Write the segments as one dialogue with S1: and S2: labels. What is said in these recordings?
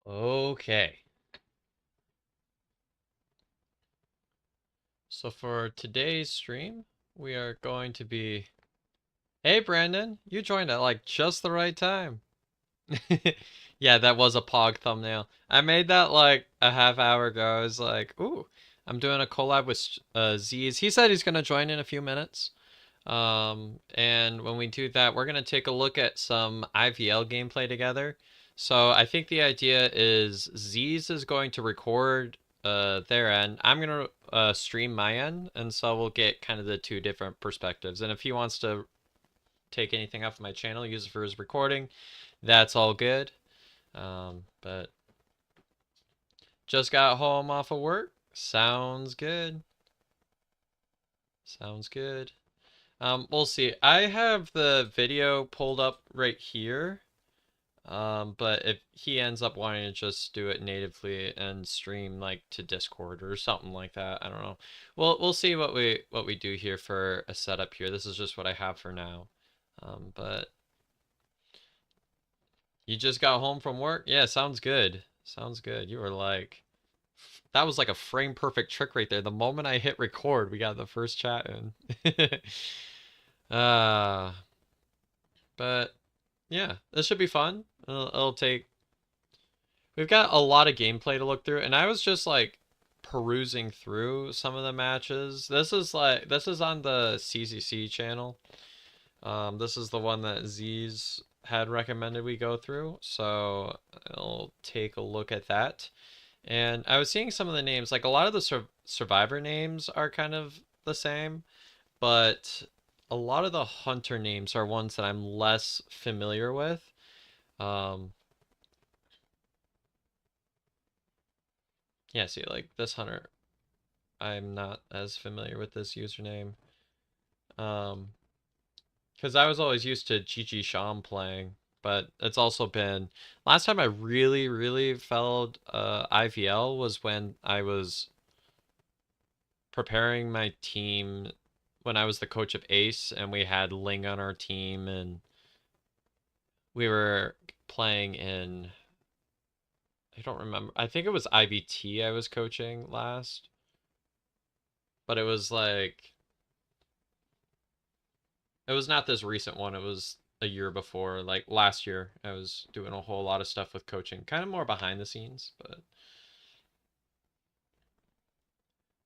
S1: Okay. So for today's stream, we are going to be. Hey, Brandon, you joined at like just the right time. Yeah, that was a pog thumbnail. I made that like a half hour ago. I was like, ooh, I'm doing a collab with Z's. He said he's going to join in a few minutes. And when we do that, we're going to take a look at some IVL gameplay together. So I think the idea is Z's is going to record their end. I'm going to stream my end, and so we'll get kind of the two different perspectives. And if he wants to take anything off of my channel, use it for his recording, that's all good. But just got home off of work. Sounds good. Sounds good. We'll see. I have the video pulled up right here. But if he ends up wanting to just do it natively and stream like to Discord or something like that, I don't know. We'll see what we do here for a setup here. This is just what I have for now. But you just got home from work? Yeah, sounds good. Sounds good. You were like that was like a frame perfect trick right there. The moment I hit record, we got the first chat in. uh, but yeah, this should be fun. It'll take. We've got a lot of gameplay to look through, and I was just like perusing through some of the matches. This is on the CCC channel. This is the one that Z's had recommended we go through, so I'll take a look at that. And I was seeing some of the names, like a lot of the survivor names are kind of the same, but a lot of the hunter names are ones that I'm less familiar with. Um, yeah, see, like this hunter, I'm not as familiar with this username. Um, because I was always used to Gigi Sham playing, but it's also been last time I really followed IVL was when I was preparing my team when I was the coach of Ace and we had Ling on our team and we were playing in I don't remember. I think it was IVT I was coaching last, but it was like it was not this recent one. It was a year before, like last year. I was doing a whole lot of stuff with coaching, kind of more behind the scenes, but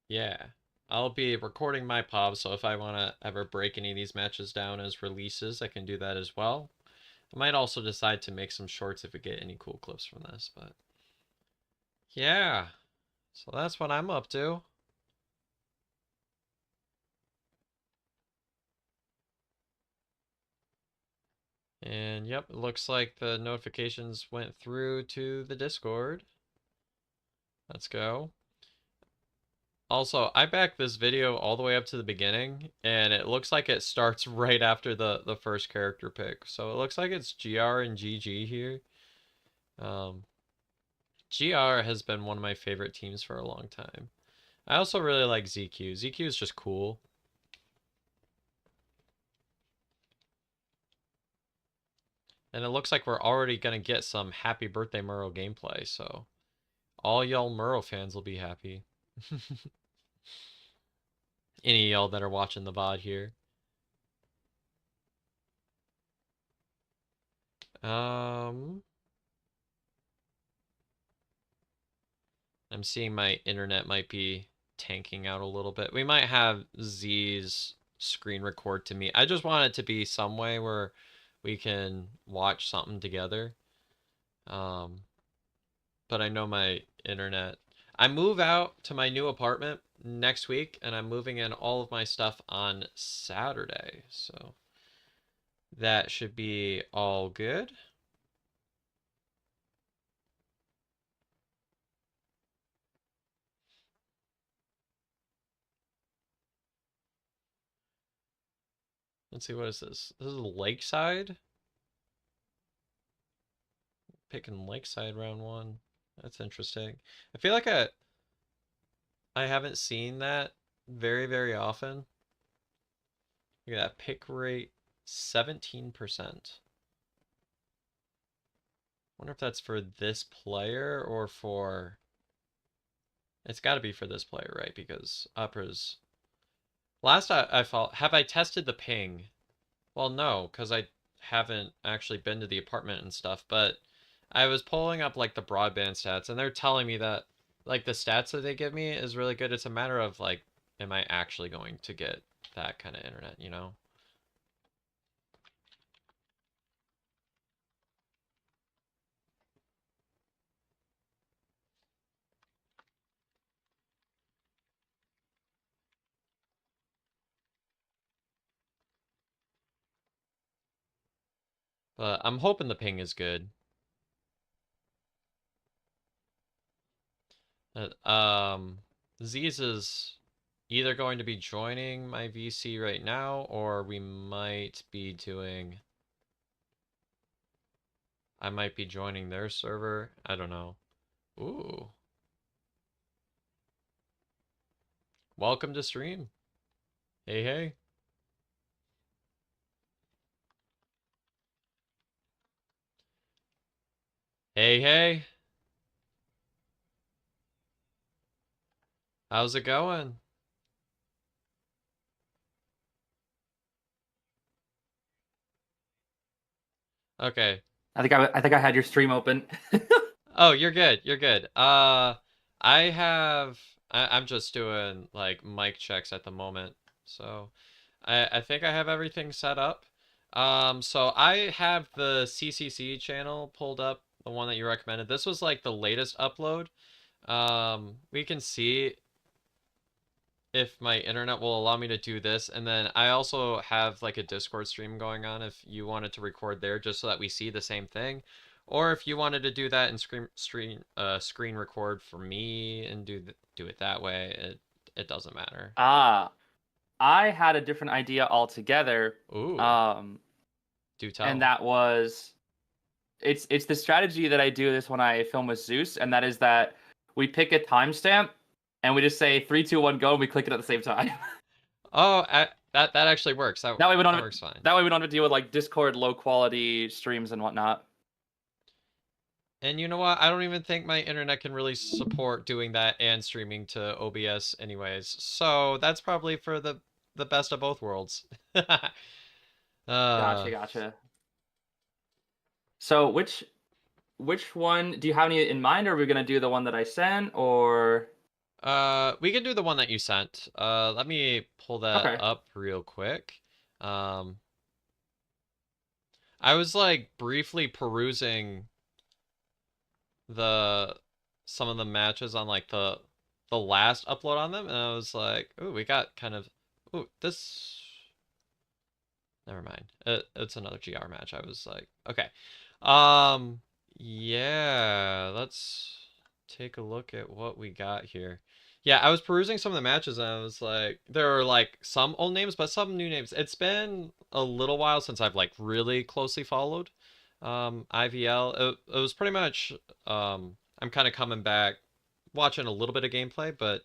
S1: yeah. I'll be recording my pub, so if I want to ever break any of these matches down as releases, I can do that as well. I might also decide to make some shorts if we get any cool clips from this, but yeah. So that's what I'm up to. And yep, it looks like the notifications went through to the Discord. Let's go. Also, I backed this video all the way up to the beginning, and it looks like it starts right after the first character pick. So it looks like it's GR and GG here. Um, GR has been one of my favorite teams for a long time. I also really like ZQ. ZQ is just cool. And it looks like we're already going to get some Happy Birthday Murrow gameplay, so all y'all Murrow fans will be happy. Any of y'all that are watching the VOD here. Um, I'm seeing my internet might be tanking out a little bit. We might have Z's screen record to me. I just want it to be some way where we can watch something together. Um, but I know my internet. I move out to my new apartment next week, and I'm moving in all of my stuff on Saturday. So that should be all good. Let's see, what is this? This is Lakeside? Picking Lakeside round one. That's interesting. I feel like I haven't seen that very often. Look at that pick rate, 17%. Wonder if that's for this player or for... It's got to be for this player, right? Because Opera's... Last I thought, have I tested the ping? Well, no, because I haven't actually been to the apartment and stuff, but I was pulling up like the broadband stats and they're telling me that like the stats that they give me is really good. It's a matter of like, am I actually going to get that kind of internet, you know? But I'm hoping the ping is good. Z's is either going to be joining my VC right now, or we might be doing... I might be joining their server. I don't know. Ooh. Welcome to stream. Hey, hey. Hey, hey. How's it going? Okay.
S2: I think I had your stream open.
S1: Oh, you're good. You're good. I have I'm just doing like mic checks at the moment. So I think I have everything set up. So I have the CCC channel pulled up, the one that you recommended. This was like the latest upload. We can see if my internet will allow me to do this. And then I also have like a Discord stream going on if you wanted to record there just so that we see the same thing. Or if you wanted to do that and screen record for me and do it that way, it doesn't matter.
S2: Ah, I had a different idea altogether.
S1: Ooh,
S2: Um,
S1: do
S2: and
S1: tell.
S2: that was it's the strategy that I do this when I film with Zeus, and that is that we pick a timestamp and we just say three, two, one, go, and we click it at the same time.
S1: Oh, that actually works. That
S2: that way we don't
S1: that
S2: have,
S1: works fine.
S2: that way we don't have to deal with like Discord low quality streams and whatnot.
S1: And you know what? I don't even think my internet can really support doing that and streaming to OBS anyways. So that's probably for the best of both worlds. uh
S2: Gotcha, gotcha. So which one do you have any in mind? Or are we gonna do the one that I sent or
S1: we can do the one that you sent. Let me pull that
S2: okay?
S1: up real quick. Um I was like briefly perusing the some of the matches on like the last upload on them and I was like, "Ooh, we got kind of ooh, this never mind. It's another GR match. I was like, okay. Yeah, let's take a look at what we got here. Yeah, I was perusing some of the matches and I was like, there are like some old names, but some new names. It's been a little while since I've like really closely followed IVL. It was pretty much I'm kind of coming back, watching a little bit of gameplay, but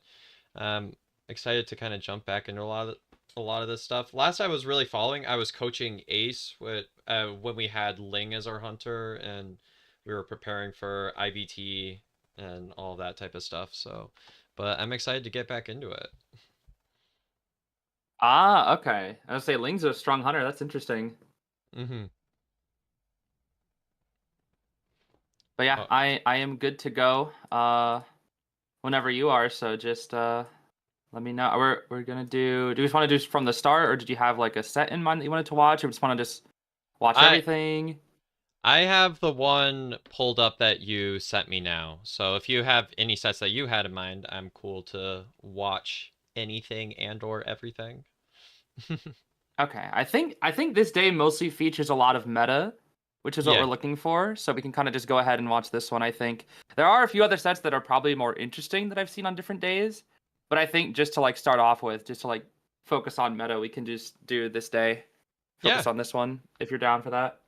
S1: excited to kind of jump back into a lot of this stuff. Last I was really following, I was coaching Ace with when we had Ling as our hunter and we were preparing for IVT and all that type of stuff. So, but I'm excited to get back into it.
S2: Ah, okay. I was say Ling's a strong hunter. That's interesting.
S1: Mm-hmm.
S2: But yeah,
S1: Oh,
S2: I am good to go. Whenever you are. So just let me know. We're gonna do. Do we just want to do from the start, or did you have like a set in mind that you wanted to watch, or just want to just watch
S1: I
S2: everything?
S1: I have the one pulled up that you sent me now. So if you have any sets that you had in mind, I'm cool to watch anything and or everything.
S2: Okay, I think this day mostly features a lot of meta, which is what we're
S1: Yeah.
S2: looking for. So we can kind of just go ahead and watch this one. I think there are a few other sets that are probably more interesting that I've seen on different days, but I think just to like start off with, just to like focus on meta, we can just do this day.
S1: Yeah.
S2: Focus on this one if you're down for that.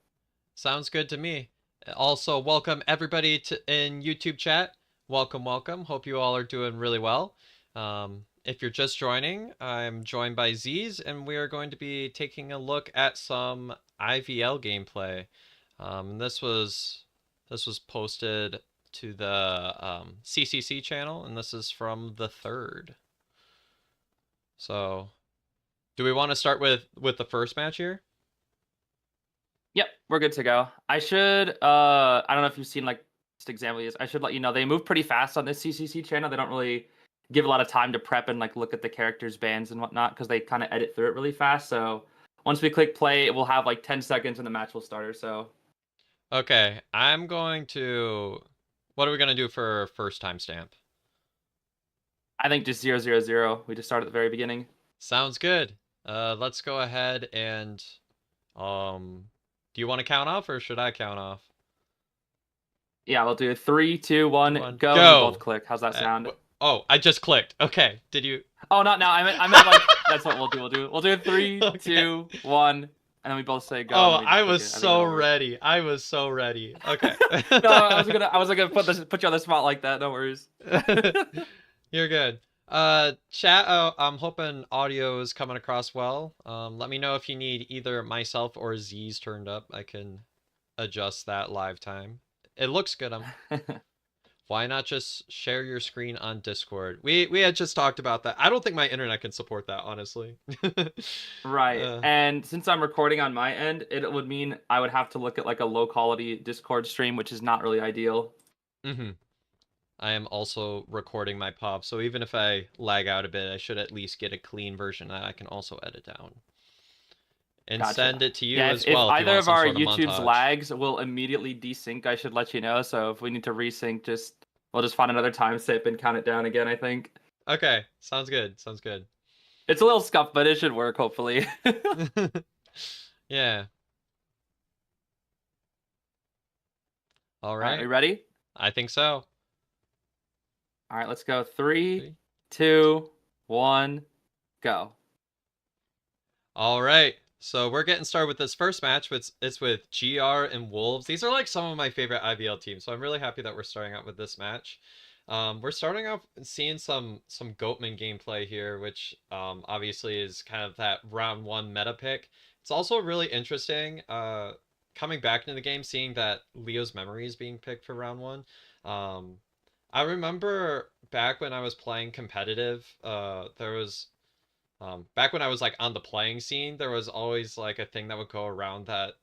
S1: Sounds good to me. Also, welcome everybody to in YouTube chat. Welcome, welcome. Hope you all are doing really well. If you're just joining, I'm joined by Z's, and we are going to be taking a look at some IVL gameplay. This was This was posted to the CCC channel, and this is from the 3rd. So, do we want to start with the first match here?
S2: Yep, we're good to go. I should I don't know if you've seen like just example is I should let you know they move pretty fast on this CCC channel. They don't really give a lot of time to prep and like look at the characters' bands and whatnot because they kind of edit through it really fast. So once we click play, it will have like 10 seconds and the match will start. Or so
S1: Okay, I'm going to. What are we gonna do for first timestamp?
S2: I think just 000. We just start at the very beginning.
S1: Sounds good. Let's go ahead and do you want to count off or should I count off?
S2: Yeah, we'll do 3, 2, 1,
S1: One,
S2: go, and we both
S1: go.
S2: click. How's that sound?
S1: Oh, I just clicked. Okay. Did you?
S2: Oh, not now. I meant like that's what we'll do. We'll do 3,
S1: Okay.
S2: 2, 1, and then we both say go.
S1: Oh,
S2: And we just
S1: I
S2: click
S1: was
S2: it. I think
S1: so
S2: that'll work.
S1: ready. I was so ready. Okay.
S2: No, I was gonna put you on the spot like that. No worries.
S1: You're good. Chat, I'm hoping audio is coming across well. Let me know if you need either myself or Z's turned up. I can adjust that live time. It looks good. Why not just share your screen on Discord? We had just talked about that. I don't think my internet can support that, honestly.
S2: Right.
S1: uh,
S2: And since I'm recording on my end, it would mean I would have to look at like a low quality Discord stream, which is not really ideal.
S1: hmm I am also recording my pop, so even if I lag out a bit, I should at least get a clean version that I can also edit down and
S2: Gotcha.
S1: send it to you
S2: Yeah,
S1: as
S2: if
S1: well if you
S2: either
S1: want
S2: of
S1: some
S2: our
S1: sort of
S2: YouTube's
S1: montage.
S2: lags will immediately desync, I should let you know. So if we need to resync, we'll just find another time sip and count it down again, I think.
S1: Okay, sounds good. Sounds good.
S2: It's a little scuffed, but it should work, hopefully.
S1: Yeah. All
S2: All right, we
S1: right.
S2: ready?
S1: I think so.
S2: All right, let's go. 3,
S1: See?
S2: 2, 1, go.
S1: All right. So we're getting started with this first match. It's with GR and Wolves. These are like some of my favorite IVL teams, so I'm really happy that we're starting out with this match. We're starting off seeing some Goatman gameplay here, which obviously is kind of that round one meta pick. It's also really interesting coming back into the game, seeing that Leo's memory is being picked for round one. Um, I remember back when I was playing competitive, there was back when I was like on the playing scene, there was always like a thing that would go around that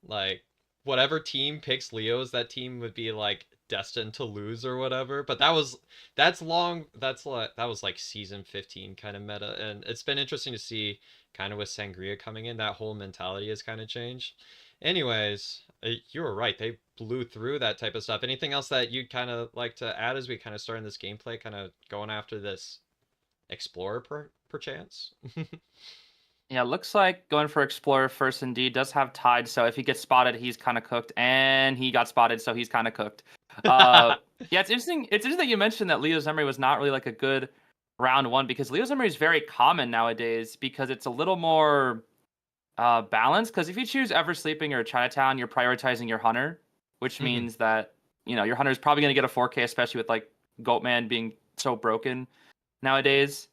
S1: like whatever team picks Leos, that team would be like destined to lose or whatever. But that was like season 15 kind of meta, and it's been interesting to see kind of with Sangria coming in, that whole mentality has kind of changed. Anyways, you were right. They blew through that type of stuff. Anything else that you'd kind of like to add as we kind of start in this gameplay, kind of going after this Explorer perchance?
S2: Yeah, looks like going for Explorer first indeed does have Tide, so if he gets spotted, he's kind of cooked. And he got spotted, so he's kind of cooked. Yeah, it's interesting. It's interesting that you mentioned that Leo's memory was not really like a good round one because Leo's memory is very common nowadays because it's a little more balanced. Because if you choose Ever Sleeping or Chinatown, you're prioritizing your hunter, which
S1: hmm
S2: means that your hunter is probably going to get a 4K, especially with like Goatman being so broken nowadays.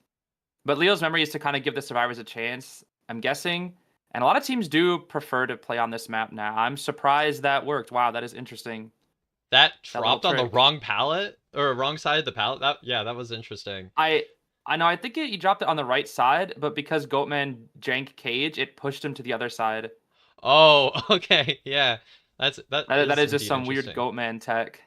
S2: But Leo's memory is to kind of give the survivors a chance, I'm guessing. And a lot of teams do prefer to play on this map now. I'm surprised that worked. Wow, that is interesting.
S1: That
S2: That little
S1: dropped on the
S2: trick.
S1: wrong pallet or wrong side of the pallet. That was interesting.
S2: I know. I think he dropped it on the right side, but because Goatman jank Cage, it pushed him to the other side.
S1: Oh, okay. Yeah. That
S2: That
S1: is
S2: is just
S1: indeed
S2: some weird
S1: interesting.
S2: Goatman tech.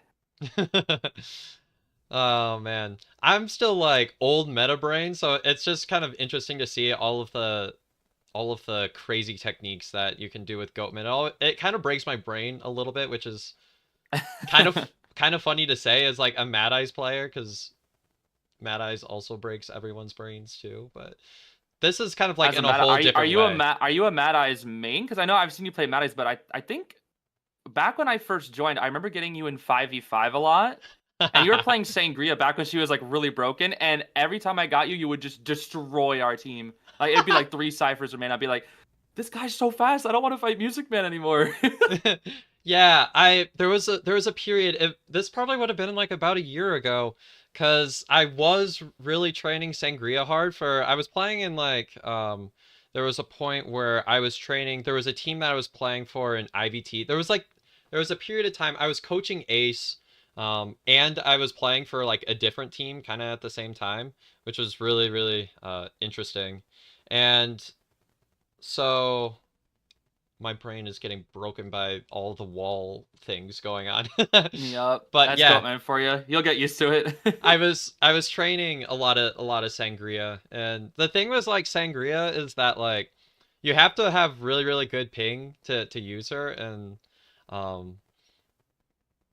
S1: Oh man. I'm still like old meta brain, so it's just kind of interesting to see all of the crazy techniques that you can do with Goatman. It kind of breaks my brain a little bit, which is kind of kind of funny to say as like a Mad Eyes player, because Mad Eyes also breaks everyone's brains too, but this is kind of like
S2: As a
S1: in a
S2: Mad,
S1: whole different way.
S2: Are you a Mad Eyes main? Because I know I've seen you play Mad Eyes, but I think back when I first joined, I remember getting you in 5v5 a lot. And you were playing Sangria back when she was like really broken, and every time I got you, you would just destroy our team. Like it'd be like 3 ciphers remain. I'd be like, "This guy's so fast. I don't want to fight Music Man anymore."
S1: Yeah, there was a period. This probably would have been like about a year ago, because I was really training Sangria hard for. I was playing in like there was a point where I was training. There was a team that I was playing for in IVT. There was like there was a period of time I was coaching Ace, and I was playing for like a different team kind of at the same time, which was really really interesting. And so my brain is getting broken by all the wall things going on.
S2: Yup,
S1: But
S2: that's
S1: yeah,
S2: Goatman for you. You'll get used to it.
S1: I was training a lot of sangria, and the thing was like sangria is that like you have to have really really good ping to use her, and um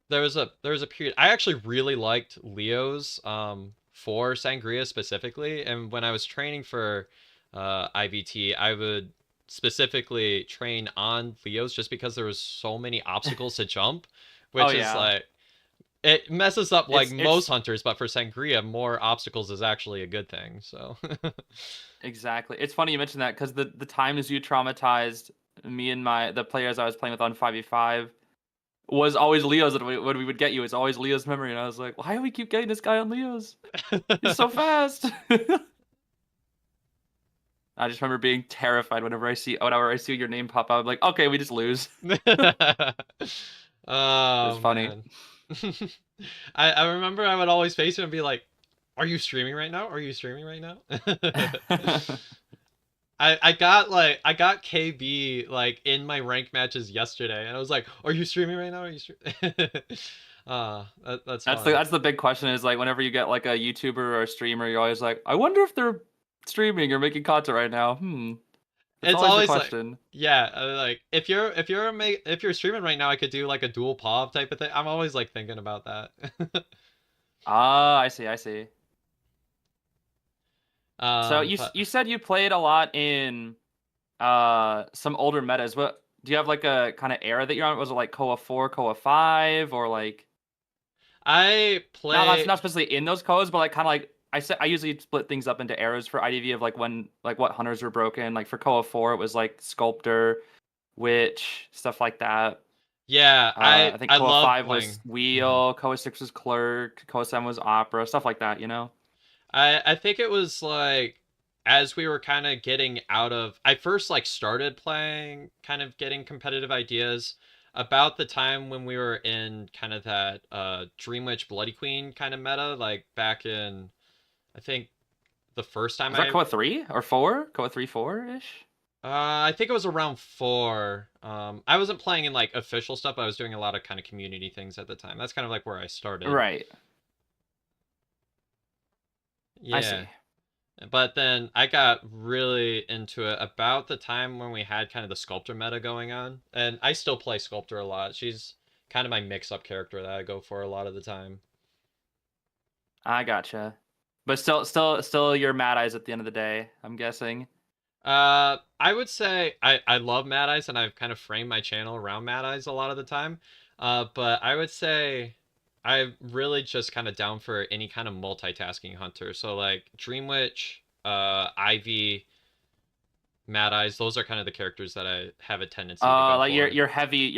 S1: there was a period I actually really liked Leo's for sangria specifically, and when I was training for IVT, I would specifically train on Leo's just because there was so many obstacles to jump,
S2: Oh
S1: which is
S2: yeah,
S1: like it messes up like most
S2: it's
S1: hunters, but for sangria, more obstacles is actually a good thing. So
S2: exactly. It's funny you mentioned that because the times you traumatized me and the players I was playing with on 5v5 was always Leo's that when we would get you. It's always Leo's memory, and I was like, why do we keep getting this guy on Leo's? He's so fast. I just remember being terrified whenever I see your name pop up. I'm like, okay, we just lose. It's
S1: oh
S2: funny.
S1: man. I remember I would always face him and be like, "Are you streaming right now? Are you streaming right now?" I got KB like in my rank matches yesterday, and I was like, "Are you streaming right now? Are you streaming?" That's
S2: That's the
S1: fun.
S2: that's the big question is like whenever you get like a YouTuber or a streamer, you're always like, I wonder if they're streaming or making content right now. That's
S1: It's
S2: always the
S1: always like,
S2: question.
S1: yeah, like if you're streaming right now, I could do like a dual pov type of thing. I'm always like thinking about that.
S2: Ah, I see, I see. So
S1: But
S2: you said you played a lot in some older metas. What do you have like a kind of era that you're on? Was it like Koa 4, Koa 5, or like
S1: I play.
S2: not specifically in those codes, but like kind of like I usually split things up into eras for IDV of like when like what hunters were broken. Like for Koa 4, it was like Sculptor, Witch, stuff like that.
S1: Yeah,
S2: I think
S1: I
S2: Koa
S1: love
S2: 5 was
S1: playing. Mhm.
S2: Wheel, Koa 6 was Clerk, Koa 7 was Opera, stuff like that, you know?
S1: I think it was like as we were kind of getting out of. I first like started playing, kind of getting competitive ideas about the time when we were in kind of that Dream Witch Bloody Queen kind of meta, like back in I think the first time
S2: Was that Koa 3 or 4? Koa 3, 4-ish?
S1: I think it was around 4. I wasn't playing in like official stuff, but I was doing a lot of kind of community things at the time. That's kind of like where I started.
S2: Right. I
S1: Yeah.
S2: see.
S1: But then I got really into it about the time when we had kind of the sculptor meta going on. And I still play sculptor a lot. She's kind of my mix-up character that I go for a lot of the time.
S2: I gotcha. But still your Mad Eyes at the end of the day, I'm guessing.
S1: I would say I love Mad Eyes, and I've kind of framed my channel around Mad Eyes a lot of the time. But I would say I'm really just kind of down for any kind of multitasking hunter. So like Dream Witch, Ivy, Mad Eyes, those are kind of the characters that I have a tendency to go
S2: Like
S1: for.
S2: your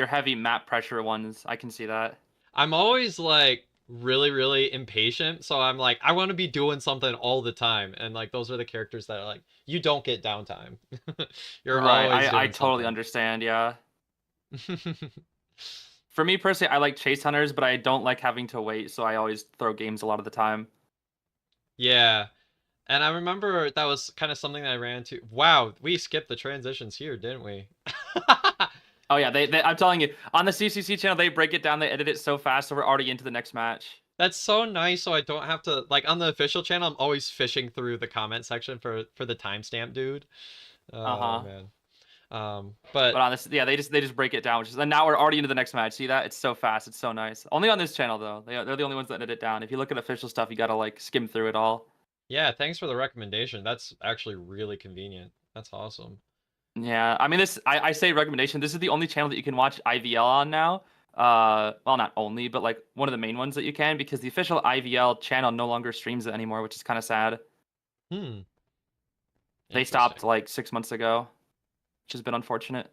S2: heavy map pressure ones. I can see that.
S1: I'm always like really really impatient, so I'm like I want to be doing something all the time, and like those are the characters that are like you don't get downtime. You're
S2: Right.
S1: always
S2: I
S1: doing
S2: totally
S1: something.
S2: understand, yeah. For me personally, I like chase hunters, but I don't like having to wait, so I always throw games a lot of the time.
S1: Yeah. And I remember that was kind of something that I ran into. Wow, we skipped the transitions here, didn't we?
S2: Oh yeah, I'm telling you, on the CCC channel, they break it down, they edit it so fast, so we're already into the next match.
S1: That's so nice, so I don't have to like on the official channel. I'm always fishing through the comment section for the timestamp, dude. Oh
S2: Uh-huh.
S1: man.
S2: But
S1: But
S2: on this, yeah, they just break it down, which is, and now we're already into the next match. See that? It's so fast. It's so nice. Only on this channel though. They're the only ones that edit it down. If you look at official stuff, you gotta like skim through it all.
S1: yeah, thanks for the recommendation. That's actually really convenient. That's awesome.
S2: Yeah, I mean I say recommendation. This is the only channel that you can watch IVL on now. Well, not only, but like one of the main ones that you can because the official IVL channel no longer streams it anymore, which is kind of sad.
S1: Hmm.
S2: They stopped
S1: Interesting.
S2: like 6 months ago, which has been unfortunate.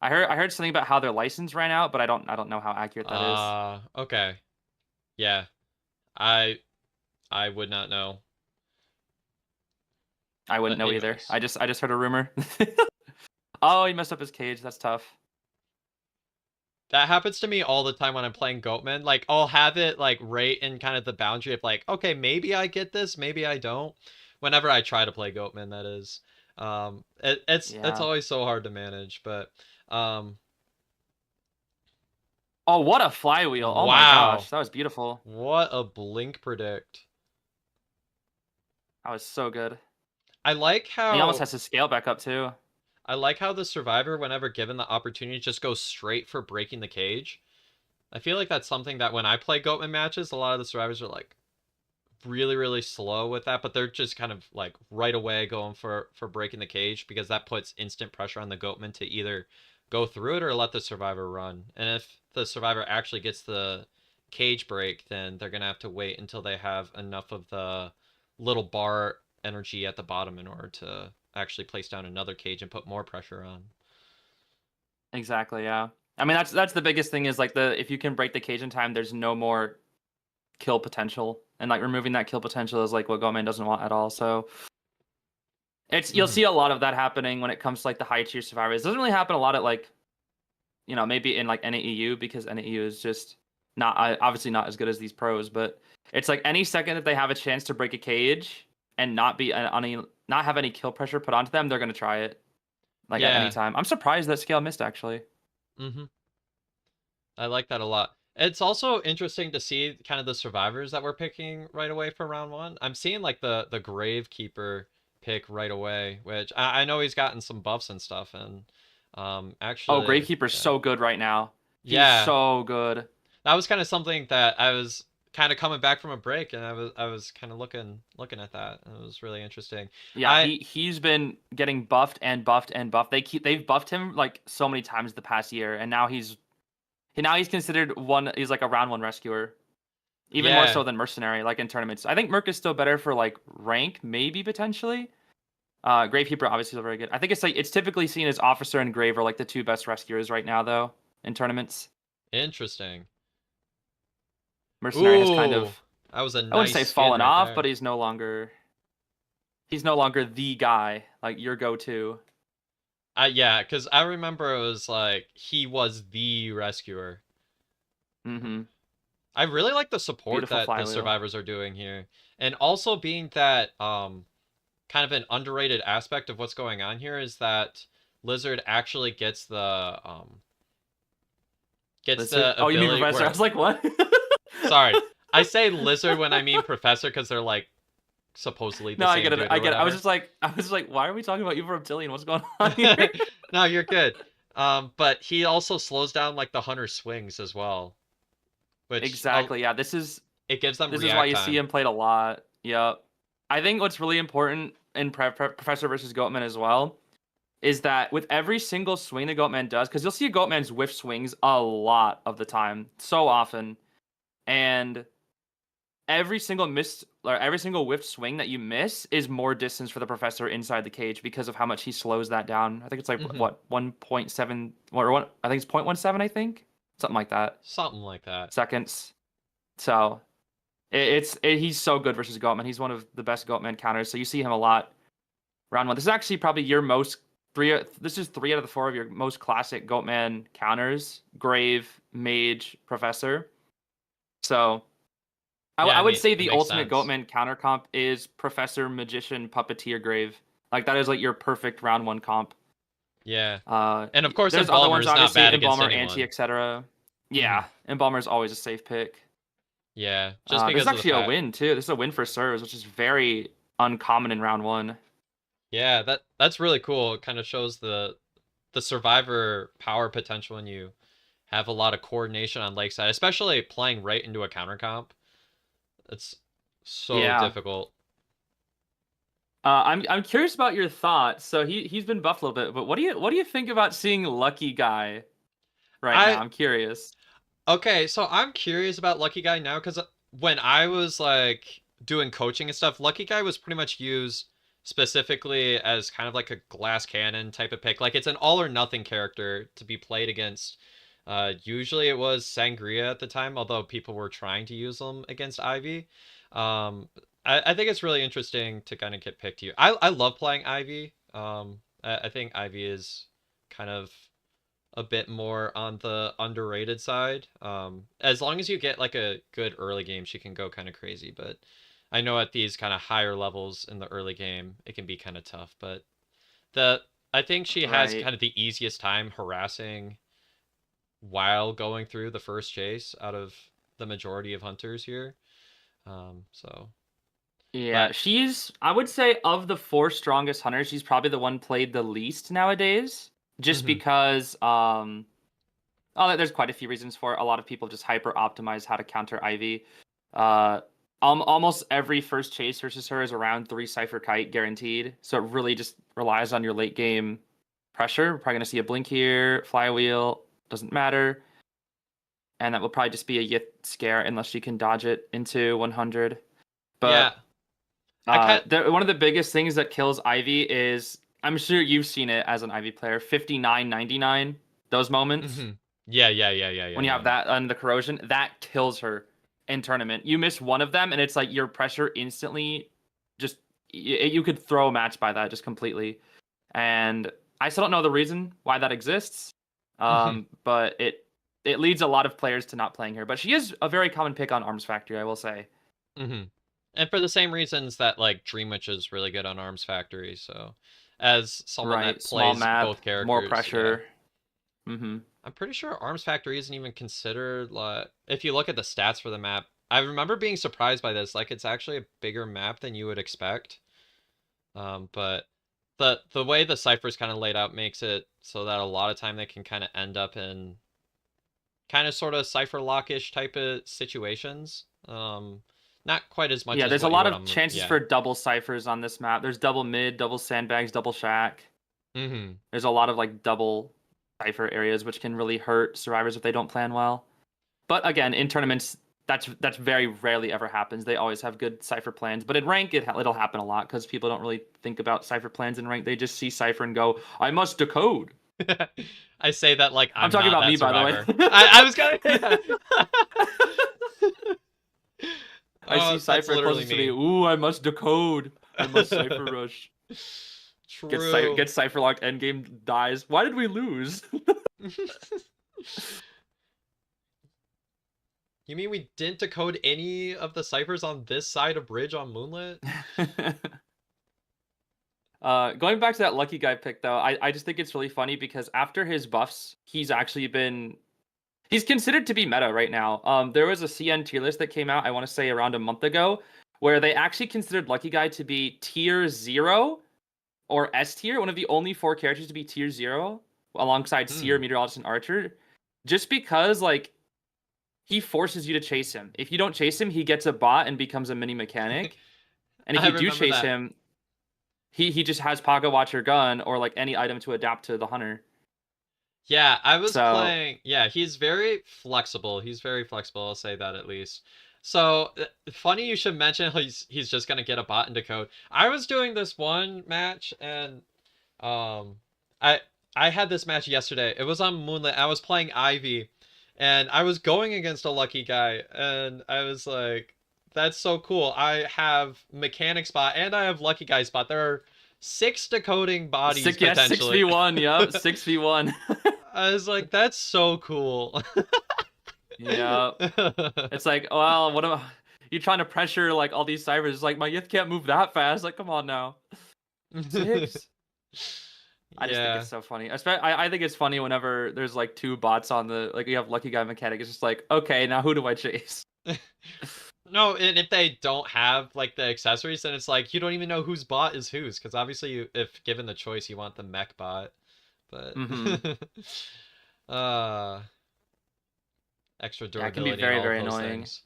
S2: I heard something about how their license ran out, but I don't know how accurate that is.
S1: Okay. Yeah. I I would not know.
S2: I wouldn't
S1: But
S2: know either.
S1: anyways.
S2: I just heard a rumor. Oh, he messed up his cage. That's tough.
S1: That happens to me all the time when I'm playing Goatman. Like, I'll have it like right in kind of the boundary of like, okay, maybe I get this, maybe I don't. Whenever I try to play Goatman, that is. It's
S2: Yeah.
S1: always so hard to manage, but um,
S2: Oh, what a flywheel! Oh my
S1: wow,
S2: gosh, that was beautiful.
S1: what a blink predict.
S2: That was so good.
S1: I like
S2: And he almost
S1: how
S2: has to scale back up too.
S1: I like how the survivor, whenever given the opportunity, just goes straight for breaking the cage. I feel like that's something that when I play Goatman matches, a lot of the survivors are like really really slow with that, but they're just kind of like right away going for breaking the cage because that puts instant pressure on the Goatman to either go through it or let the survivor run. And if the survivor actually gets the cage break, then they're gonna have to wait until they have enough of the little bar energy at the bottom in order to actually place down another cage and put more pressure on.
S2: Exactly, yeah. I mean, that's the biggest thing is like the if you can break the cage in time, there's no more kill potential, and like removing that kill potential is like what Goatman doesn't want at all. So it's you'll
S1: Mm-hmm.
S2: see a lot of that happening when it comes to like the high tier survivors. It doesn't really happen a lot at like maybe in like NAEU because NAEU is just not obviously not as good as these pros, but it's like any second that they have a chance to break a cage and not be on any not have any kill pressure put onto them, they're gonna try it like at any
S1: Yeah.
S2: time. I'm surprised that scale missed actually.
S1: Mm-hmm. I like that a lot. It's also interesting to see kind of the survivors that we're picking right away for round one. I'm seeing like the Gravekeeper pick right away, which I know he's gotten some buffs and stuff, and
S2: Oh,
S1: actually,
S2: Gravekeeper's
S1: yeah,
S2: so good right now. He's
S1: yeah,
S2: so good.
S1: that was kind of something that I was kind of coming back from a break, and I was kind of looking at that, and it was really interesting.
S2: Yeah,
S1: I
S2: he's been getting buffed and buffed and buffed. They've buffed him like so many times the past year, and now he's considered one. He's like a round one rescuer, even more
S1: yeah,
S2: so than mercenary. Like in tournaments, I think Merc is still better for like rank, maybe potentially. Gravekeeper obviously is very good. I think it's typically seen as Officer and Grave are like the two best rescuers right now though in tournaments.
S1: interesting.
S2: Mercenary has kind
S1: Ooh,
S2: of
S1: that was a
S2: I wouldn't
S1: nice
S2: say
S1: skin
S2: fallen
S1: right
S2: off, but
S1: there.
S2: he's no longer the guy like your go-to.
S1: Yeah, because I remember it was like he was the rescuer.
S2: Mm-hmm.
S1: I really like the support
S2: Beautiful
S1: that the
S2: flywheel.
S1: survivors are doing here, and also being that kind of an underrated aspect of what's going on here is that Lizard actually gets
S2: Lizard.
S1: the
S2: Oh, you mean
S1: ability
S2: Professor? I
S1: where,
S2: was like, what?
S1: sorry, I say lizard when I mean professor because they're like supposedly the
S2: No, I
S1: same
S2: get it.
S1: dude
S2: I
S1: or
S2: get it.
S1: whatever.
S2: I was just like, why are we talking about you for Reptilian? What's going on here?
S1: No, you're good. But he also slows down like the hunter swings as well, which
S2: Exactly. Yeah.
S1: it gives them
S2: This is why
S1: react
S2: you see
S1: time.
S2: him played a lot. Yep. I think what's really important in Professor versus Goatman as well is that with every single swing the Goatman does, because you'll see a Goatman's whiff swings a lot of the time, so often, and every single whiff swing that you miss is more distance for the Professor inside the cage because of how much he slows that down. I think it's like
S1: Hmm.
S2: what 1.7 or what I think it's 0.17, I think something like that
S1: Something like that.
S2: seconds. So he's so good versus Goatman. He's one of the best Goatman counters. So you see him a lot round one. This is actually probably your most three. This is 3 out of the 4 of your most classic Goatman counters: Grave, Mage, Professor. So
S1: Yeah,
S2: I
S1: I
S2: would
S1: mean,
S2: say
S1: it
S2: the
S1: makes
S2: ultimate
S1: sense.
S2: Goatman counter comp is Professor, Magician, Puppeteer, Grave. Like that is like your perfect round one comp.
S1: Yeah. And of course,
S2: There's other
S1: Embalmer
S2: ones
S1: is not
S2: obviously,
S1: bad against
S2: Embalmer, Anti,
S1: anyone.
S2: etc.
S1: Hmm.
S2: Yeah, Embalmer is always a safe pick.
S1: Yeah, just
S2: This is
S1: because of the
S2: actually a
S1: fact.
S2: win too. This is a win for serves, which is very uncommon in round one.
S1: Yeah, that's really cool. It kind of shows the survivor power potential when you have a lot of coordination on Lakeside, especially playing right into a counter comp. It's so
S2: Yeah.
S1: difficult.
S2: I'm curious about your thoughts. So he's been buffed a little bit, but what do you think about seeing Lucky Guy right now?
S1: I
S2: I'm curious.
S1: Okay, so I'm curious about Lucky Guy now because when I was like doing coaching and stuff, Lucky Guy was pretty much used specifically as kind of like a glass cannon type of pick. Like it's an all or nothing character to be played against. Usually it was Sangria at the time, although people were trying to use them against Ivy. I think it's really interesting to kind of get picked here. I love playing Ivy. I think Ivy is kind of a bit more on the underrated side. As long as you get like a good early game, she can go kind of crazy. But I know at these kind of higher levels in the early game, it can be kind of tough. But the I think she has
S2: Right.
S1: kind of the easiest time harassing while going through the first chase out of the majority of hunters here. So,
S2: Yeah,
S1: but
S2: she's, I would say, of the four strongest hunters, she's probably the one played the least nowadays. Just
S1: hmm
S2: because, oh, there's quite a few reasons for it. A lot of people just hyper optimize how to counter Ivy. Uh, almost every first chase versus her is around 3 Cypher Kite guaranteed. So it really just relies on your late game pressure. We're probably gonna see a blink here, flywheel, doesn't matter. And that will probably just be a Yith scare unless you can dodge it into 100.
S1: yeah,
S2: But
S1: I kind
S2: one of the biggest things that kills Ivy is, I'm sure you've seen it as an Ivy player, 59.99. Those moments
S1: hmm yeah, yeah, yeah, yeah, yeah,
S2: when you
S1: yeah.
S2: have that on the corrosion, that kills her in tournament. You miss one of them, and it's like your pressure instantly just you could throw a match by that just completely. And I still don't know the reason why that exists,
S1: hmm
S2: but it leads a lot of players to not playing her. But she is a very common pick on Arms Factory, I will say.
S1: hmm And for the same reasons that like Dream Witch is really good on Arms Factory, so as someone
S2: Right,
S1: that
S2: small
S1: plays
S2: map,
S1: both
S2: more
S1: characters, yeah.
S2: pressure. Mm-hmm.
S1: I'm pretty sure Arms Factory isn't even considered like if you look at the stats for the map. I remember being surprised by this, like it's actually a bigger map than you would expect. But the way the ciphers kind of laid out makes it so that a lot of time they can kind of end up in kind of sort of cipher lockish type of situations. Not quite as much
S2: Yeah,
S1: as
S2: there's a
S1: what you
S2: lot
S1: would
S2: of
S1: on
S2: chances
S1: yeah.
S2: for double ciphers on this map. There's double mid, double sandbags, double shack.
S1: hmm
S2: There's a lot of like double cipher areas which can really hurt survivors if they don't plan well. But again, in tournaments, that's very rarely ever happens. They always have good cipher plans. But in rank, it'll happen a lot because people don't really think about cipher plans in rank. They just see cipher and go, "I must decode."
S1: I say that like
S2: I'm
S1: I'm
S2: talking
S1: not
S2: about me,
S1: that
S2: by the way.
S1: survivor. I was gonna.
S2: I
S1: Oh,
S2: see
S1: that's
S2: cipher
S1: literally
S2: closest to me.
S1: me.
S2: Ooh, I must decode. I must cipher rush.
S1: True.
S2: Get cipher locked. Endgame dies. Why did we lose?
S1: You mean we didn't decode any of the ciphers on this side of bridge on Moonlit?
S2: Going back to that lucky guy pick though, I just think it's really funny because after his buffs, he's considered to be meta right now. There was a CN tier list that came out, I want to say around a month ago, where they actually considered Lucky Guy to be tier 0 or S tier, one of the only 4 characters to be tier 0 alongside Seer,
S1: Hmm.
S2: Meteorologist, and Archer, just because like he forces you to chase him. If you don't chase him, he gets a bot and becomes a mini mechanic. And if
S1: I
S2: you do
S1: remember
S2: chase
S1: that.
S2: him, he just has Pocket Watcher gun or like any item to adapt to the hunter.
S1: Yeah, I was
S2: So
S1: playing. Yeah, he's very flexible. He's very flexible. I'll say that at least. So funny you should mention he's just gonna get a bot into code. I was doing this one match and um I I had this match yesterday. It was on Moonlit. I was playing Ivy, and I was going against a lucky guy, and I was like, "That's so cool! I have mechanic spot and I have lucky guy spot. There are six decoding bodies
S2: six, yeah, six
S1: potentially."
S2: v one. Yep, 6v1.
S1: I was like, "That's so cool."
S2: Yeah. It's like, well, what am I? You trying to pressure like all these ciphers? It's like my Yith can't move that fast. Like, come on now. Six. I just think
S1: Yeah.
S2: it's so funny. I think it's funny whenever there's like 2 bots on the like you have lucky guy mechanic. It's just like, okay, now who do I chase?
S1: No, and if they don't have like the accessories, then it's like you don't even know whose bot is whose, because obviously if given the choice, you want the mech bot, but
S2: Mm-hmm.
S1: uh, extra
S2: Yeah, it can be
S1: durability and
S2: very,
S1: all of
S2: very
S1: those
S2: annoying.
S1: things.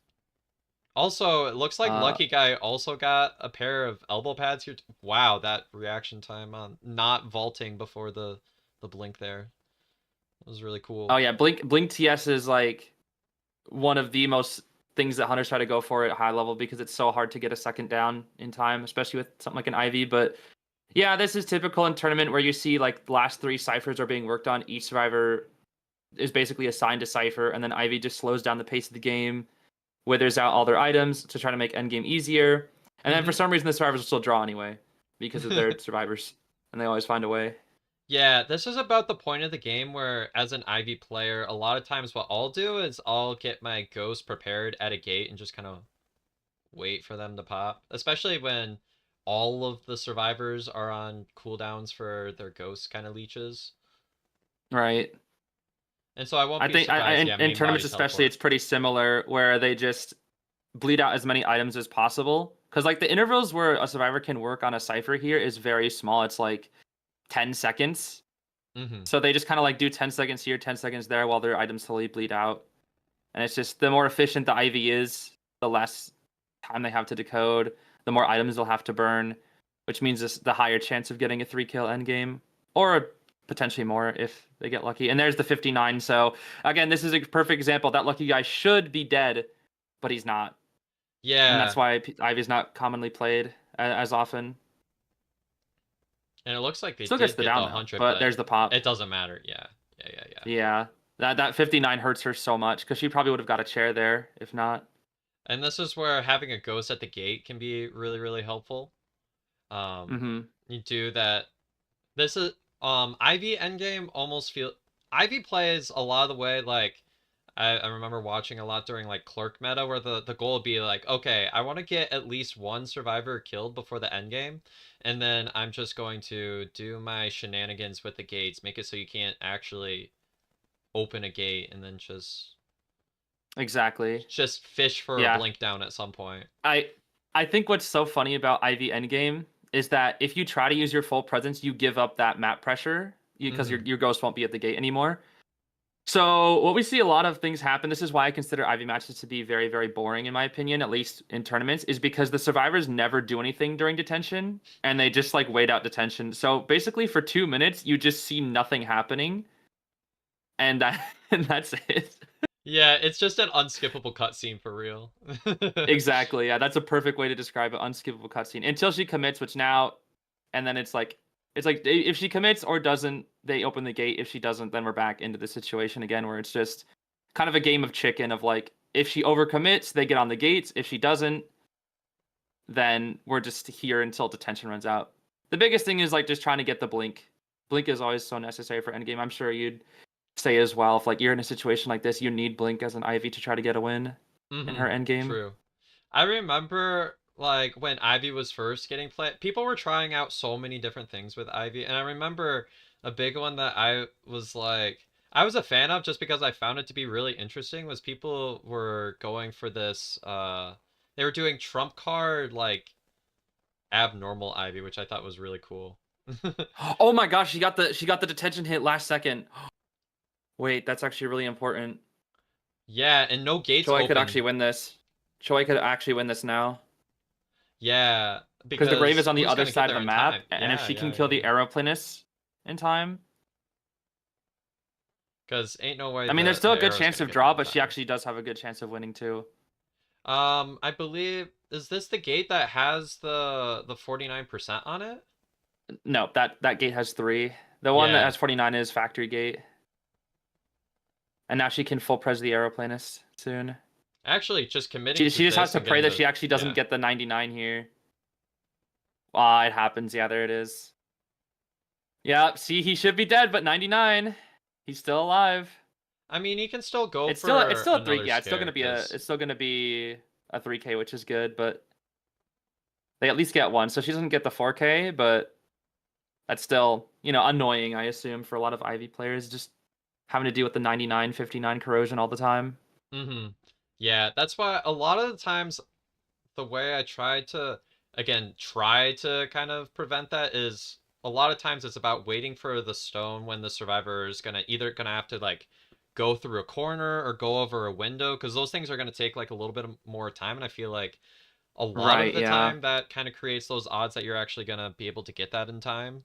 S1: Also, it looks like
S2: Uh,
S1: Lucky Guy also got a pair of elbow pads here. Wow, that reaction time on not vaulting before the blink there. It was really
S2: oh
S1: cool.
S2: yeah, Blink TS is like one of the most things that hunters try to go for at high level because it's so hard to get a second down in time, especially with something like an IV. But yeah, this is typical in tournament where you see like the last 3 ciphers are being worked on. Each survivor is basically assigned a cipher, and then Ivy just slows down the pace of the game, withers out all their items to try to make endgame easier. And then for
S1: hmm
S2: some reason, the survivors will still draw anyway because of their survivors, and they always find a way.
S1: Yeah, this is about the point of the game where, as an Ivy player, a lot of times what I'll do is I'll get my ghost prepared at a gate and just kind of wait for them to pop. Especially when all of the survivors are on cooldowns for their ghost kind of leeches.
S2: Right.
S1: And so I won't
S2: I
S1: be
S2: think
S1: surprised, yeah,
S2: in
S1: main body
S2: tournaments especially,
S1: teleport.
S2: it's pretty similar where they just bleed out as many items as possible. Because like the intervals where a survivor can work on a cipher here is very small. It's like 10 seconds.
S1: Mm-hmm.
S2: So they just kind of like do 10 seconds here, 10 seconds there while their items slowly bleed out. And it's just the more efficient the IV is, the less time they have to decode, the more items they'll have to burn, which means this, the higher chance of getting a 3-kill endgame, or potentially more if they get lucky. And there's the 59. So again, this is a perfect example. That lucky guy should be dead, but he's not. And that's
S1: Yeah,
S2: why Ivy is not commonly played as often.
S1: and it looks like they
S2: Still gets
S1: did
S2: the
S1: get the
S2: down though,
S1: 100,
S2: but
S1: but
S2: there's the pop.
S1: it doesn't matter. Yeah, yeah, yeah, yeah.
S2: Yeah. That 59 hurts her so much because she probably would have got a chair there if not.
S1: And this is where having a ghost at the gate can be really, really helpful. Um,
S2: Mm-hmm.
S1: you do that. This is Ivy endgame almost feel Ivy plays a lot of the way like I remember watching a lot during like Clerk meta where the goal would be like, okay, I want to get at least one survivor killed before the end game, and then I'm just going to do my shenanigans with the gates, make it so you can't actually open a gate, and then
S2: Exactly.
S1: just fish for a
S2: Yeah.
S1: blink down at some point.
S2: I I think what's so funny about Ivy Endgame is that if you try to use your full presence, you give up that map pressure because
S1: Mm-hmm.
S2: your ghost won't be at the gate anymore. So what we see a lot of things happen. This is why I consider Ivy matches to be very, very boring in my opinion, at least in tournaments, is because the survivors never do anything during detention and they just like wait out detention. So basically for 2 minutes you just see nothing happening and that and that's it.
S1: Yeah, it's just an unskippable cutscene for real.
S2: Exactly. Yeah, that's a perfect way to describe it. Unskippable cutscene until she commits, which now, and then it's like if she commits or doesn't, they open the gate. If she doesn't, then we're back into the situation again where it's just kind of a game of chicken of like if she overcommits, they get on the gates. If she doesn't, then we're just here until detention runs out. The biggest thing is like just trying to get the blink. Blink is always so necessary for endgame. I'm sure you'd say as well if like you're in a situation like this, you need blink as an IV to try to get a win in
S1: Mm-hmm.
S2: her endgame.
S1: True. I remember like when Ivy was first getting played, people were trying out so many different things with Ivy, and I remember a big one that I was a fan of just because I found it to be really interesting was people were going for this they were doing trump card like abnormal Ivy, which I thought was really cool.
S2: Oh my gosh, she got the detention hit last second. Wait, that's actually really important.
S1: Yeah, and no gates
S2: Choi could actually
S1: open.
S2: win this. Choi could actually win this now.
S1: Yeah,
S2: Because the grave is
S1: because
S2: on the
S1: who's
S2: other
S1: gonna get
S2: side of
S1: there
S2: the
S1: in
S2: map,
S1: time?
S2: and if
S1: Yeah,
S2: she can
S1: yeah,
S2: kill
S1: yeah.
S2: the aeroplanist in time,
S1: Because ain't no way
S2: I mean, there's still
S1: the
S2: a good
S1: arrow's
S2: chance
S1: gonna
S2: of
S1: get there
S2: draw,
S1: in
S2: but she
S1: time.
S2: actually does have a good chance of winning too.
S1: I believe is this the gate that has the 49% on it?
S2: No, that gate has 3. The one that
S1: Yeah.
S2: has 49 is factory gate, and now she can full pres the aeroplanist soon.
S1: Actually, just committing to
S2: She just has
S1: this
S2: to
S1: and
S2: pray
S1: getting
S2: that
S1: the
S2: she actually doesn't
S1: yeah.
S2: get the 99 here. Ah, it happens. Yeah, there it is. Yeah, see, he should be dead, but 99. He's still alive.
S1: I mean, he can still go
S2: It's
S1: for
S2: still a 3.
S1: another
S2: Yeah, it's still
S1: scare
S2: gonna be
S1: because
S2: it's still gonna be a 3K, which is good, but they at least get one. So she doesn't get the 4K, but that's still, annoying, I assume, for a lot of Ivy players, just having to deal with the 99, 59 corrosion all the time.
S1: mm-hmm. Yeah, that's why a lot of the times the way I try to kind of prevent that is a lot of times it's about waiting for the stone when the survivor is gonna have to like go through a corner or go over a window because those things are gonna take like a little bit more time, and I feel like a lot of
S2: Right,
S1: the
S2: yeah.
S1: time that kind of creates those odds that you're actually gonna be able to get that in time.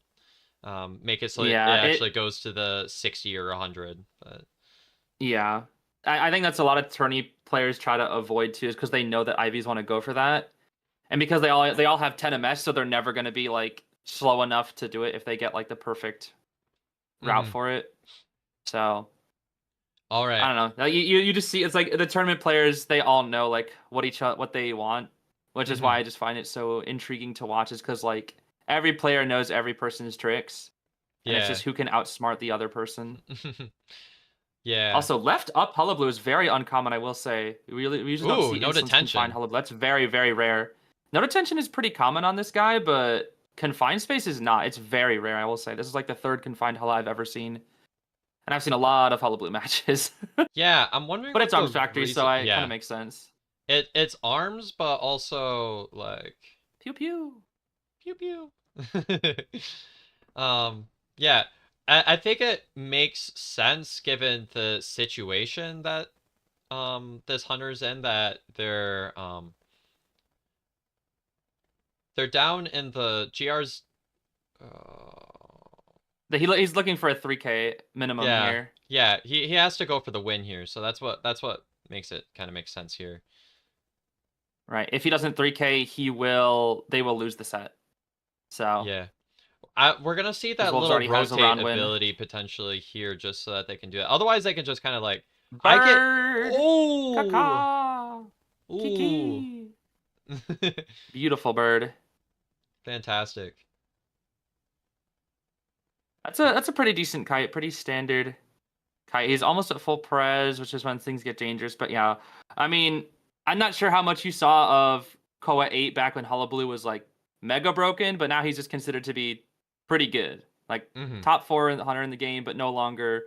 S1: Make it so it
S2: Yeah,
S1: actually goes to the 60 or 100. But
S2: yeah. I think that's a lot of tourney players try to avoid too, is because they know that Ivies want to go for that. And because they all have 10 MS, so they're never gonna be like slow enough to do it if they get like the perfect route
S1: mm-hmm.
S2: for it. So
S1: All right.
S2: I don't know. Like, you just see it's like the tournament players, they all know like what they want, which is
S1: Mm-hmm.
S2: why I just find it so intriguing to watch. Is because like every player knows every person's tricks, and it's
S1: Yeah.
S2: just who can outsmart the other person.
S1: Yeah.
S2: Also, left up Hullablue is very uncommon, I will say. We usually don't
S1: Ooh,
S2: see
S1: no
S2: instants confined
S1: detention.
S2: Hullablue. That's very, very rare. No detention is pretty common on this guy, but confined space is not. It's very rare, I will say. This is like the third confined Hulla I've ever seen. And I've seen a lot of Hullablue matches.
S1: Yeah, I'm wondering
S2: But
S1: what
S2: it's Arms
S1: the
S2: Factory, so
S1: reason.
S2: it kind of
S1: Yeah,
S2: makes sense.
S1: it's arms, but also like
S2: Pew pew.
S1: pew pew. um, yeah, I think it makes sense given the situation that this hunter's in, that they're down in the GR's.
S2: He's looking for a 3K minimum
S1: Yeah,
S2: here.
S1: yeah, he has to go for the win here, so that's what makes it kind of make sense here.
S2: Right. If he doesn't 3K, they will lose the set. So,
S1: Yeah. We're gonna see
S2: because
S1: that
S2: Wolves
S1: little
S2: already has a
S1: rotate
S2: round win.
S1: ability potentially here, just so that they can do it. Otherwise, they can just kind of like, I get,
S2: Bird!
S1: oh,
S2: Caca!
S1: ooh,
S2: Kiki! Beautiful bird.
S1: fantastic.
S2: That's a pretty decent kite, pretty standard kite. He's almost at full pres, which is when things get dangerous. But yeah, I mean, I'm not sure how much you saw of Koa 8 back when Hullabaloo was like mega broken, but now he's just considered to be pretty good. Like
S1: Hmm.
S2: top 4 in the hunter in the game, but no longer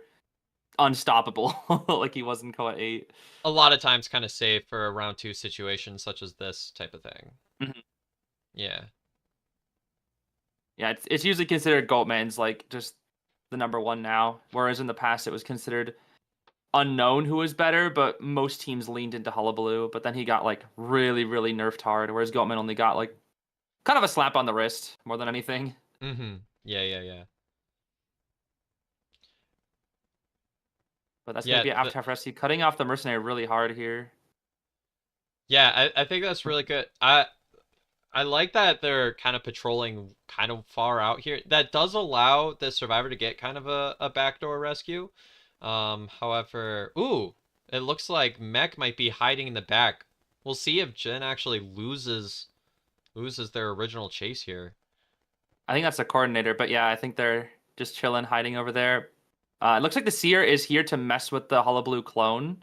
S2: unstoppable like he was in Koa 8.
S1: A lot of times, kind of safe for a round two situation such as this type of thing.
S2: Mhm.
S1: Yeah.
S2: Yeah, it's usually considered Goatman's like just the number one now, whereas in the past it was considered unknown who was better, but most teams leaned into Hullabaloo. But then he got like really, really nerfed hard, whereas Goatman only got like kind of a slap on the wrist more than anything.
S1: Hmm. Yeah, yeah, yeah.
S2: But that's going to
S1: Yeah,
S2: be an after rescue, cutting off the mercenary really hard here.
S1: yeah, I think that's really good. I like that they're kind of patrolling kind of far out here. That does allow the survivor to get kind of a backdoor rescue. However, ooh, it looks like Mech might be hiding in the back. We'll see if Jin actually loses their original chase here.
S2: I think that's the coordinator, but yeah, I think they're just chilling, hiding over there. It looks like the Seer is here to mess with the Hullabaloo clone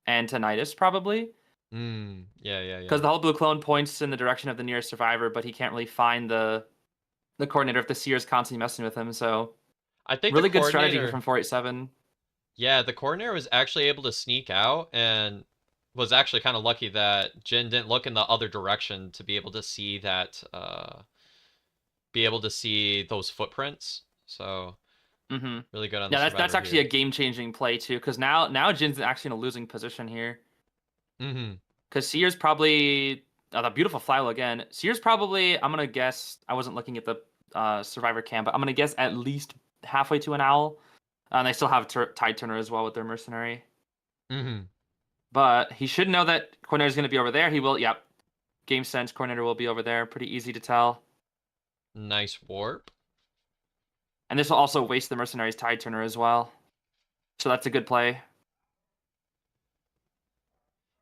S2: and Tinnitus probably.
S1: Yeah, yeah,
S2: Because
S1: yeah.
S2: the Hullabaloo clone points in the direction of the nearest survivor, but he can't really find the coordinator if the Seer is constantly messing with him. So
S1: I think the
S2: really good strategy here
S1: coordinator,
S2: from 487.
S1: yeah, the coordinator was actually able to sneak out and was actually kind of lucky that Jin didn't look in the other direction to be able to see those footprints. So
S2: Mm-hmm.
S1: really good on the
S2: Yeah, that's
S1: survivor
S2: actually a
S1: here.
S2: game changing play too, because now Jin's actually in a losing position here.
S1: Hmm.
S2: Because Seer's probably the beautiful flywheel again. Seer's probably, I'm gonna guess, I wasn't looking at the survivor cam, but I'm gonna guess at least halfway to an owl. And they still have Tide Turner as well with their mercenary.
S1: Hmm.
S2: But he should know that Coordinator's gonna be over there. He will, yep. Game sense, Coordinator will be over there. Pretty easy to tell.
S1: Nice warp.
S2: And this will also waste the mercenary's Tide Turner as well. So that's a good play.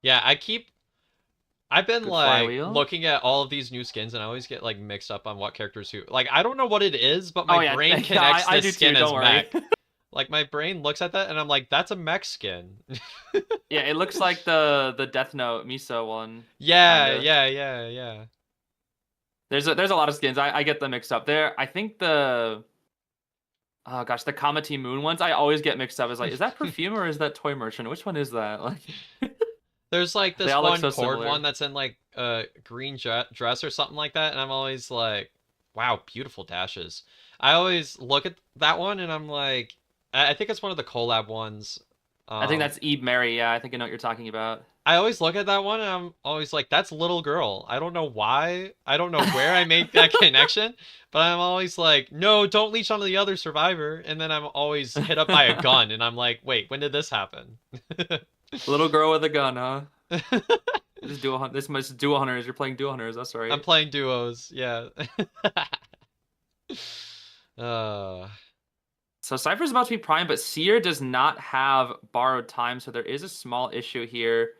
S1: Yeah, I've been
S2: Good
S1: like
S2: flywheel.
S1: looking at all of these new skins and I always get like mixed up on what characters who, like, I don't know what it is, but my
S2: Oh yeah,
S1: brain
S2: yeah,
S1: connects
S2: I
S1: this
S2: do too.
S1: skin
S2: Don't
S1: as
S2: worry.
S1: mech. Like my brain looks at that and I'm like, that's a mech skin.
S2: Yeah, it looks like the Death Note Miso one, kind
S1: Yeah,
S2: of.
S1: yeah, yeah, yeah.
S2: There's a lot of skins. I get them mixed up. There, I think the oh gosh, the Kamati Moon ones I always get mixed up. Is like, is that perfume or is that toy merchant? Which one is that? Like,
S1: There's like
S2: they
S1: this
S2: all look
S1: one
S2: so
S1: cord one
S2: similar.
S1: that's in like a green dress or something like that, and I'm always like, wow, beautiful dashes. I always look at that one and I'm like, I think it's one of the collab ones.
S2: I think
S1: Um,
S2: that's Eve Mary. Yeah, I think I know what you're talking about.
S1: I always look at that one and I'm always like, that's little girl. I don't know why. I don't know where I make that connection, but I'm always like, no, don't leech onto the other survivor. And then I'm always hit up by a gun and I'm like, wait, when did this happen?
S2: Little girl with a gun, huh? This dual hunt. This much dual hunters. You're playing dual hunters. That's
S1: I'm
S2: right.
S1: playing duos, yeah. uh,
S2: So Cypher's about to be prime, but Seer does not have borrowed time, so there is a small issue here.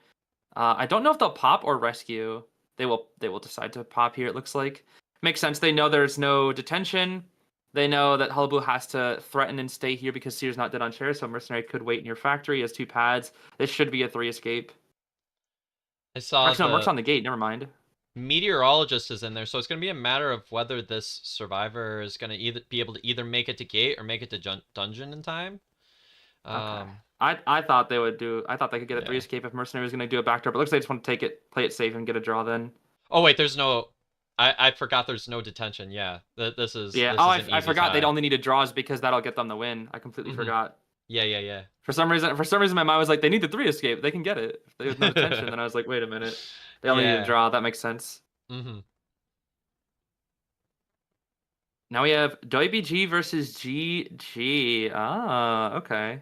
S2: I don't know if they'll pop or rescue. They will decide to pop here, it looks like. Makes sense. They know there's no detention. They know that Hullabaloo has to threaten and stay here because Seer's not dead on chair, so Mercenary could wait in your factory. He has 2 pads. This should be a 3 escape.
S1: I saw
S2: Actually, no, Merc's
S1: the
S2: on the gate. Never mind.
S1: meteorologist is in there, so it's going to be a matter of whether this survivor is going to either be able to either make it to gate or make it to dungeon in time.
S2: Okay.
S1: Um,
S2: I thought they would do. I thought they could get a 3
S1: yeah.
S2: escape if Mercenary was going to do a backdoor, but looks like they just want to take it, play it safe, and get a draw then.
S1: Oh wait, there's no. I forgot there's no detention. Yeah, this is
S2: Yeah.
S1: this
S2: Oh,
S1: is an
S2: I
S1: easy
S2: forgot they'd
S1: tie.
S2: only need draws because that'll get them the win. I completely
S1: Hmm.
S2: forgot.
S1: Yeah, yeah,
S2: For some reason, my mind was like, they need the 3 escape. They can get it if they have no detention.
S1: yeah.
S2: Then I was like, wait a minute. They only need a
S1: Yeah.
S2: draw. That makes sense.
S1: Hmm.
S2: Now we have WBG versus GG. Ah, okay.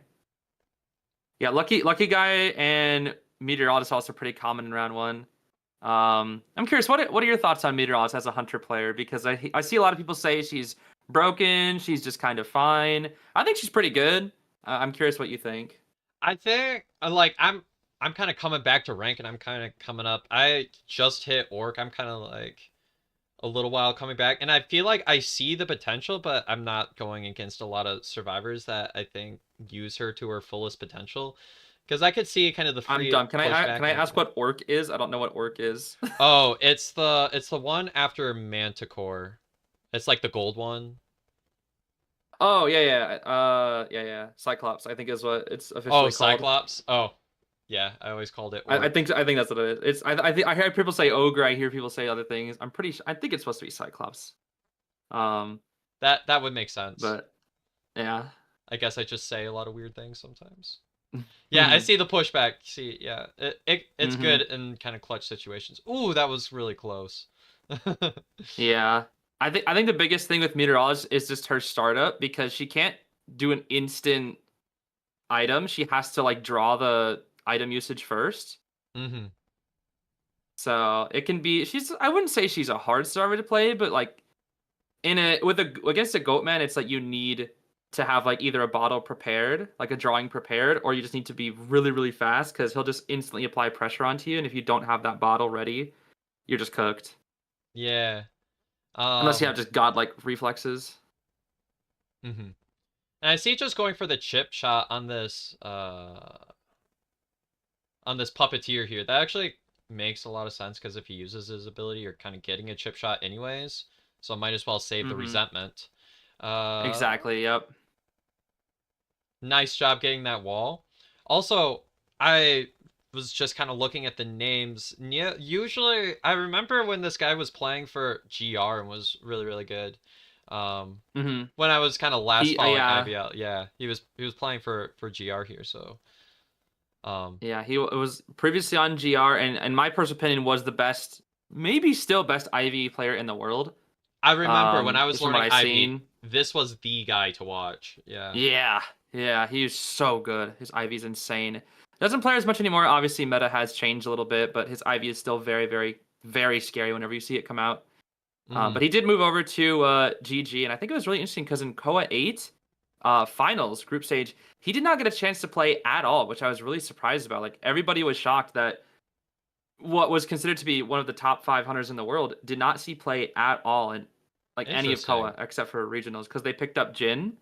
S2: Yeah, lucky guy and meteorologist also pretty common in round one. I'm curious, what are your thoughts on meteorologist as a hunter player? Because I see a lot of people say she's broken, she's just kind of fine. I think she's pretty good. I'm curious what you think.
S1: I think like I'm kind of coming back to rank and I'm kind of coming up. I just hit orc. I'm kind of like a little while coming back, and I feel like I see the potential, but I'm not going against a lot of survivors that I think use her to her fullest potential. Because I could see kind of the
S2: I'm
S1: free
S2: dumb. Can
S1: pushback
S2: I
S1: and
S2: ask
S1: everything.
S2: what orc is? I don't know what orc is.
S1: Oh, it's the one after Manticore. It's like the gold one.
S2: Oh yeah. Cyclops, I think is what it's
S1: Oh,
S2: officially called.
S1: Cyclops. Oh, yeah. I always called it
S2: I
S1: orc.
S2: think that's what it is. It's I think I hear people say ogre. I hear people say other things. I think it's supposed to be Cyclops. Um,
S1: That would make sense.
S2: but yeah.
S1: I guess I just say a lot of weird things sometimes. Yeah, I
S2: hmm
S1: see the pushback. See, yeah, it's
S2: hmm
S1: good in kind of clutch situations. Ooh, that was really close.
S2: Yeah. I think the biggest thing with meteorologist is just her startup because she can't do an instant item. She has to like draw the item usage first.
S1: Hmm.
S2: So it can be I wouldn't say she's a hard server to play, but like in a with a against a goat man, it's like you need to have like either a bottle prepared, like a drawing prepared, or you just need to be really, really fast because he'll just instantly apply pressure onto you. And if you don't have that bottle ready, you're just cooked.
S1: Yeah.
S2: Unless you have
S1: Um.
S2: just godlike reflexes.
S1: Hmm. And I see just going for the chip shot on this puppeteer here. That actually makes a lot of sense because if he uses his ability, you're kind of getting a chip shot anyways. So might as well save the
S2: Mm-hmm.
S1: resentment. Uh,
S2: Exactly. Yep.
S1: nice job getting that wall. Also, I was just kind of looking at the names. Yeah, usually I remember when this guy was playing for GR and was really really good. Um,
S2: Mm-hmm.
S1: when I was kind of last following
S2: Yeah.
S1: IVL, yeah, he was playing for GR here. So, um,
S2: Yeah. He was previously on GR, and my personal opinion was the best, maybe still best IV player in the world.
S1: I remember when I was
S2: Just from what
S1: learning
S2: I've
S1: IV,
S2: seen.
S1: this was the guy to watch. Yeah.
S2: Yeah. Yeah. He's so good. His IV's insane. Doesn't play as much anymore. Obviously, meta has changed a little bit, but his IV is still very, very, very scary whenever you see it come out.
S1: Hmm.
S2: But he did move over to GG, and I think it was really interesting because in KOA 8 finals, group stage, he did not get a chance to play at all, which I was really surprised about. Like, everybody was shocked that what was considered to be one of the top 5 hunters in the world did not see play at all in like any of
S1: Interesting.
S2: KOA except for regionals because they picked up Jin,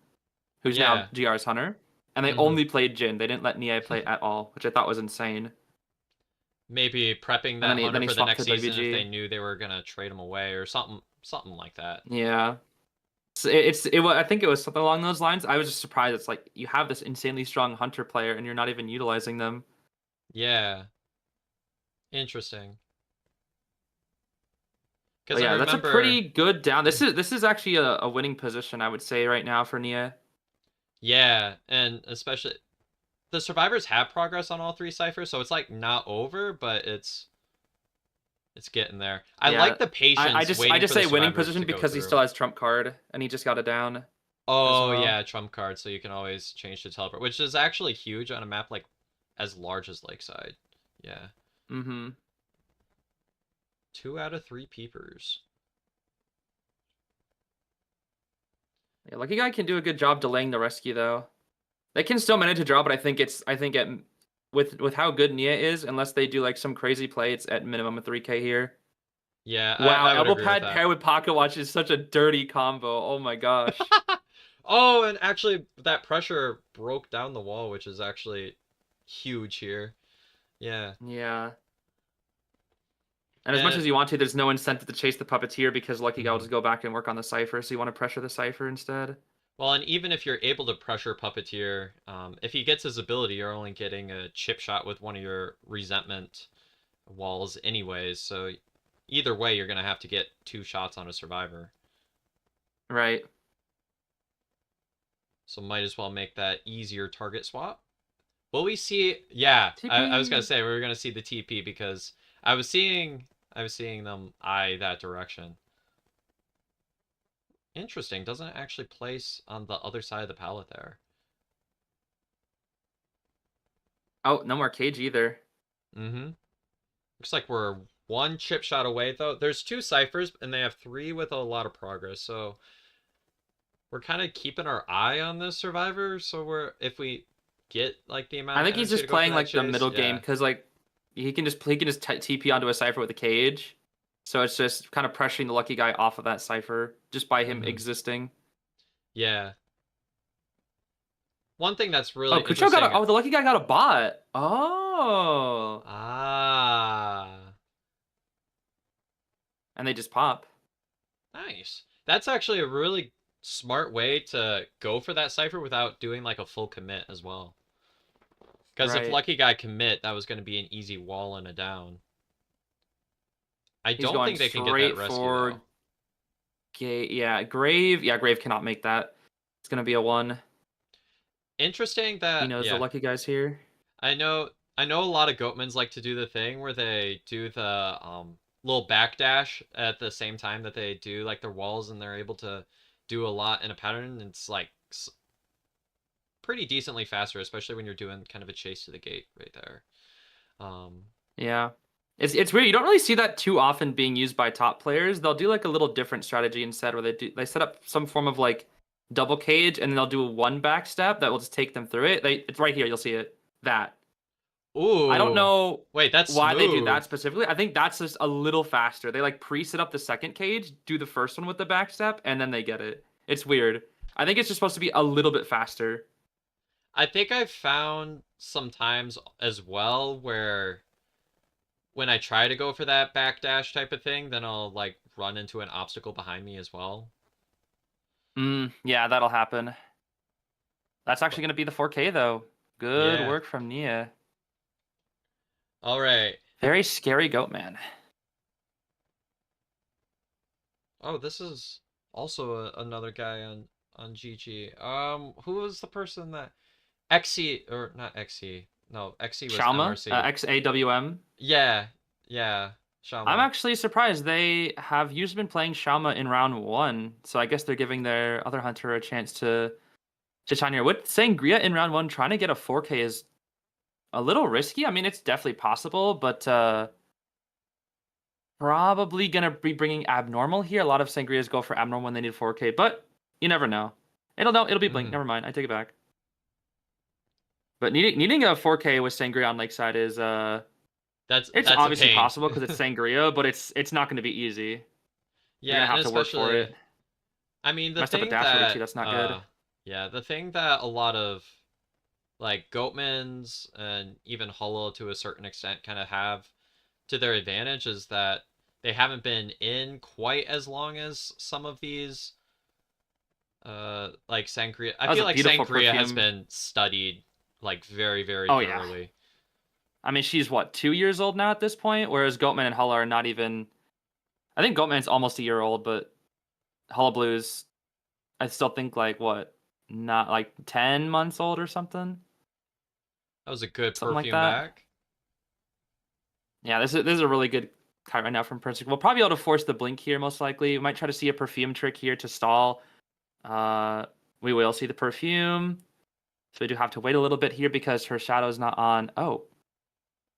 S2: who's now
S1: Yeah.
S2: GR's hunter, and they
S1: Hmm.
S2: only played Jin. They didn't let Nia play at all, which I thought was insane.
S1: Maybe prepping
S2: And
S1: that
S2: then
S1: hunter
S2: he
S1: for the
S2: swapped
S1: next
S2: to
S1: season if
S2: WG.
S1: they knew they were gonna trade him away or something like that.
S2: Yeah. So I think it was something along those lines. I was just surprised. It's like you have this insanely strong hunter player and you're not even utilizing them.
S1: Yeah. Interesting. Because
S2: But
S1: I
S2: yeah, that's a
S1: remember,
S2: pretty good down. This is actually a winning position, I would say, right now for Nia.
S1: yeah, and especially the survivors have progress on all three ciphers, so it's like not over, but it's getting there. I
S2: Yeah,
S1: like the patience
S2: I
S1: waiting
S2: just
S1: for the
S2: say winning
S1: survivors
S2: position
S1: to go
S2: because he
S1: through.
S2: still has trump card and he just got it down as
S1: Oh
S2: well.
S1: yeah, trump card, so you can always change to teleport, which is actually huge on a map like as large as Lakeside. Yeah,
S2: Mm-hmm.
S1: 2 out of 3 peepers.
S2: Yeah, Lucky Guy can do a good job delaying the rescue though. They can still manage to draw, but I think at with how good Nia is, unless they do like some crazy play, it's at minimum a 3K here.
S1: Yeah,
S2: Wow,
S1: I would
S2: elbow
S1: agree with
S2: pad
S1: that.
S2: paired with pocket watch is such a dirty combo. Oh my gosh.
S1: Oh, and actually, that pressure broke down the wall, which is actually huge here. Yeah.
S2: Yeah. And as much
S1: And
S2: as you want to, there's no incentive to chase the puppeteer because Lucky Guy will
S1: mhm.
S2: just go back and work on the cipher. So you want to pressure the cipher instead.
S1: Well, and even if you're able to pressure Puppeteer, if he gets his ability, you're only getting a chip shot with one of your resentment walls, anyways. So either way, you're gonna have to get two shots on a survivor.
S2: Right.
S1: So might as well make that easier target swap. Will we see? Yeah, I was gonna
S2: TP.
S1: say we were gonna see the TP because I was seeing I was seeing them eye that direction. Interesting. Doesn't it actually place on the other side of the palette there?
S2: Oh, no more cage either.
S1: Mm-hmm. Looks like we're one chip shot away though. There's two ciphers and they have three with a lot of progress. So we're kind of keeping our eye on this survivor. So we're if we get like the amount
S2: I
S1: of
S2: think he's
S1: energy to
S2: just
S1: go for
S2: playing
S1: that
S2: like the
S1: chase,
S2: middle game
S1: yeah.
S2: because like he can just TP onto a cipher with a cage. So it's just kind of pressuring the Lucky Guy off of that cipher just by him
S1: Mm-hmm.
S2: existing.
S1: Yeah. One thing that's
S2: Oh,
S1: really
S2: Kucho got a.
S1: interesting.
S2: Oh, the Lucky Guy got a bot. Oh,
S1: Ah,
S2: and they just pop.
S1: nice. That's actually a really smart way to go for that cipher without doing like a full commit as well. Because if
S2: Right.
S1: Lucky Guy commit, that was going to be an easy wall and a down. I
S2: He's
S1: don't
S2: going
S1: think they can get that
S2: straight
S1: rescue
S2: for
S1: though.
S2: Yeah, Grave. Yeah, Grave cannot make that. It's gonna be a one.
S1: Interesting
S2: He
S1: that
S2: knows the
S1: yeah,
S2: Lucky Guy's here.
S1: I know a lot of Goatmans like to do the thing where they do the little backdash at the same time that they do like their walls and they're able to do a lot in a pattern. And it's like pretty decently faster, especially when you're doing kind of a chase to the gate right there. Um,
S2: Yeah. It's weird. You don't really see that too often being used by top players. They'll do like a little different strategy instead where they set up some form of like double cage and then they'll do a one back step that will just take them through it. It's right here, you'll see it. That. I don't
S1: ooh,
S2: know
S1: wait, that's
S2: why they do
S1: smooth.
S2: that specifically. I think that's just a little faster. They like pre-set up the second cage, do the first one with the back step, and then they get it. It's weird. I think it's just supposed to be a little bit faster.
S1: I think I've found sometimes as well where when I try to go for that backdash type of thing, then I'll like run into an obstacle behind me as well.
S2: Yeah, that'll happen. That's actually
S1: But
S2: going to be the 4K though. Good
S1: yeah.
S2: work from Nia.
S1: All right.
S2: Very scary goat man.
S1: Oh, this is also another guy on GG. Who was the person that XC or not XC? No, XC was
S2: Shalma,
S1: MRC.
S2: XAWM.
S1: Yeah, yeah,
S2: I'm
S1: Shama.
S2: actually surprised they have usually been playing Shalma in round one, so I guess they're giving their other hunter a chance to shine here. With Sangria in round one, trying to get a 4K is a little risky. I mean, it's definitely possible, but probably gonna be bringing abnormal here. A lot of Sangrias go for abnormal when they need 4K, but you never know. It'll be blink.
S1: Hmm.
S2: Never mind. I take it back. But needing a 4K with Sangria on Lakeside is it's
S1: That's a
S2: obviously
S1: pain.
S2: possible because it's Sangria, but it's not going to be easy. You're
S1: Yeah,
S2: gonna
S1: and
S2: have to work for
S1: especially
S2: it.
S1: I mean the
S2: Messed up a
S1: thing
S2: dash ready too.
S1: that
S2: That's not good.
S1: yeah, the thing that a lot of like Goatmans and even Hollow to a certain extent kind of have to their advantage is that they haven't been in quite as long as some of these like Sangria. I
S2: That was
S1: feel
S2: a
S1: like
S2: beautiful
S1: Sangria has
S2: perfume.
S1: been studied like very
S2: Oh yeah.
S1: thoroughly.
S2: I mean, she's what 2 years old now at this point, whereas Goatman and Hulla are not even. I think Goatman's almost a year old, but Hulla Blues, I still think like what, not like 10 months old or
S1: That was a good
S2: something like
S1: perfume
S2: that.
S1: back.
S2: Yeah, this is a really good kite right now from Prince. We'll probably be able to force the blink here most likely. We might try to see a perfume trick here to stall. Uh, we will see the perfume. So we do have to wait a little bit here because her shadow is not on. Oh,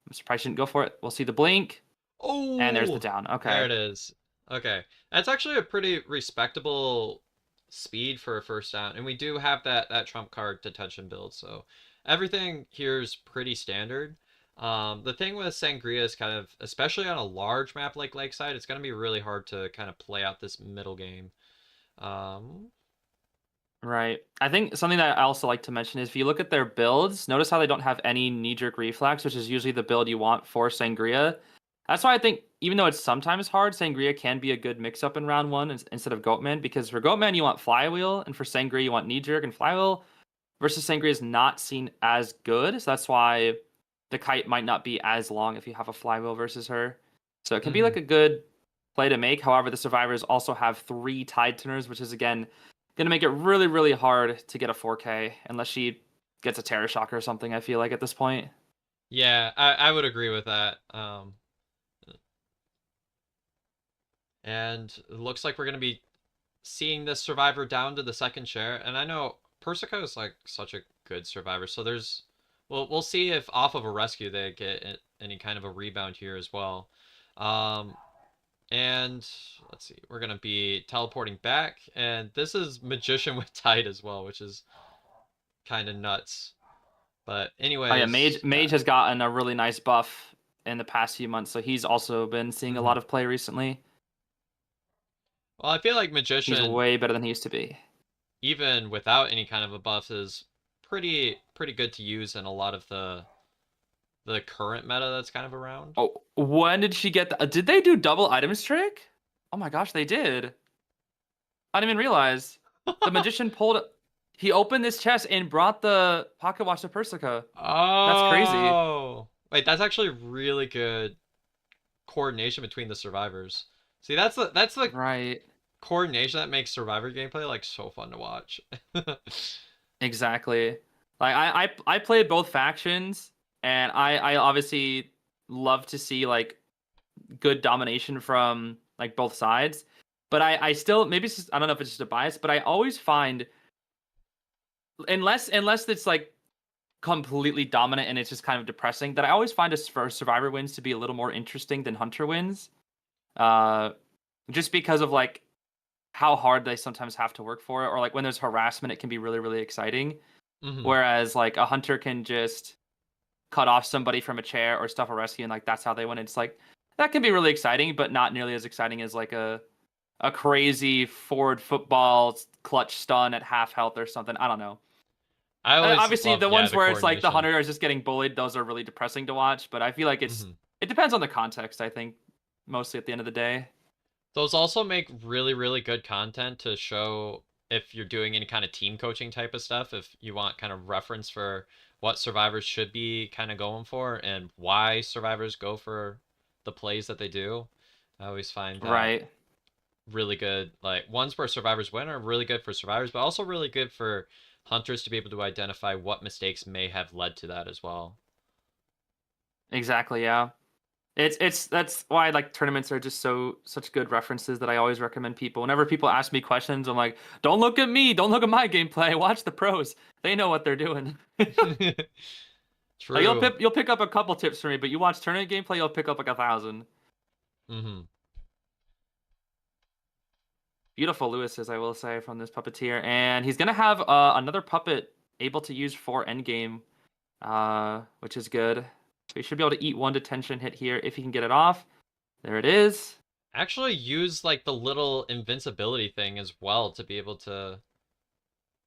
S2: I'm surprised she didn't go for it. We'll see the blink. And there's the
S1: Oh,
S2: down.
S1: there
S2: Okay.
S1: it is. Okay, that's actually a pretty respectable speed for a first down, and we do have that trump card detention build, so everything here is pretty standard. The thing with Sangria is kind of, especially on a large map like Lakeside, it's going to be really hard to kind of play out this middle game. Um,
S2: Right. I think something that I also like to mention is if you look at their builds, notice how they don't have any knee-jerk reflex, which is usually the build you want for Sangria. That's why I think even though it's sometimes hard, Sangria can be a good mix-up in round one instead of Goatman, because for Goatman you want Flywheel, and for Sangria you want knee-jerk, and Flywheel versus Sangria is not seen as good, so that's why the kite might not be as long if you have a Flywheel versus her. So it can be
S1: mhm.
S2: like a good play to make. However, the survivors also have 3 tide tuners, which is again gonna make it really, really hard to get a 4K unless she gets a Terror Shock or something, I feel like at this point.
S1: Yeah, I would agree with that. And it looks like we're going to be seeing this survivor down to the second chair. And I know Persica is like such a good survivor, so there's we'll see if off of a rescue they get any kind of a rebound here as well. Um, and let's see, we're gonna be teleporting back, and this is Magician with Tide as well, which is kind of nuts. But
S2: Oh yeah,
S1: anyways,
S2: Mage
S1: yeah.
S2: has gotten a really nice buff in the past few months, so he's also been seeing a
S1: Hmm.
S2: lot of play recently.
S1: Well, I feel like
S2: He's
S1: Magician,
S2: way better than he used to be.
S1: even without any kind of a buff, is pretty good to use in a lot of the current meta that's kind of around.
S2: Oh, when did she get that? Did they do double items trick? Oh my gosh, they did. I didn't even realize. The magician pulled. He opened this chest and brought the pocket watch to Persica. That's crazy.
S1: Oh, wait, that's actually really good coordination between the survivors. See, that's the
S2: Right.
S1: coordination that makes survivor gameplay like so fun to watch.
S2: Exactly. Like I played both factions, and I obviously love to see like good domination from like both sides. But I still maybe it's just, I don't know if it's just a bias, but I always find unless it's like completely dominant and it's just kind of depressing, that I always find for survivor wins to be a little more interesting than hunter wins. Uh, just because of like how hard they sometimes have to work for it, or like when there's harassment, it can be really really exciting.
S1: Hmm.
S2: Whereas like a hunter can just cut off somebody from a chair or stuff a rescue, and like that's how they win. It's like that can be really exciting, but not nearly as exciting as like a crazy forward football clutch stun at half health or something. I don't know.
S1: I always
S2: Obviously,
S1: love,
S2: the
S1: yeah,
S2: ones
S1: the
S2: where it's like the
S1: coordination.
S2: hunter is just getting bullied, those are really depressing to watch. But I feel like
S1: Hmm.
S2: it depends on the context. I think mostly at the end of the day.
S1: Those also make really good content to show if you're doing any kind of team coaching type of stuff, if you want kind of reference for what survivors should be kind of going for and why survivors go for the plays that they do. I always find that
S2: Right.
S1: really good. Like ones where survivors win are really good for survivors, but also really good for hunters to be able to identify what mistakes may have led to that as well.
S2: Exactly. Yeah. It's that's why like tournaments are just such good references that I always recommend people. Whenever people ask me questions, I'm like, don't look at me, don't look at my gameplay. Watch the pros. They know what they're doing. Like
S1: True.
S2: you'll pick up a couple tips from me, but you watch tournament gameplay, you'll pick up like 1,000.
S1: Hmm.
S2: Beautiful Lewis's, I will say, from this puppeteer, and he's gonna have another puppet able to use for endgame, which is good. So he should be able to eat one detention hit here if he can get it off. There it is.
S1: Actually use like the little invincibility thing as well to be able to
S2: Yeah,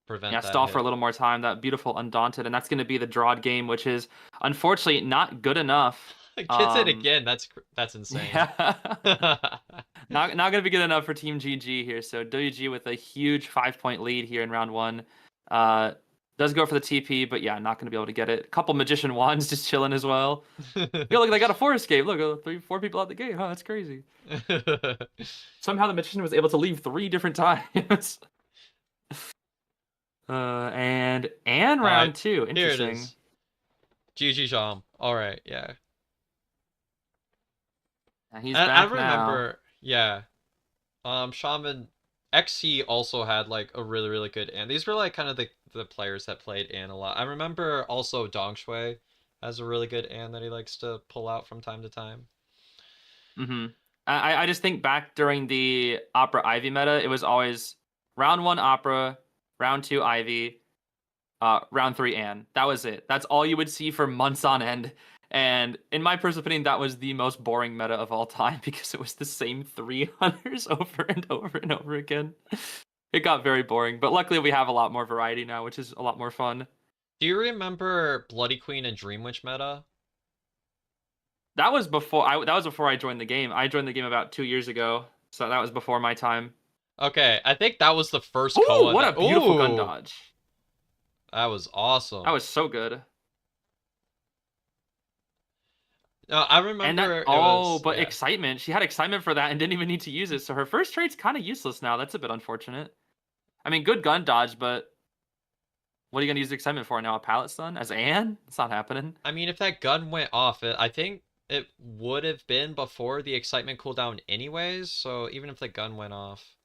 S1: prevent that
S2: stall for a
S1: hit.
S2: little more time. That beautiful Undaunted, and that's going to be the drawed game, which is unfortunately not good enough.
S1: Gets it
S2: Um,
S1: again. That's insane.
S2: yeah, not going to be good enough for Team GG here. So WG with a huge 5 point lead here in round one. Uh, does go for the TP, but yeah, not going to be able to get it. A couple magician wands just chilling as well. Yeah, look, they got a 4 escape. Look, 4 people out the gate. Huh, that's crazy. Somehow the magician was able to leave 3 different times. And
S1: uh,
S2: round two.
S1: here it
S2: Interesting.
S1: is. GG Sham. All right, yeah.
S2: And he's
S1: I
S2: back now.
S1: remember, yeah. Shaman XC also had like a really good and these were like kind of the players that played An a lot. I remember also Dong Shui has a really good An that he likes to pull out from time to time.
S2: hmm I just think back during the Opera Ivy meta, it was always round one Opera, round two Ivy, round three Anne. That was it. That's all you would see for months on end. And in my personal opinion, that was the most boring meta of all time because it was the same three hunters over and over and over again. It got very boring, but luckily we have a lot more variety now, which is a lot more fun.
S1: Do you remember Bloody Queen and Dream Witch meta?
S2: That was before I joined the game. I joined the game about 2 years ago, so that was before my time.
S1: Okay, I think that was the first
S2: Ooh,
S1: Koa
S2: what a
S1: that.
S2: beautiful gun
S1: Ooh,
S2: dodge!
S1: that was
S2: That
S1: awesome.
S2: was so good.
S1: No, I
S2: And that
S1: remember it
S2: oh,
S1: was
S2: but
S1: yeah.
S2: excitement. She had excitement for that and didn't even need to use it. So her first trade's kind of useless now. That's a bit unfortunate. I mean, good gun dodge, but what are you gonna use excitement for now? A pallet stun as Anne? It's not happening.
S1: I mean, if that gun went off, I think it would have been before the excitement cooldown anyways. So even if the gun went off,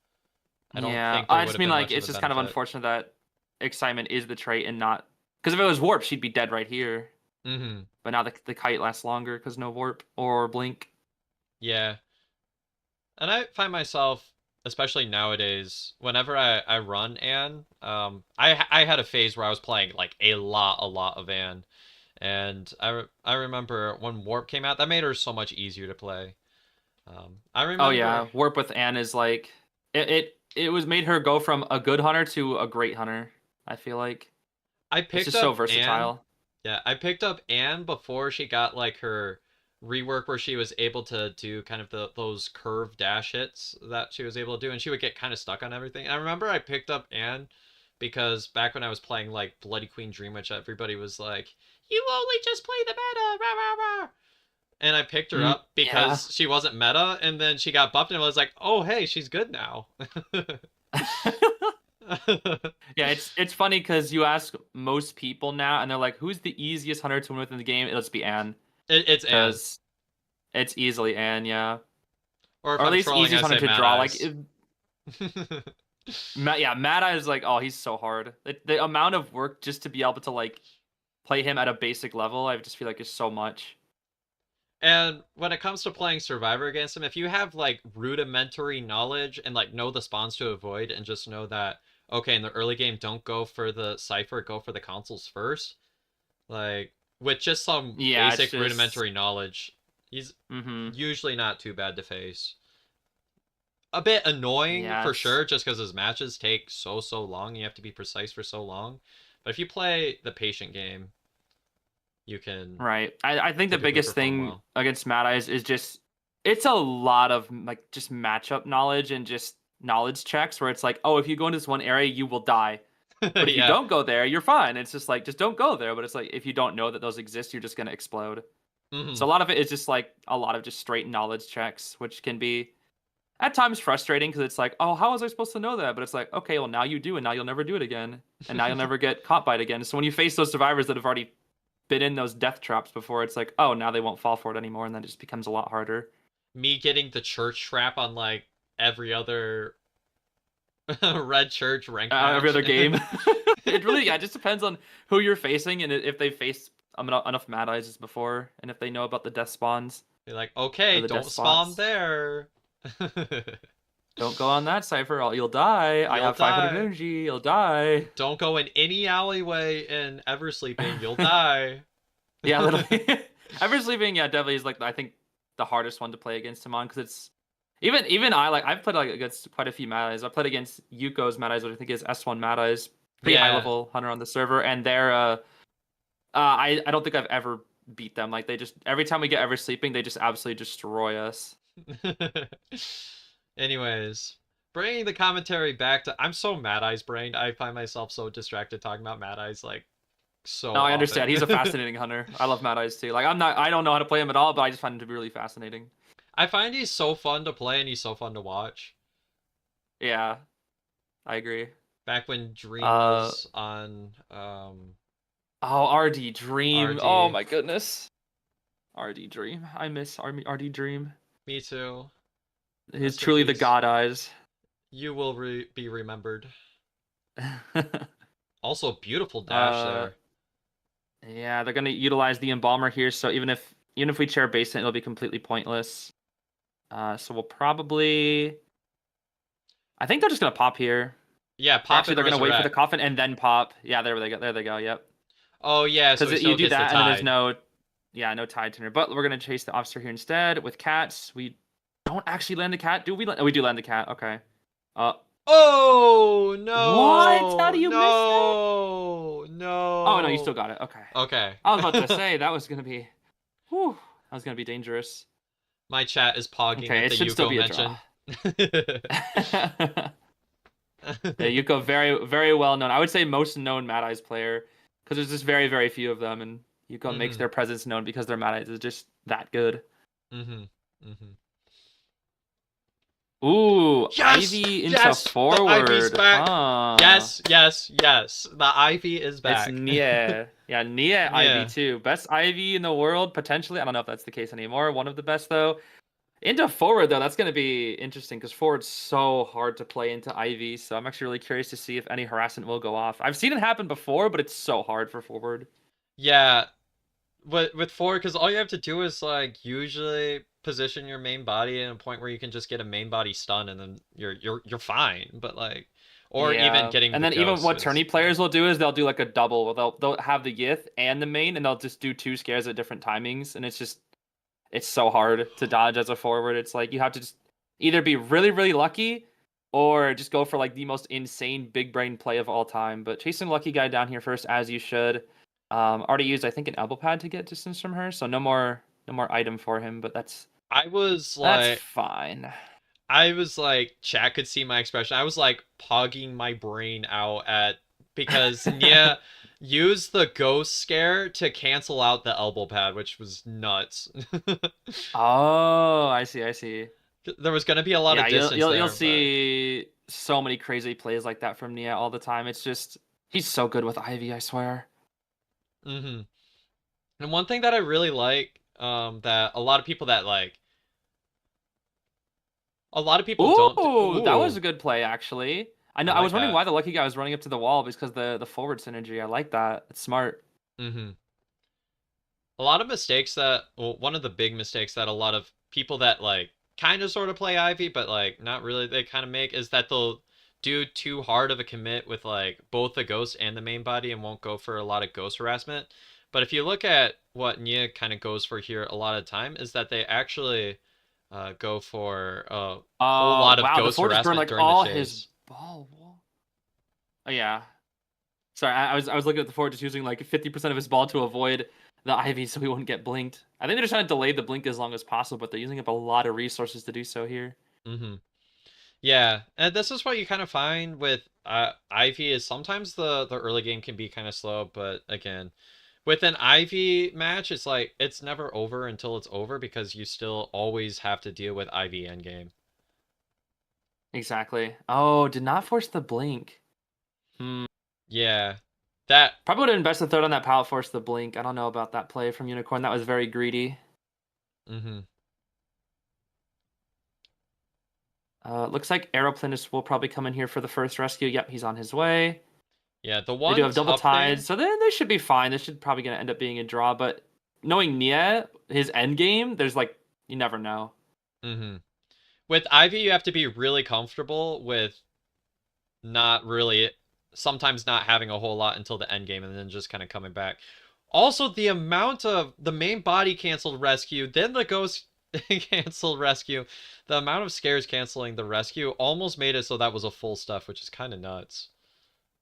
S1: I don't
S2: Yeah,
S1: think there
S2: I
S1: would
S2: just
S1: have
S2: mean
S1: been
S2: like
S1: much of
S2: it's
S1: a
S2: just kind of
S1: benefit.
S2: unfortunate that excitement is the trait and not because if it was warp, she'd be dead right here.
S1: Mm-hmm.
S2: But now the kite lasts longer because no warp or blink.
S1: Yeah. And I find myself, especially nowadays, whenever I run Anne, I had a phase where I was playing like a lot of Anne, and I remember when Warp came out, that made her so much easier to play. I
S2: Oh
S1: remember
S2: yeah, warp with Anne is like it was made her go from a good hunter to a great hunter. I feel like
S1: I
S2: it's
S1: picked
S2: just so
S1: up Anne.
S2: versatile.
S1: Yeah, I picked up Anne before she got like her rework where she was able to do kind of those curve dash hits that she was able to do, and she would get kind of stuck on everything. And I remember I picked up Anne because back when I was playing like Bloody Queen Dream Witch, everybody was like, "You only just play the meta," rah, rah, rah. And I picked her
S2: Mm,
S1: up
S2: yeah.
S1: because she wasn't meta, and then she got buffed, and I was like, "Oh, hey, she's good now."
S2: Yeah, it's funny because you ask most people now, and they're like, "Who's the easiest hunter to win with in the game?" It'll just be Anne,
S1: It's Anne.
S2: because it's easily Anne, yeah,
S1: Or if
S2: or at
S1: I'm
S2: least
S1: trolling, I
S2: easiest hunter
S1: say
S2: to
S1: Mad
S2: draw. Like,
S1: Eyes.
S2: Yeah, Mad Eye is like, oh, he's so hard. The amount of work just to be able to like play him at a basic level, I just feel like is so much.
S1: And when it comes to playing Survivor against him, if you have like rudimentary knowledge and like know the spawns to avoid and just know that, okay, in the early game, don't go for the Cypher, go for the consoles first, like with just some
S2: Yeah, it's
S1: basic
S2: just,
S1: rudimentary knowledge, he's
S2: mm-hmm.
S1: usually not too bad to face. A bit annoying
S2: Yeah,
S1: for
S2: it's
S1: sure, just because his matches take so long. You have to be precise for so long. But if you play the patient game, you can
S2: right. I think the
S1: typically
S2: biggest
S1: perform
S2: thing
S1: well.
S2: against Mad Eyes is just it's a lot of like just matchup knowledge and just knowledge checks where it's like, oh, if you go into this one area, you will die. But if you
S1: Yeah.
S2: don't go there, you're fine. It's just like just don't go there. But it's like if you don't know that those exist, you're just gonna explode.
S1: Hmm.
S2: So a lot of it is just like a lot of just straight knowledge checks, which can be at times frustrating because it's like, oh, how was I supposed to know that? But it's like, okay, well now you do, and now you'll never do it again, and now you'll never get caught by it again. So when you face those survivors that have already been in those death traps before, it's like, oh, now they won't fall for it anymore, and then it just becomes a lot harder.
S1: Me getting the church trap on like every other red church ranked
S2: Every
S1: match.
S2: other game, it really yeah, it just depends on who you're facing and if they faced enough Mad Eyes before, and if they know about the death spawns
S1: Be like,
S2: or
S1: okay,
S2: the death
S1: don't spawn
S2: spots.
S1: there.
S2: Don't go on that cipher, or you'll die. I
S1: You'll
S2: have 500
S1: die.
S2: energy. You'll die.
S1: Don't go in any alleyway in Ever Sleeping. You'll die.
S2: Yeah, literally. Ever Sleeping, yeah, definitely is like I think the hardest one to play against him on because it's even I like I've played like against quite a few Mad Eyes. I played against Yuko's Mad Eyes, which I think is S1 Mad Eyes, pretty high
S1: Yeah.
S2: level hunter on the server, and they're I don't think I've ever beat them. Like they just every time we get Ever Sleeping, they just absolutely destroy us.
S1: Anyways, bringing the commentary back to, I'm so Mad Eyes brained. I find myself so distracted talking about Mad Eyes like so
S2: No, I
S1: often.
S2: understand. He's a fascinating hunter. I love Mad Eyes too. Like I don't know how to play him at all, but I just find him to be really fascinating.
S1: I find he's so fun to play and he's so fun to watch.
S2: Yeah, I agree.
S1: Back when Dream
S2: Uh,
S1: was on
S2: oh, RD Dream. Oh
S1: RD.
S2: my goodness. RD Dream. I miss RD Dream.
S1: Me too.
S2: He's
S1: Rest in
S2: truly the
S1: peace.
S2: god eyes.
S1: You will be remembered. Also, beautiful dash
S2: uh,
S1: there.
S2: yeah, they're gonna utilize the embalmer here, so even if we chair basement, it'll be completely pointless. So we'll probably. I think they're just gonna pop here.
S1: Yeah,
S2: Or
S1: pop
S2: actually,
S1: and
S2: they're gonna wait for the
S1: resurrect.
S2: coffin and then pop. Yeah, there they go. There they go. Yep.
S1: Oh yeah, so
S2: Because
S1: he
S2: you
S1: still
S2: do
S1: gets the
S2: that, and then there's
S1: tide.
S2: no. Yeah, no tide turner. But we're gonna chase the officer here instead with cats. We don't actually land the cat. Do we? Oh, we do land the cat. Okay. Uh,
S1: Oh
S2: what? How do
S1: no,
S2: you miss that?
S1: no,
S2: Oh no, you still
S1: no.
S2: got it. Okay.
S1: Okay.
S2: I was about to say that was gonna be, whew, that was gonna be dangerous.
S1: My chat is pogging
S2: Okay,
S1: at
S2: it
S1: the
S2: should still
S1: Yuko
S2: be a draw.
S1: mention.
S2: Yeah, Yuko, very, very well known. I would say most known Mad Eyes player because there's just very, very few of them, and Yuko makes
S1: Mhm.
S2: their presence known because their Mad Eyes is just that good.
S1: Mhm. Mhm.
S2: Ooh,
S1: Yes!
S2: Ivy into
S1: Yes! The Ivy's
S2: forward,
S1: back.
S2: huh?
S1: Yes, yes, yes. The Ivy is
S2: It's
S1: back.
S2: Nia. Yeah, Nia Ivy
S1: Yeah.
S2: too. Best Ivy in the world, potentially. I don't know if that's the case anymore. One of the best though. Into forward though, that's gonna be interesting because forward's so hard to play into Ivy. So I'm actually really curious to see if any harassment will go off. I've seen it happen before, but it's so hard for forward.
S1: Yeah. With forward, because all you have to do is like usually position your main body in a point where you can just get a main body stun and then you're fine. But like, or even
S2: Yeah,
S1: getting
S2: and
S1: the
S2: then even
S1: ghost
S2: what
S1: is
S2: tourney
S1: yeah.
S2: players will do is they'll do like a double. They'll have the Yith and the main, and they'll just do two scares at different timings, and it's so hard to dodge as a forward. It's like you have to just either be really, really lucky or just go for like the most insane big brain play of all time. But chasing lucky guy down here first, as you should. Already used, I think, an elbow pad to get distance from her, so no more item for him. But
S1: I was
S2: that's
S1: like,
S2: fine.
S1: chat could see my expression. I was like pogging my brain out at because Nia used the ghost scare to cancel out the elbow pad, which was nuts.
S2: Oh, I see, I see.
S1: There was gonna be a lot
S2: Yeah,
S1: of
S2: you'll
S1: distance
S2: you'll you'll
S1: there, but
S2: see so many crazy plays like that from Nia all the time. It's just he's so good with Ivy, I swear.
S1: hmm And one thing that I really like, that a lot of people don't.
S2: Ooh, that was
S1: Ooh,
S2: a good play actually. I
S1: I
S2: know I
S1: like
S2: was wondering
S1: that.
S2: why the lucky guy was running up to the wall because the forward synergy. I like that. It's smart.
S1: hmm A lot of mistakes that, well, one of the big mistakes that a lot of people that like kind of sort of play Ivy, but like not really, they kind of make is that they'll do too hard of a commit with like both the ghost and the main body and won't go for a lot of ghost harassment. But if you look at what Nia kind of goes for here a lot of time, is that they actually go for a whole lot of
S2: Wow, the
S1: ghost
S2: forward just burned
S1: harassment
S2: like
S1: during the
S2: all his
S1: chase.
S2: ball wall. Oh yeah. Sorry, I was looking at the forward just using like 50% of his ball to avoid the Ivy so he wouldn't get blinked. I think they're just trying to delay the blink as long as possible, but they're using up a lot of resources to do so here.
S1: hmm Yeah, and this is what you kind of find with Ivy is sometimes the early game can be kind of slow, but again, with an Ivy match, it's like it's never over until it's over because you still always have to deal with Ivy endgame.
S2: Exactly. Oh, did not force the blink. Hmm.
S1: Yeah, that.
S2: Probably would have invested third on that pallet force the blink. I don't know about that play from Unicorn. That was very greedy.
S1: hmm
S2: Looks like Aeroplanist will probably come in here for the first rescue. Yep, he's on his way.
S1: Yeah, the
S2: They do
S1: one
S2: have double
S1: tough
S2: tides,
S1: thing.
S2: so then they should be fine. This should probably gonna end up being a draw, but knowing Nia, his end game, there's like you never know.
S1: hmm With Ivy, you have to be really comfortable with not really, sometimes not having a whole lot until the end game and then just kind of coming back. Also, the amount of the main body canceled rescue, then the ghost canceled rescue, the amount of scares canceling the rescue almost made it so that was a full stuff, which is kind of nuts.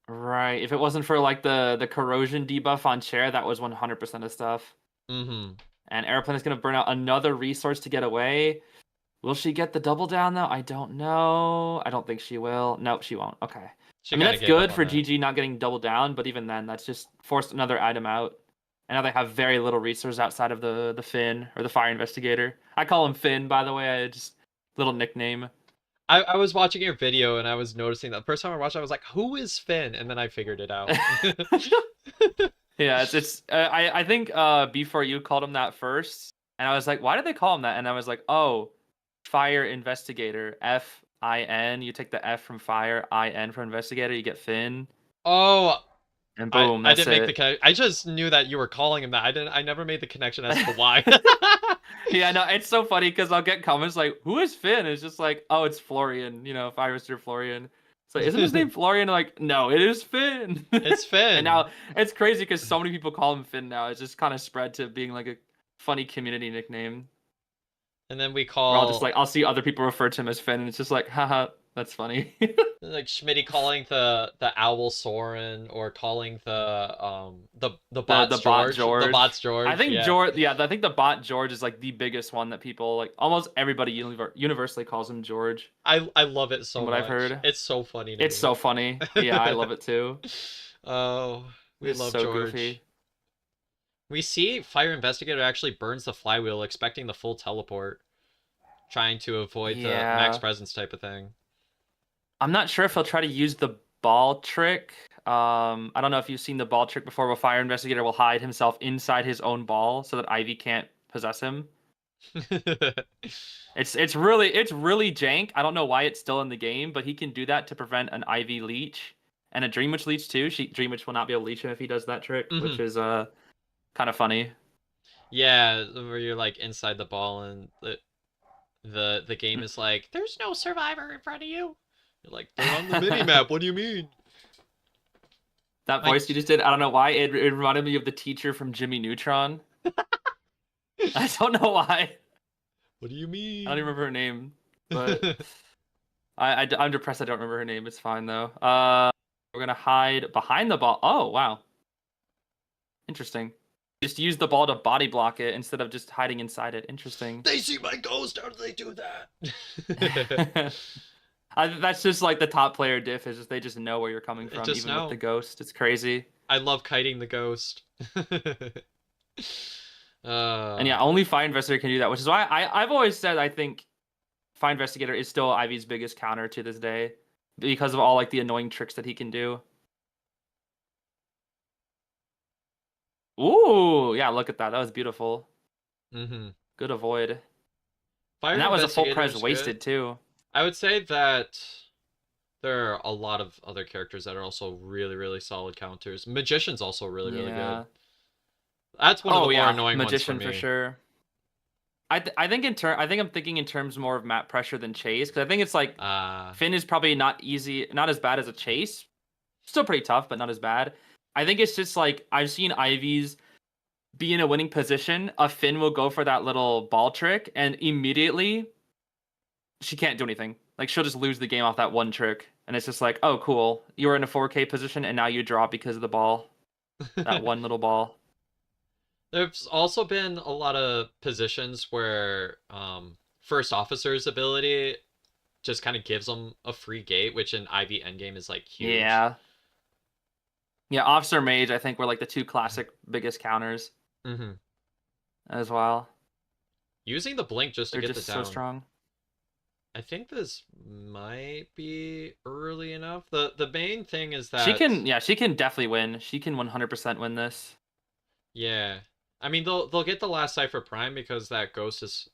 S2: Right. If it wasn't for like the corrosion debuff on chair, that was 100% of stuff.
S1: Mm-hmm.
S2: And Aeroplan is gonna burn out another resource to get away. Will she get the double down though? I don't know. I don't think she will. Nope, she won't. Okay.
S1: She
S2: I mean
S1: kind of
S2: that's
S1: gave up
S2: good
S1: on
S2: for
S1: that.
S2: GG not getting double down, but even then, that's just forced another item out. And now they have very little resources outside of the Finn or the Fire Investigator. I call him Finn, by the way. I just little nickname.
S1: I was watching your video and I was noticing that the first time I watched it, I was like, who is Finn? And then I figured it out.
S2: Yeah, it's I think before you called him that first, and I was like, why did they call him that? And I was like, oh, Fire Investigator, Fin. You take the F from Fire, In for Investigator, you get Finn,
S1: Oh,
S2: and
S1: I
S2: boom,
S1: I
S2: that's
S1: didn't make the
S2: it.
S1: connection. I just knew that you were calling him that. I never made the connection as to why.
S2: Yeah, no, it's so funny because I'll get comments like, "Who is Finn?" It's just like, "Oh, it's Florian." Fire Mister Florian. So isn't his name Florian? Like, no, it is Finn.
S1: It's
S2: And
S1: Finn.
S2: now it's crazy because so many people call him Finn now. It's just kind of spread to being like funny community nickname.
S1: And then we
S2: Where I'll just
S1: call
S2: like I'll see other people refer to him as Finn, and it's just like, haha, that's funny.
S1: like Schmitty calling the owl Soren, or calling the
S2: The
S1: bots
S2: bot
S1: George. The
S2: George.
S1: bots
S2: I
S1: George,
S2: think
S1: yeah.
S2: George, yeah, I think the bot George is like the biggest one that people like. Almost everybody universally calls him George,
S1: I love it
S2: from
S1: so
S2: what I've
S1: much.
S2: heard.
S1: It's so funny to
S2: It's
S1: me.
S2: so funny. Yeah, I love it too.
S1: Oh, we
S2: It's
S1: love
S2: so
S1: George.
S2: goofy.
S1: We see Fire Investigator actually burns the flywheel, expecting the full teleport, trying to avoid the max
S2: Yeah,
S1: presence type of thing.
S2: I'm not sure if he'll try to use the ball trick. I don't know if you've seen the ball trick before, where Fire Investigator will hide himself inside his own ball so that Ivy can't possess him. It's really jank. I don't know why it's still in the game, but he can do that to prevent an Ivy leech and a Dream Witch leech too. Dream Witch will not be able to leech him if he does that trick,
S1: Hmm.
S2: which is kind of funny.
S1: Yeah, where you're like inside the ball and the game is like, there's no survivor in front of you. You're like, they're on the mini map. What do you mean?
S2: That
S1: My
S2: voice you just did, I don't know why it reminded me of the teacher from Jimmy Neutron. I don't know why.
S1: what do you
S2: I don't even
S1: mean?
S2: remember her name, but I'm depressed. I don't remember her name. It's fine though. We're gonna hide behind the ball. Oh wow, interesting. Just use the ball to body block it instead of just hiding inside it. Interesting.
S1: They see my ghost. How do they do that?
S2: That's just like the top player diff. Is just they just know where you're coming
S1: It
S2: from,
S1: just
S2: even with the
S1: know.
S2: ghost. It's crazy.
S1: I love kiting the ghost.
S2: And yeah,
S1: uh,
S2: only Fire Investigator can do that, which is why I've always said I think Fire Investigator is still Ivy's biggest counter to this day because of all like the annoying tricks that he can do. Ooh, yeah, look at that. That was beautiful.
S1: hmm
S2: Good avoid. And
S1: Fire
S2: that was a full
S1: Investigator
S2: pres
S1: is good.
S2: wasted too.
S1: I would say that there are a lot of other characters that are also really, really solid counters. Magician's also really, really good.
S2: Yeah.
S1: That's one of the
S2: Oh
S1: more
S2: yeah,
S1: annoying ones for
S2: Magician for
S1: me.
S2: sure. I think I'm thinking in terms more of map pressure than chase, because I think it's like
S1: Uh,
S2: Finn is probably not easy, not as bad as a chase. Still pretty tough, but not as bad. I think it's just like I've seen Ivy's be in a winning position. A Finn will go for that little ball trick, and immediately she can't do anything. Like she'll just lose the game off that one trick, and it's just like, oh cool, you were in a 4K position, and now you drop because of the ball, that one little ball.
S1: There's also been a lot of positions where first officer's ability just kind of gives them a free gate, which in IV endgame is like huge.
S2: Yeah, yeah. Officer Mage, I think, were like the two classic biggest counters
S1: Hmm.
S2: as well.
S1: Using the blink just to
S2: They're
S1: get the
S2: just so
S1: down.
S2: strong.
S1: I think this might be early enough. The main thing is
S2: She
S1: that
S2: can, yeah, she can definitely win. She can 100% win this.
S1: yeah. I mean they'll get the last Cypher Prime because that ghost is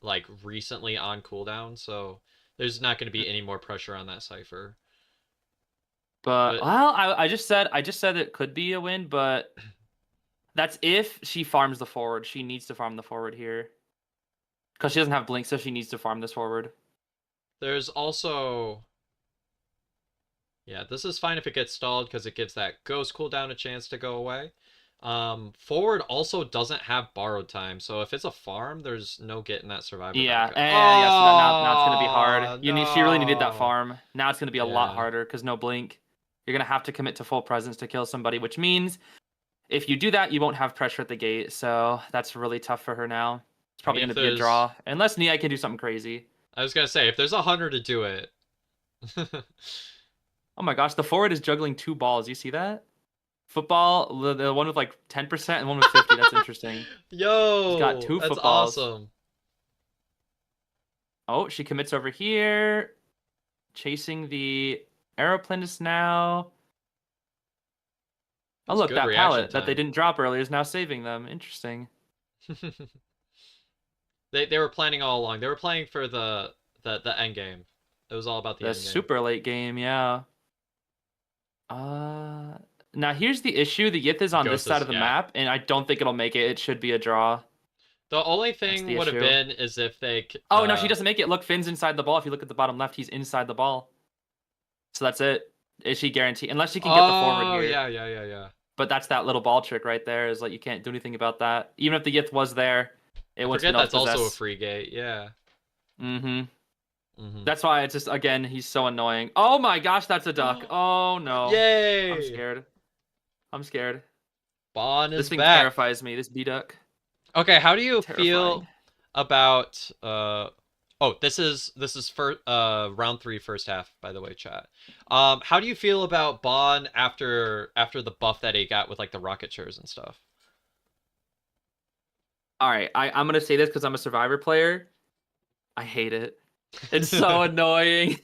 S1: like recently on cooldown, so there's not going to be any more pressure on that Cypher.
S2: But
S1: But
S2: well, I just said it could be a win, but that's if she farms the forward. She needs to farm the forward here because she doesn't have blink, so she needs to farm this forward.
S1: there's also yeah, this is fine if it gets stalled because it gives that ghost cooldown a chance to go away. Forward also doesn't have borrowed time, so if it's a farm, there's no getting that survivor
S2: Yeah,
S1: back.
S2: and yeah. So now it's gonna be hard.
S1: Oh
S2: She really needed that
S1: no!
S2: farm. Now it's gonna be a lot
S1: Yeah,
S2: harder because no blink. You're gonna have to commit to full presence to kill somebody, which means if you do that, you won't have pressure at the gate. So that's really tough for her now. It's
S1: I
S2: probably
S1: mean if
S2: gonna be a
S1: there's,
S2: draw unless Nia can do something crazy.
S1: I was gonna say if there's 100 to do it.
S2: Oh my gosh, the forward is juggling two balls. You see that? Football, the one with like 10% and one with 50. That's interesting. He's got
S1: Yo,
S2: two
S1: that's
S2: footballs.
S1: awesome.
S2: Oh, she commits over here. Chasing the Aeroplanist now. Oh,
S1: That's
S2: look,
S1: good
S2: that
S1: reaction
S2: pallet that they
S1: time.
S2: didn't drop earlier is now saving them. Interesting.
S1: They were planning all along. They were playing for the end game. It was all about the
S2: The
S1: end game.
S2: super late game, yeah. Uh, Now here's the issue. The Yith is on this
S1: Ghost
S2: side
S1: is
S2: of the
S1: yeah.
S2: map, and I don't think it'll make it. It should be a draw.
S1: The only
S2: That's
S1: thing
S2: the
S1: would have
S2: issue.
S1: been is if they
S2: Oh, no, she doesn't make it. Look, Finn's inside the ball. If you look at the bottom left, he's inside the ball. So that's it. Is she guaranteed? Unless she can get the forward
S1: Oh
S2: here.
S1: yeah.
S2: But that's that little ball trick right there. Is like you can't do anything about that. Even if the Yith was there, It
S1: I
S2: wants
S1: forget
S2: Minnow to
S1: that's also a
S2: possess.
S1: free gate. Yeah.
S2: Mm-hmm.
S1: Mm-hmm.
S2: That's why it's just, again, he's so annoying. Oh my gosh, that's a duck. Oh no. I'm
S1: Yay!
S2: scared. I'm scared.
S1: Bond
S2: This
S1: is
S2: thing
S1: back.
S2: terrifies me, this B-duck.
S1: Okay, how do you
S2: Terrifying.
S1: feel about oh, this is for round 3 first half, by the way, chat. How do you feel about Bond after the buff that he got with like the rocket chairs and stuff?
S2: Alright, I'm gonna say this because I'm a Survivor player. I hate it. It's so annoying.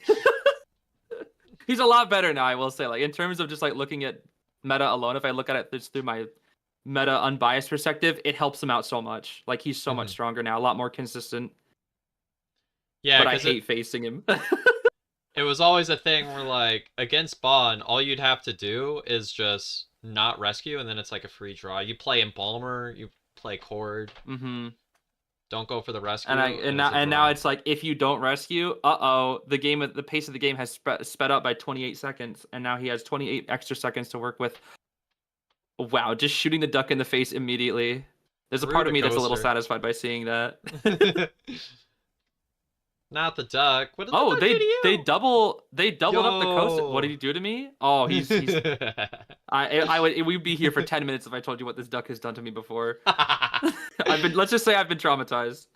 S2: He's a lot better now, I will say. Like in terms of just like looking at meta alone, if I look at it just through my meta unbiased perspective, it helps him out so much. Like he's so much
S1: Mhm.
S2: stronger now, a lot more consistent.
S1: Yeah,
S2: But I
S1: because it
S2: hate facing him.
S1: it was always a thing where like against Bond, all you'd have to do is just not rescue, and then it's like a free draw. You play Embalmer, you play Cord,
S2: hmm
S1: don't go for the
S2: And I
S1: rescue,
S2: and
S1: and
S2: now
S1: it's a
S2: and now
S1: draw.
S2: it's like if you don't rescue, the pace of the game has sped up by 28 seconds, and now he has 28 extra seconds to work with. Wow, just shooting the duck in the face immediately. There's a
S1: Through
S2: part of
S1: the
S2: me that's a little
S1: coaster.
S2: satisfied by seeing that.
S1: Not the duck. What did the
S2: Oh,
S1: duck do to
S2: they
S1: you?
S2: doubled up the coast. What did
S1: Yo.
S2: he do to me? Oh, he's I would we'd be here for 10 minutes if I told you what this duck has done to me before. Let's just say I've been traumatized.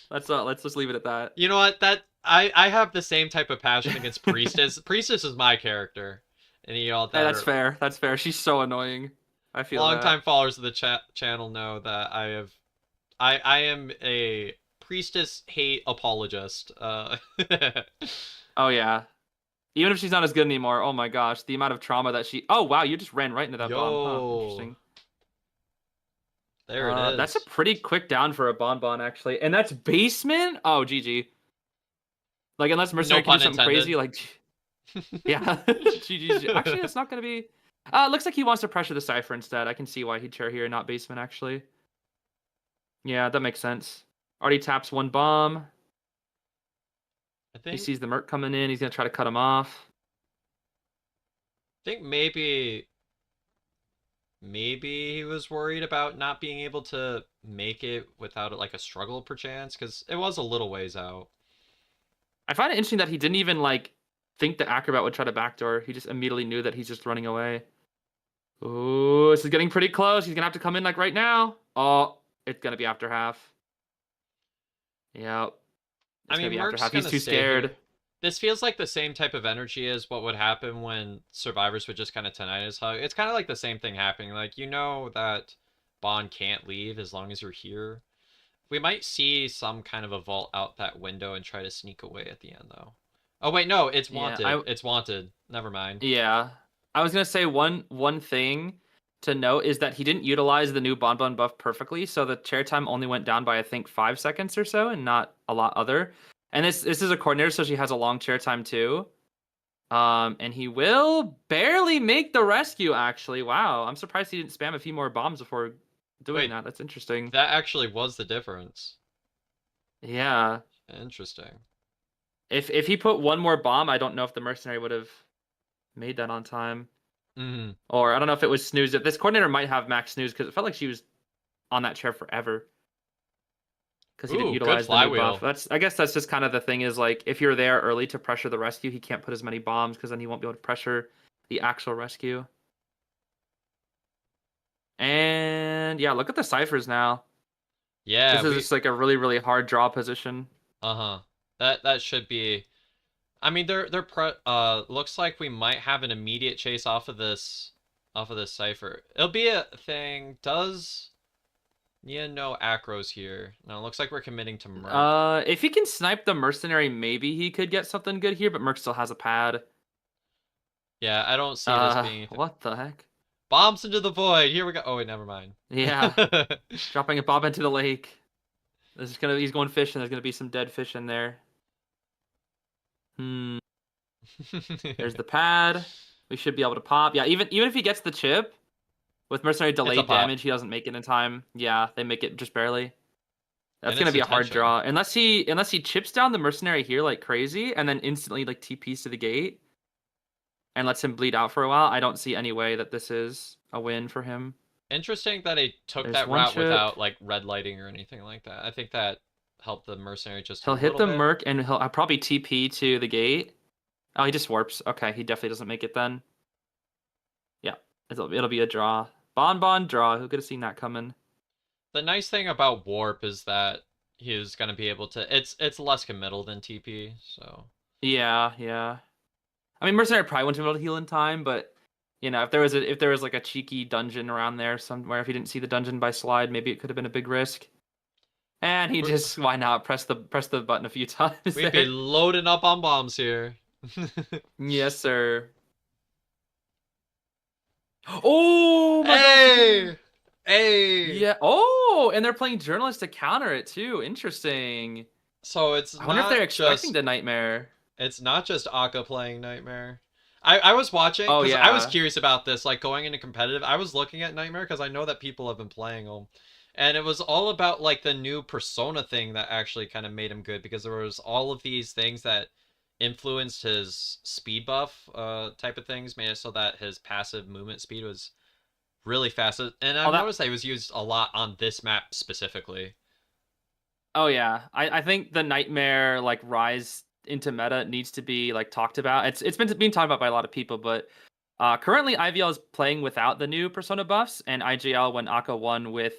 S2: Let's just leave it at that.
S1: You know what? That I have the same type of passion against Priestess. Priestess is my character, and you all
S2: Hey,
S1: that
S2: that's
S1: are
S2: fair. That's fair. She's so annoying. I feel that.
S1: longtime followers of the channel know that I am a Priestess hate apologist.
S2: Oh yeah. Even if she's not as good anymore, oh my gosh, the amount of trauma that she. Oh wow, you just ran right into that bomb, huh?
S1: Yo,
S2: Interesting.
S1: there it
S2: That's a
S1: is.
S2: pretty quick down for a bonbon actually, and that's basement. Oh GG. Like unless
S1: No
S2: Mercenary can do
S1: pun
S2: something crazy,
S1: intended.
S2: like yeah, GG. Actually, it's not gonna be. It looks like he wants to pressure the Cypher instead. I can see why he'd chair here, not basement actually. Yeah, that makes sense. Already taps one bomb.
S1: I
S2: He
S1: think
S2: sees the Merc coming in. He's gonna try to cut him off.
S1: think maybe he was worried about not being able to make it without like a struggle perchance because it was a little ways out.
S2: I find it interesting that he didn't even like think the acrobat would try to backdoor. He just immediately knew that he's just running away. Ooh, this is getting pretty close. He's gonna have to come in like right now. Oh, it's gonna be after half. Yep,
S1: I
S2: it's gonna
S1: mean,
S2: be after
S1: Merc's
S2: half. He's
S1: gonna
S2: too
S1: stay
S2: scared.
S1: here. This feels like the same type of energy as what would happen when survivors would just kind of tinnitus hug. It's kind of like the same thing happening. Like you know that Bond can't leave as long as you're here. We might see some kind of a vault out that window and try to sneak away at the end though. Oh wait, no, it's
S2: Yeah,
S1: wanted. It's wanted. Never mind.
S2: yeah. I was gonna say one thing to note is that he didn't utilize the new Bonbon buff perfectly, so the chair time only went down by I think 5 seconds or so, and not a lot other. And this is a coordinator, so she has a long chair time too. And he will barely make the rescue. Actually, wow, I'm surprised he didn't spam a few more bombs before doing
S1: Wait,
S2: that. That's interesting.
S1: that actually was the difference.
S2: Yeah,
S1: Interesting.
S2: if he put one more bomb, I don't know if the mercenary would have made that on time.
S1: Mm.
S2: Or I don't know if it was snooze. This coordinator might have max snooze because it felt like she was on that chair forever because he didn't
S1: Ooh, good
S2: utilize the new buff.
S1: flywheel.
S2: I guess that's just kind of the thing is like if you're there early to pressure the rescue, he can't put as many bombs because then he won't be able to pressure the actual rescue. And yeah, look at the ciphers now.
S1: Yeah,
S2: This is
S1: we
S2: just like a really hard draw position.
S1: uh-huh. That should be I mean looks like we might have an immediate chase off of this cipher. It'll be a thing. Does Nia know acros here? No, it looks like we're committing to Merc.
S2: If he can snipe the mercenary, maybe he could get something good here. But Merc still has a pad.
S1: Yeah, I don't see this being anything.
S2: What the heck?
S1: Bombs into the void. Here we go. Oh wait, never mind.
S2: Yeah, dropping a bomb into the lake. He's going fishing. There's gonna be some dead fish in there. Hmm. There's the pad. We should be able to pop. Yeah, even if he gets the chip with mercenary
S1: It's a
S2: delayed
S1: pop.
S2: damage, he doesn't make it in time. Yeah, they make it just barely. That's
S1: And
S2: gonna
S1: it's
S2: be a hard
S1: attention.
S2: draw unless he chips down the mercenary here like crazy and then instantly like TPs to the gate and lets him bleed out for a while. I don't see any way that this is a win for him.
S1: Interesting that he took
S2: There's
S1: that
S2: one
S1: route
S2: chip.
S1: without like red lighting or anything like that. I think that helped the mercenary just a
S2: He'll hit
S1: little
S2: the
S1: bit.
S2: Merc and he'll probably TP to the gate. Oh, he just warps. Okay, he definitely doesn't make it then. Yeah, it'll be a draw. Bon draw. Who could have seen that coming?
S1: The nice thing about warp is that he's gonna be able to. It's less committal than TP, so.
S2: Yeah, yeah. I mean, Mercenary probably wouldn't be able to heal in time, but if there was like a cheeky dungeon around there somewhere, if he didn't see the dungeon by slide, maybe it could have been a big risk. And he just why not press the button a few times
S1: We'd be
S2: there.
S1: loading up on bombs here.
S2: Yes, sir. Oh my gosh, he did.
S1: Hey! Hey!
S2: Yeah. Oh, and they're playing journalist to counter it too. Interesting.
S1: So it's
S2: I wonder if they're
S1: not
S2: expecting
S1: just
S2: the nightmare.
S1: Akka playing Nightmare. I was watching
S2: Oh
S1: because I was
S2: yeah.
S1: curious about this, like going into competitive. I was looking at Nightmare because I know that people have been playing them, and it was all about like the new Persona thing that actually kind of made him good because there was all of these things that influenced his speed buff, type of things, made it so that his passive movement speed was really fast. And
S2: Oh
S1: I've
S2: that.
S1: noticed that it was used a lot on this map specifically.
S2: Oh yeah. I think the nightmare like rise into meta needs to be like talked about. It's been being talked about by a lot of people, but currently IVL is playing without the new Persona buffs, and IGL when Akka won with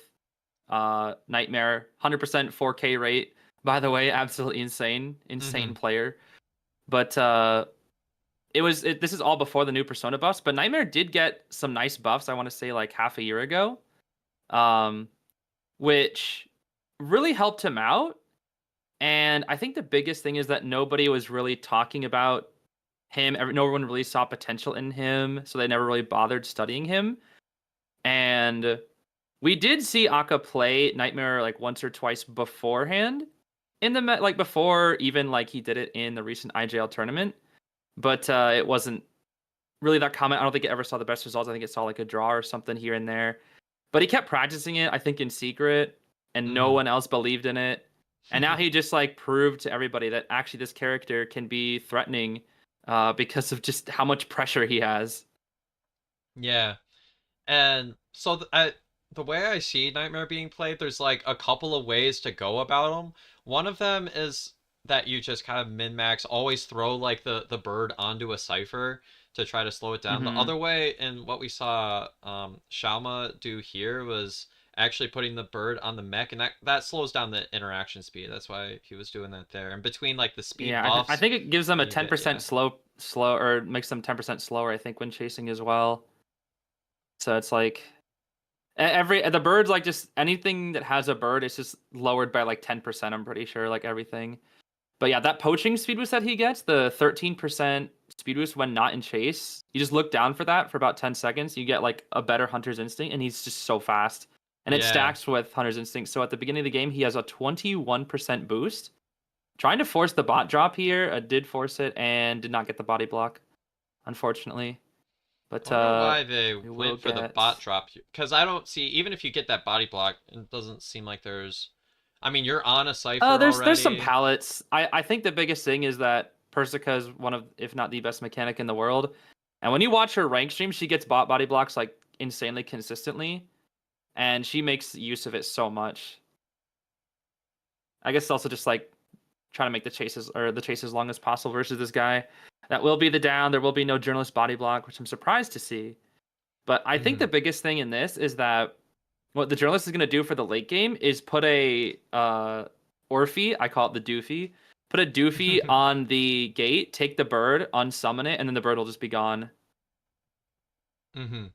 S2: Nightmare 100% 4K rate. By the way, absolutely insane
S1: Mm-hmm.
S2: player. But this is all before the new Persona buffs, but Nightmare did get some nice buffs. I want to say like half a year ago, um, which really helped him out. And I think the biggest thing is that nobody was really talking about him. No one really saw potential in him, so they never really bothered studying him. And we did see Akka play Nightmare like once or twice beforehand in the like before even like he did it in the recent IJL tournament, but it wasn't really that common. I don't think it ever saw the best results. I think it saw like a draw or something here and there. But he kept practicing it, I think, in secret, and no
S1: Mm-hmm.
S2: one else believed in it. And now he just like proved to everybody that actually this character can be threatening, because of just how much pressure he has.
S1: Yeah. And so the way I see Nightmare being played, there's like a couple of ways to go about them. One of them is that you just kind of min-max, always throw like the bird onto a cipher to try to slow it down. The
S2: Hmm.
S1: other way, and what we saw Shalma do here, was actually putting the bird on the mech, and that slows down the interaction speed. That's why he was doing that there. And between like the speed
S2: Yeah, I
S1: buffs,
S2: think it gives them a
S1: you
S2: ten
S1: get,
S2: percent
S1: yeah.
S2: slow, or makes them 10% slower. I think when chasing as well. So it's like every the birds like just anything that has a bird is just lowered by like 10%. I'm pretty sure like everything. But yeah, that poaching speed boost that he gets, the 13% speed boost when not in chase, you just look down for that for about 10 seconds. You get like a better Hunter's Instinct, and he's just so fast. And it
S1: Yeah.
S2: stacks with Hunter's Instinct. So at the beginning of the game, he has a 21% boost. Trying to force the bot drop here, did force it and did not get the body block, unfortunately.
S1: I
S2: But
S1: wonder why they
S2: we will
S1: went for the bot
S2: get.
S1: drop, because I don't see, even if you get that body block, it doesn't seem like there's. I mean, you're on a cipher
S2: There's some
S1: already.
S2: pallets. I think the biggest thing is that Persica is one of, if not the best mechanic in the world. And when you watch her rank stream, she gets body blocks like insanely consistently, and she makes use of it so much. I guess it's also just like trying to make the chase as long as possible versus this guy. That will be the down. There will be no journalist body block, which I'm surprised to see. But I think
S1: Hmm.
S2: the biggest thing in this is that what the journalist is going to do for the late game is put a Orphe, I call it the Doofy, put a Doofy on the gate, take the bird, unsummon it, and then the bird will just be gone.
S1: Hmm.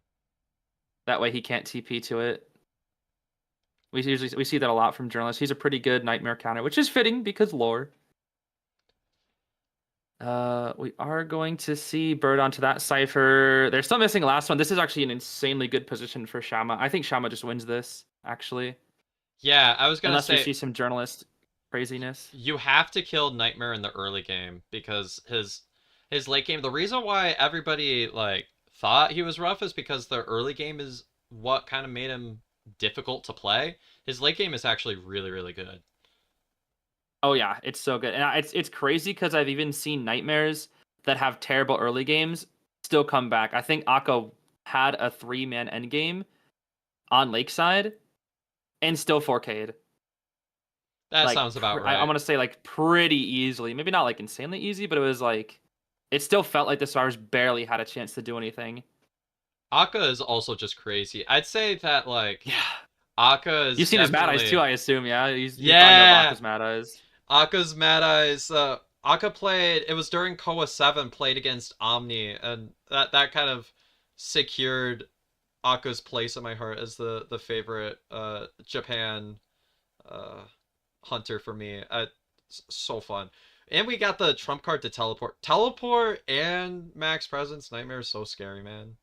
S2: That way he can't TP to it. We see that a lot from journalists. He's a pretty good nightmare counter, which is fitting because lore. We are going to see bird onto that cipher. They're still missing last one. This is actually an insanely good position for Shama. I think Shama just wins this, actually.
S1: Yeah, I was gonna
S2: Unless we
S1: say
S2: see some journalist craziness.
S1: you have to kill Nightmare in the early game because his late game. The reason why everybody like thought he was rough is because the early game is what kind of made him difficult to play. His late game is actually really really good.
S2: Oh yeah, it's so good, and it's crazy because I've even seen nightmares that have terrible early games still come back. I think Akko had a 3-man end game, on Lakeside and still 4K'd.
S1: That
S2: Like
S1: sounds about
S2: I
S1: right.
S2: want to say like pretty easily. Maybe not like insanely easy, but it was like it still felt like the Stars barely had a chance to do anything.
S1: Akka is also just crazy. I'd say that like
S2: Yeah.
S1: Akka is
S2: You've seen his Mad Eyes too,
S1: definitely
S2: I assume, yeah? You probably know about
S1: yeah.
S2: Aqua's Mad Eyes.
S1: Akka's Mad Eyes. Akka played. It was during Koa 7. Played against Omni, and that kind of secured Akka's place in my heart as the favorite Japan uh hunter for me. So fun. And we got the trump card to teleport. Teleport and max presence. Nightmare is so scary, man.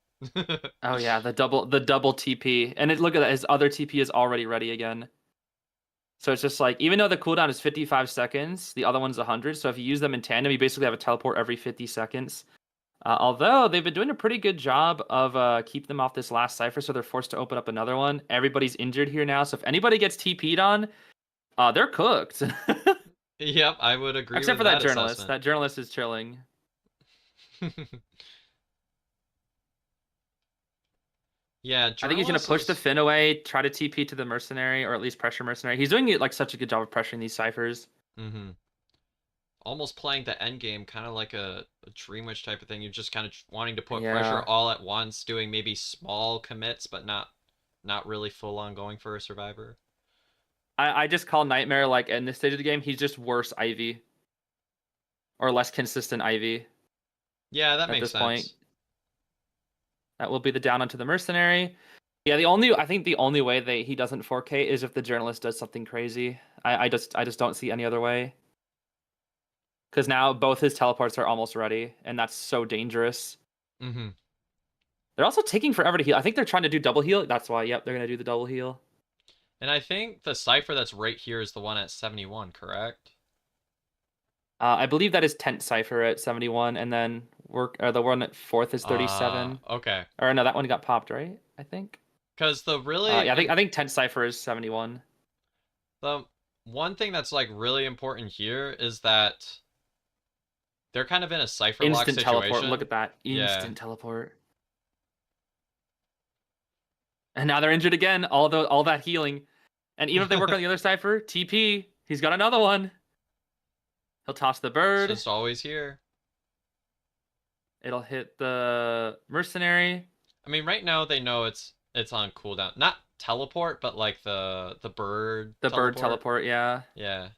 S2: Oh yeah, the double TP. And look at that, his other TP is already ready again. So it's just like even though the cooldown is 55 seconds, the other one's 100. So if you use them in tandem, you basically have a teleport every 50 seconds. Although they've been doing a pretty good job of keep them off this last cipher, so they're forced to open up another one. Everybody's injured here now, so if anybody gets TP'd on, they're cooked.
S1: Yep, I would agree
S2: Except
S1: with
S2: for that
S1: that
S2: journalist.
S1: assessment.
S2: That journalist is chilling.
S1: Yeah,
S2: I think he's gonna
S1: journalist
S2: push the
S1: is
S2: Finn away, try to TP to the mercenary, or at least pressure mercenary. He's doing it like such a good job of pressuring these ciphers.
S1: almost playing the end game, kind of like a Dream Witch type of thing. You're just kind of wanting to put pressure
S2: Yeah.
S1: all at once, doing maybe small commits, but not really full on going for a survivor.
S2: I just call Nightmare like in this stage of the game, he's just worse Ivy. Or less consistent Ivy
S1: Yeah, that
S2: at
S1: makes
S2: this point.
S1: sense.
S2: That will be the down onto the mercenary. Yeah, I think the only way that he doesn't 4K is if the journalist does something crazy. I just don't see any other way. Because now both his teleports are almost ready, and that's so dangerous.
S1: Mm-hmm.
S2: They're also taking forever to heal. I think they're trying to do double heal. That's why, yep, they're gonna do the double heal.
S1: And I think the cipher that's right here is the one at 71, correct?
S2: I believe that is Tent Cipher at 71, and then the one at fourth is 37.
S1: Okay.
S2: Or no, that one got popped, right? I think.
S1: Because the really
S2: Yeah, I think Tent Cipher is 71.
S1: the one thing that's like really important here is that they're kind of in a cipher lock
S2: Instant teleport. Look
S1: situation.
S2: at that.
S1: Yeah.
S2: Instant teleport. And now they're injured again. All that healing. And even if they work on the other cipher, TP, he's got another one. He'll toss the
S1: It's
S2: bird.
S1: just always here.
S2: It'll hit the mercenary.
S1: I mean, right now they know it's on cooldown. Not teleport, but like the bird
S2: The bird
S1: teleport.
S2: teleport, yeah.
S1: Yeah.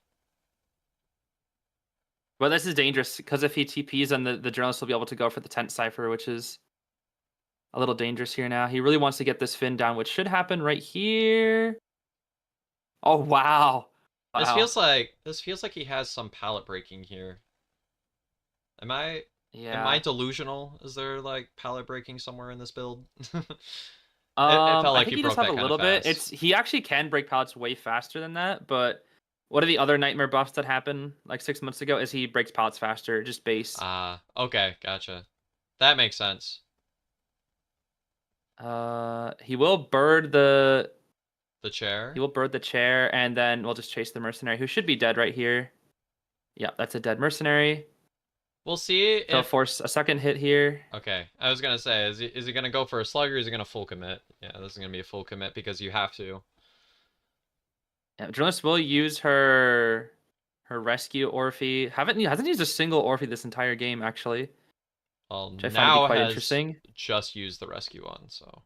S2: But this is dangerous because if he TPs, then the journalist will be able to go for the tent cipher, which is a little dangerous here now. He really wants to get this Finn down, which should happen right here. Oh wow. Wow.
S1: This feels like he has some palette breaking here. Am I
S2: Yeah.
S1: delusional? Is there like palette breaking somewhere in this build? It felt
S2: I
S1: like
S2: think
S1: he
S2: he does
S1: broke
S2: have a
S1: that kind of
S2: little bit.
S1: fast.
S2: He actually can break pallets way faster than that, but what are the other nightmare buffs that happened like 6 months ago? Is he breaks pallets faster, just base.
S1: Ah, okay, gotcha. That makes sense.
S2: He will bird the
S1: The chair.
S2: chair, and then we'll just chase the mercenary, who should be dead right here. Yeah, that's a dead mercenary.
S1: We'll see
S2: He'll
S1: if
S2: force a second hit here.
S1: okay. I was gonna say, is he gonna go for a slug or is he gonna full commit? Yeah, this is gonna be a full commit because you have to.
S2: Yeah, journalist will use her rescue Orphe. Hasn't used a single Orphe this entire game actually,
S1: Well,
S2: which I find to be
S1: now
S2: quite
S1: has
S2: interesting.
S1: just used the rescue one, so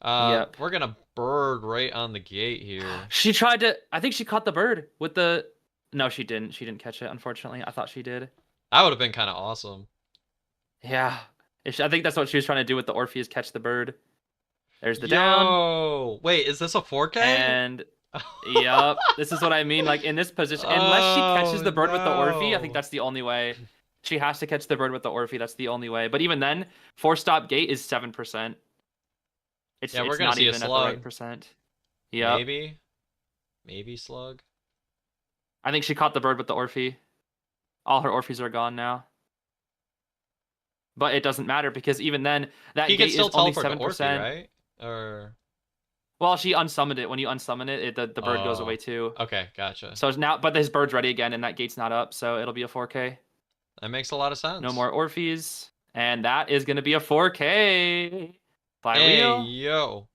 S2: Yep.
S1: we're gonna bird right on the gate here.
S2: She tried to. I think she caught the bird with the. No, she didn't. She didn't catch it. Unfortunately, I thought she did.
S1: That would have been kind of awesome.
S2: Yeah. I think that's what she was trying to do with the Orpheus, catch the bird. There's the down.
S1: Yo, wait, is this a 4K?
S2: And yep, this is what I mean. Like in this position, unless she catches
S1: Oh
S2: the bird with the Orphe, I think
S1: no.
S2: that's the only way. She has to catch the bird with the Orphe. That's the only way. But even then, 4-stop gate is 7%.
S1: Yeah, we're
S2: It's
S1: gonna
S2: not
S1: see a
S2: even at the right
S1: slug.
S2: percent. Yep.
S1: Maybe slug.
S2: I think she caught the bird with the Orphe. All her Orphes are gone now. But it doesn't matter because even then, that
S1: He could
S2: gate is
S1: still
S2: only
S1: teleport to Orphe,
S2: 7%.
S1: right? Or
S2: Well, she unsummoned it. When you unsummon it, the bird goes away
S1: oh,
S2: too.
S1: okay, gotcha.
S2: So now, but his bird's ready again, and that gate's not up, so it'll be a 4K.
S1: That makes a lot of
S2: No
S1: sense.
S2: more Orpheus, and that is gonna be a 4K.
S1: Hey
S2: Flywheel.
S1: yo.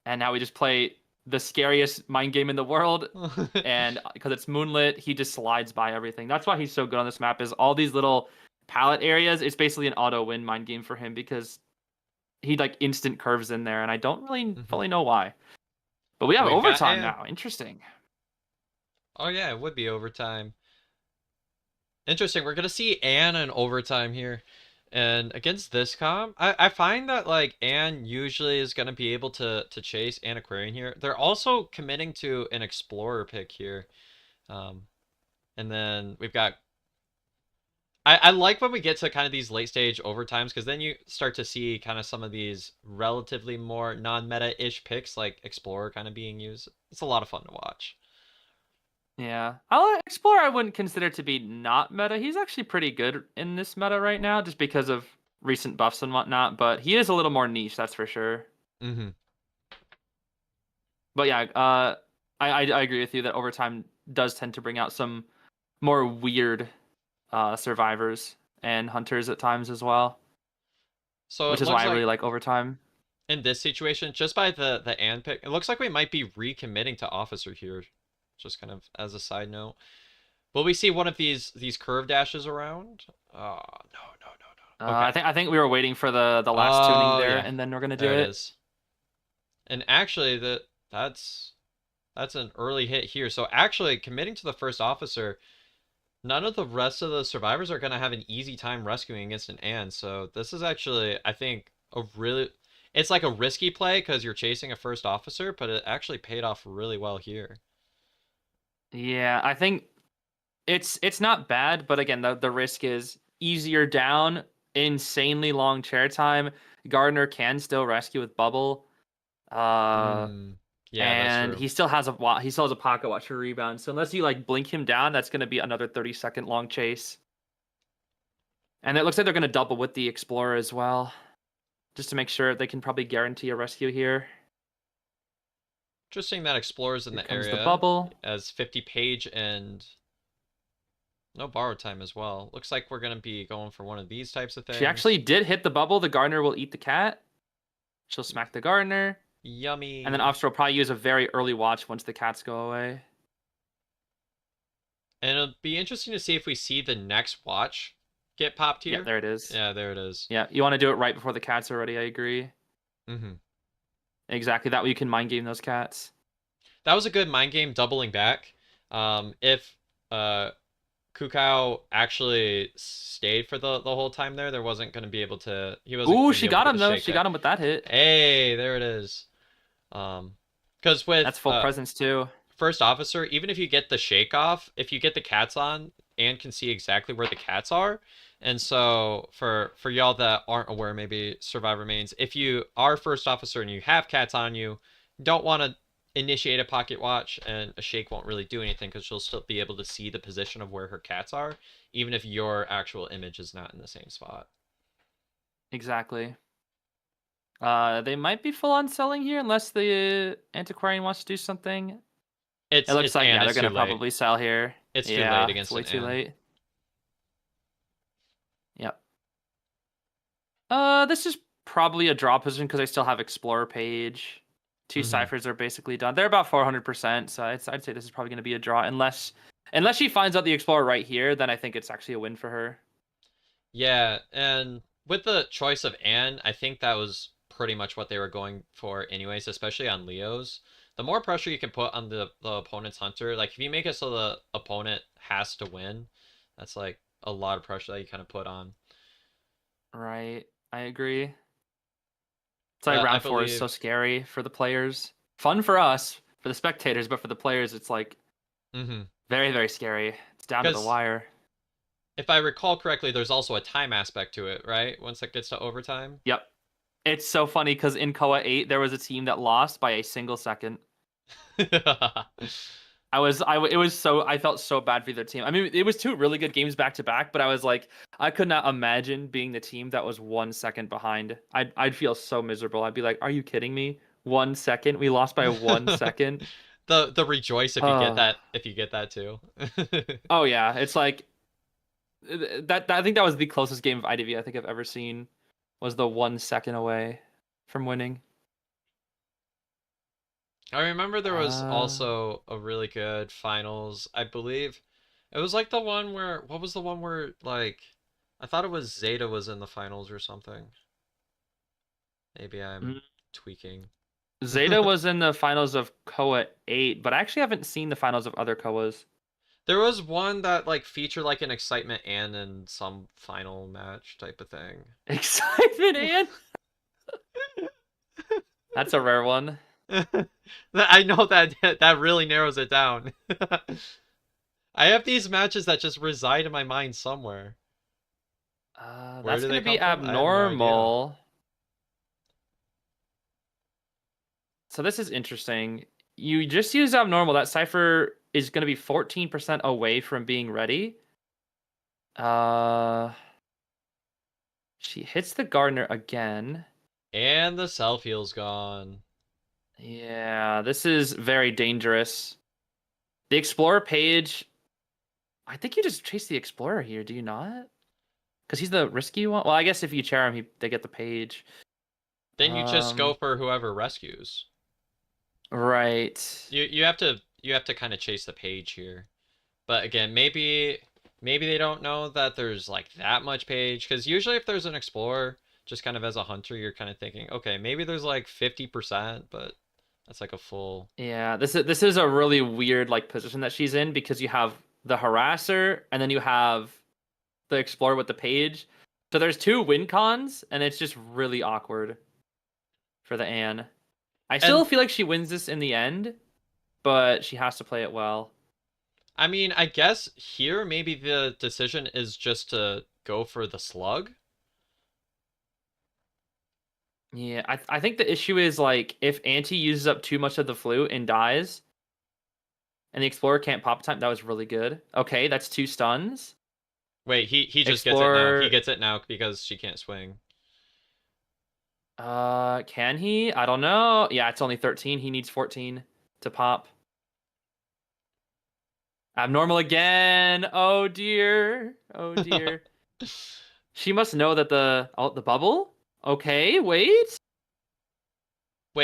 S2: and now we just play the scariest mind game in the world. And because it's moonlit, he just slides by everything. That's why he's so good on this map. Is all these little pallet areas. It's basically an auto win mind game for him because he like instant curves in there, and I don't really
S1: Mhm.
S2: fully know why. But we have
S1: We've got
S2: overtime
S1: Ann.
S2: now. Interesting.
S1: Oh yeah, it would be overtime. Interesting. We're gonna see Ann in overtime here. And against this comp, I find that like Ann usually is gonna be able to chase Antiquarian here. They're also committing to an Explorer pick here. Um, and then we've got I like when we get to kind of these late stage overtimes because then you start to see kind of some of these relatively more non-meta-ish picks like Explorer kind of being used. It's a lot of fun to watch.
S2: Yeah, I'll Explorer. I wouldn't consider to be not meta. He's actually pretty good in this meta right now, just because of recent buffs and whatnot. But he is a little more niche, that's for sure.
S1: Mm-hmm.
S2: But yeah, I agree with you that overtime does tend to bring out some more weird survivors and hunters at times as well,
S1: So
S2: which
S1: it
S2: is why
S1: looks
S2: I really
S1: like
S2: like overtime.
S1: in this situation, just by the and pick, it looks like we might be recommitting to Officer here. Just kind of as a side note. Will we see one of these curve dashes around? Oh, no, no, no, no. Okay.
S2: I think we were waiting for the last tuning
S1: Oh
S2: there,
S1: yeah,
S2: and then we're gonna do
S1: there it
S2: it.
S1: is. And actually, that's an early hit here. So actually, committing to the first officer, none of the rest of the survivors are gonna have an easy time rescuing against an Ann. So this is actually, I think, a really, it's like a risky play because you're chasing a first officer, but it actually paid off really well here.
S2: Yeah, I think it's not bad, but again, the risk is easier down, insanely long chair time. Gardner can still rescue with bubble. Uh
S1: Mm, yeah, that's
S2: and
S1: true.
S2: he still has a pocket watch for rebound. So unless you like blink him down, that's gonna be another 30-second long chase. And it looks like they're gonna double with the Explorer as well. Just to make sure they can probably guarantee a rescue here.
S1: Interesting that Explorer's in
S2: Here
S1: the
S2: comes the
S1: area
S2: bubble.
S1: as 50 page and no borrow time as well. Looks like we're gonna be going for one of these types of
S2: She
S1: things.
S2: actually did hit the bubble. The Gardener will eat the cat. She'll smack the Gardener. And then
S1: Yummy.
S2: Officer will probably use a very early watch once the cats go away.
S1: And it'll be interesting to see if we see the next watch get popped
S2: Yeah,
S1: here.
S2: there it is.
S1: Yeah, there it is.
S2: Yeah, you want to do it right before the cats are ready. I agree.
S1: Mm-hmm.
S2: Exactly. That way you can mind game those cats.
S1: That was a good mind game doubling back. If Kukao actually stayed for the whole time there, there wasn't going to be able to, he wasn't
S2: Ooh,
S1: going to be
S2: she
S1: able to
S2: got
S1: get
S2: him
S1: the
S2: though.
S1: shake
S2: She
S1: back.
S2: got him with that hit.
S1: Hey, there it is. Because with
S2: That's full presence too.
S1: first officer, even if you get the shake off, if you get the cats on and can see exactly where the cats are, and so for y'all that aren't aware, maybe survivor mains, if you are first officer and you have cats on you, don't want to initiate a pocket watch, and a shake won't really do anything because she'll still be able to see the position of where her cats are, even if your actual image is not in the same spot.
S2: Exactly. They might be full on selling here unless the antiquarian wants to do something. It looks
S1: It's
S2: like
S1: and
S2: yeah, they're
S1: it's too
S2: gonna
S1: late.
S2: probably sell here.
S1: It's too late
S2: Yeah, it's
S1: against
S2: way
S1: an
S2: too
S1: N.
S2: late. Yep. This is probably a draw position because I still have Explorer page. Two
S1: Mm-hmm.
S2: ciphers are basically done. They're about 400%, so I'd say this is probably going to be a draw unless she finds out the Explorer right here. Then I think it's actually a win for her.
S1: Yeah, and with the choice of Anne, I think that was pretty much what they were going for anyways, especially on Leo's. The more pressure you can put on the opponent's hunter, like if you make it so the opponent has to win, that's like a lot of pressure that you kind of put on.
S2: Right, I agree. It's like
S1: But I
S2: round four is so
S1: believe,
S2: scary for the players. Fun for us, for the spectators, but for the players, it's like
S1: mm-hmm.
S2: very, very scary. It's down to the
S1: Because
S2: wire.
S1: if I recall correctly, there's also a time aspect to it, right? Once it gets to overtime.
S2: Yep. It's so funny because in Koa 8, there was a team that lost by a single second. It was so, I felt so bad for their team. I mean, it was two really good games back to back, but I was like, I could not imagine being the team that was 1 second behind. I'd feel so miserable. I'd be like, are you kidding me? 1 second? We lost by 1 second?
S1: The rejoice
S2: Uh,
S1: if you get that too.
S2: oh yeah. It's like, I think that was the closest game of IDV I think I've ever seen was the 1 second away from winning.
S1: I remember there was
S2: Uh,
S1: also a really good finals. I believe it was like the one where what was the one where like I thought it was Zeta was in the finals or something. Maybe I'm
S2: mm,
S1: tweaking.
S2: Zeta was in the finals of Koa 8, but I actually haven't seen the finals of other Koas.
S1: There was one that like featured like an excitement and in some final match type of thing.
S2: Excitement, and that's a rare one.
S1: I know that that really narrows it down. I have these matches that just reside in my mind somewhere. Where
S2: That's
S1: do they
S2: gonna be
S1: come from? I have no idea.
S2: abnormal. So this is interesting. You just use abnormal. That cipher is gonna be 14% away from being ready. Uh, she hits the gardener again.
S1: And the self heal's gone.
S2: Yeah, this is very dangerous. The explorer page. I think you just chase the explorer here, do you not? Because he's the risky one. Well, I guess if you chair him, they get the page.
S1: Then you just go
S2: Um,
S1: for whoever rescues.
S2: right.
S1: You have to kind of chase the page here. But again, maybe they don't know that there's like that much page because usually if there's an explorer, just kind of as a hunter, you're kind of thinking, okay, maybe there's like 50%, but that's like a full.
S2: Yeah, this is a really weird like position that she's in because you have the harasser and then you have the explorer with the page. So there's two win cons, and it's just really awkward for the Anne. I still
S1: And
S2: feel like she wins this in the end, but she has to play it well.
S1: I mean, I guess here maybe the decision is just to go for the slug.
S2: Yeah, I think the issue is like if Auntie uses up too much of the flute and dies, and the explorer can't pop time. That was really good. Okay, that's two stuns.
S1: Wait, he just gets it now. He
S2: Explorer,
S1: gets it now because she can't swing.
S2: can he? I don't know. Yeah, it's only 13. He needs 14 to pop. Abnormal again. Oh dear. Oh dear. She must know that the bubble. Okay, wait.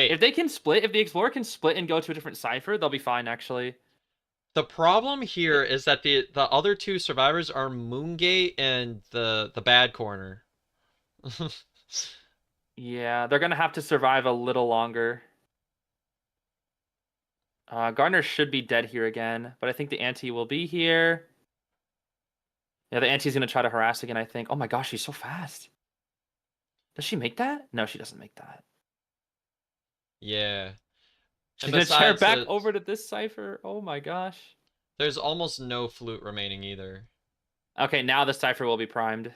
S2: If
S1: Wait,
S2: they can split, if the explorer can split and go to a different cipher, they'll be fine actually.
S1: the problem here is that the other two survivors are Moongate and the bad corner.
S2: Yeah, they're gonna have to survive a little longer. Gardner should be dead here again, but I think the ante will be here. Yeah, the ante's gonna try to harass again, I think. Oh my gosh, she's so fast. Does she make that? No, she doesn't make that.
S1: Yeah. And
S2: She's gonna chair
S1: besides,
S2: back over to this cipher. Oh my gosh.
S1: there's almost no flute remaining either.
S2: Okay, now the cipher will be primed.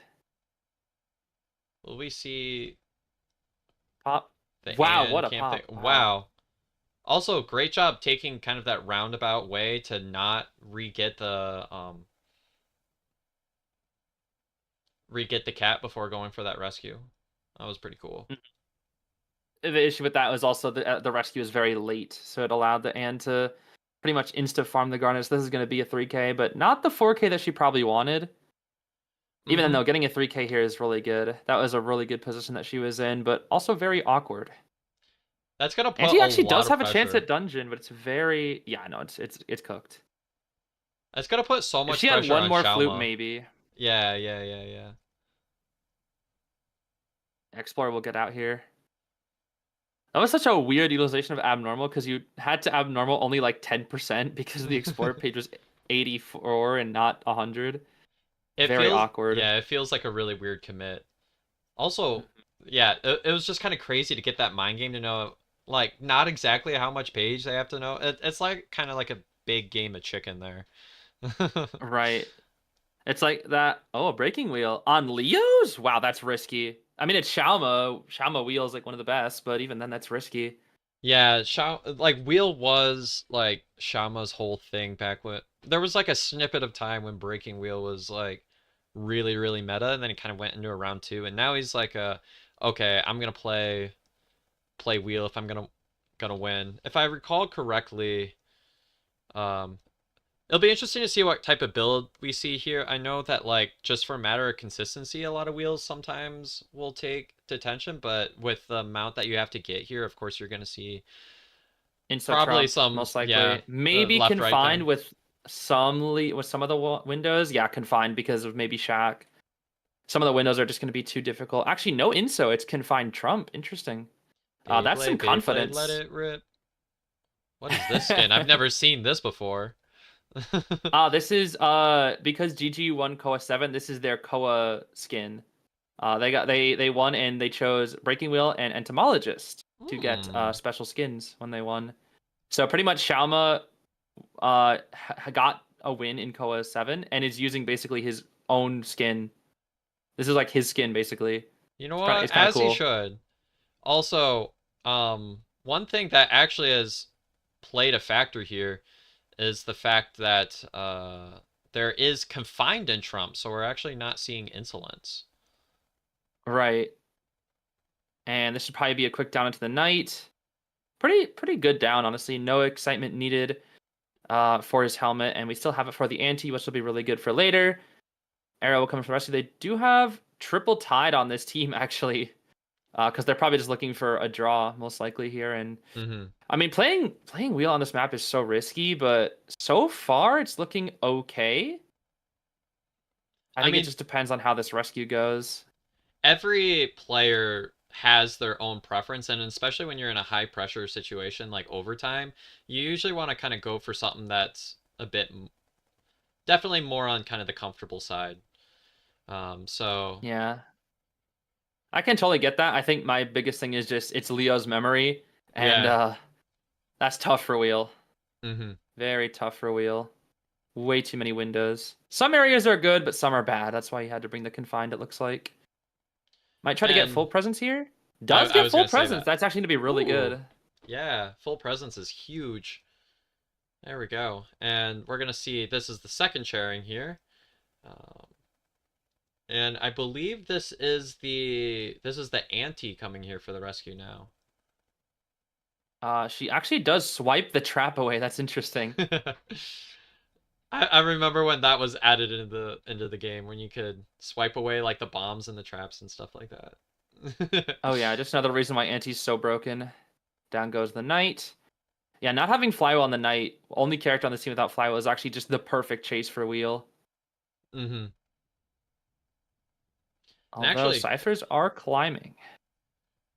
S1: Will we see
S2: Pop.
S1: the
S2: Wow,
S1: Anne
S2: what a
S1: campaign?
S2: pop. Wow.
S1: Wow. Also, great job taking kind of that roundabout way to not re-get the cat before going for that rescue. That was pretty cool.
S2: The issue with that was also the rescue is very late, so it allowed the Anne to pretty much insta farm the Garnets. This is going to be a 3K, but not the 4K that she probably wanted. Even
S1: Mm-hmm.
S2: though getting a 3K here is really good. That was a really good position that she was in, but also very awkward.
S1: That's gonna
S2: And
S1: put
S2: she
S1: a
S2: actually
S1: lot
S2: does
S1: of
S2: have a chance
S1: pressure.
S2: at dungeon, but it's very yeah, no, it's cooked.
S1: That's gonna put so
S2: If
S1: much
S2: she had
S1: pressure
S2: one
S1: on
S2: more flute,
S1: Shalma.
S2: maybe
S1: Yeah, yeah, yeah, yeah.
S2: Explorer will get out here. That was such a weird utilization of abnormal because you had to abnormal only like 10% because the Explorer page was 84 and not 100.
S1: It
S2: Very
S1: feels,
S2: awkward.
S1: yeah, it feels like a really weird commit. Also, yeah, it was just kind of crazy to get that mind game to know, like, not exactly how much page they have to know. It's like kind of like a big game of chicken there.
S2: Right. It's like that. Oh, a breaking wheel on Leo's? Wow, that's risky. I mean, it's Xiaoma. Xiaoma wheel is like one of the best, but even then, that's risky.
S1: Yeah, like Wheel was like Shama's whole thing back when there was like a snippet of time when Breaking Wheel was like really, really meta, and then he kind of went into a round two, and now he's like okay, I'm gonna play Wheel if I'm gonna win. If I recall correctly, um, it'll be interesting to see what type of build we see here. I know that like just for a matter of consistency, a lot of wheels sometimes will take detention, but with the amount that you have to get here, of course you're gonna see
S2: Inso
S1: Probably
S2: Trump,
S1: some,
S2: most
S1: yeah,
S2: likely. Maybe
S1: left right
S2: confined
S1: thing.
S2: with with some of the windows. Yeah, confined because of maybe Shaq. Some of the windows are just going to be too difficult. Actually, no Inso. It's confined Trump. Interesting. That's some
S1: Beyblade, Beyblade, let
S2: confidence.
S1: it rip. What is this skin? I've never seen this before.
S2: This is because GG won Koa 7. This is their Koa skin. They won and they chose Breaking Wheel and Entomologist to get
S1: Hmm.
S2: special skins when they won. So pretty much Xiaoma got a win in Koa 7 and is using basically his own skin. This is like his skin basically.
S1: You know what?
S2: It's kind of
S1: As he
S2: cool.
S1: should. Also, one thing that actually has played a factor here is the fact that there is confined in Trump, so we're actually not seeing insolence.
S2: Right. And this should probably be a quick down into the night. Pretty good down, honestly. No excitement needed for his helmet, and we still have it for the ante, which will be really good for later. Arrow will come from rescue. They do have triple tide on this team actually, because they're probably just looking for a draw most likely here. And
S1: Mm-hmm.
S2: I mean, playing wheel on this map is so risky, but so far it's looking okay. I
S1: I
S2: think it
S1: mean,
S2: just depends on how this rescue goes.
S1: every player has their own preference, and especially when you're in a high pressure situation like overtime, you usually want to kind of go for something that's a bit definitely more on kind of the comfortable side. So
S2: Yeah, I can totally get that. I think my biggest thing is just it's Leo's memory, and
S1: yeah.
S2: that's tough for wheel.
S1: Mm-hmm.
S2: Very tough for wheel. Way too many windows. Some areas are good, but some are bad. That's why you had to bring the confined, it looks like. Might try to get
S1: And
S2: full presence here.
S1: I,
S2: Does
S1: I
S2: get
S1: was
S2: full
S1: gonna say
S2: presence.
S1: that.
S2: That's actually going to be really
S1: Ooh,
S2: good.
S1: yeah, full presence is huge. There we go. And we're gonna see this is the second sharing here. Um, and I believe this is the ante coming here for the rescue now.
S2: She actually does swipe the trap away. That's interesting.
S1: I remember when that was added into the game when you could swipe away like the bombs and the traps and stuff like that.
S2: Oh yeah, just another reason why Auntie's so broken. Down goes the knight. Yeah, not having Flywheel on the knight, only character on this team without Flywheel is actually just the perfect chase for Wheel.
S1: Mm-hmm. And
S2: Although
S1: actually,
S2: ciphers are climbing.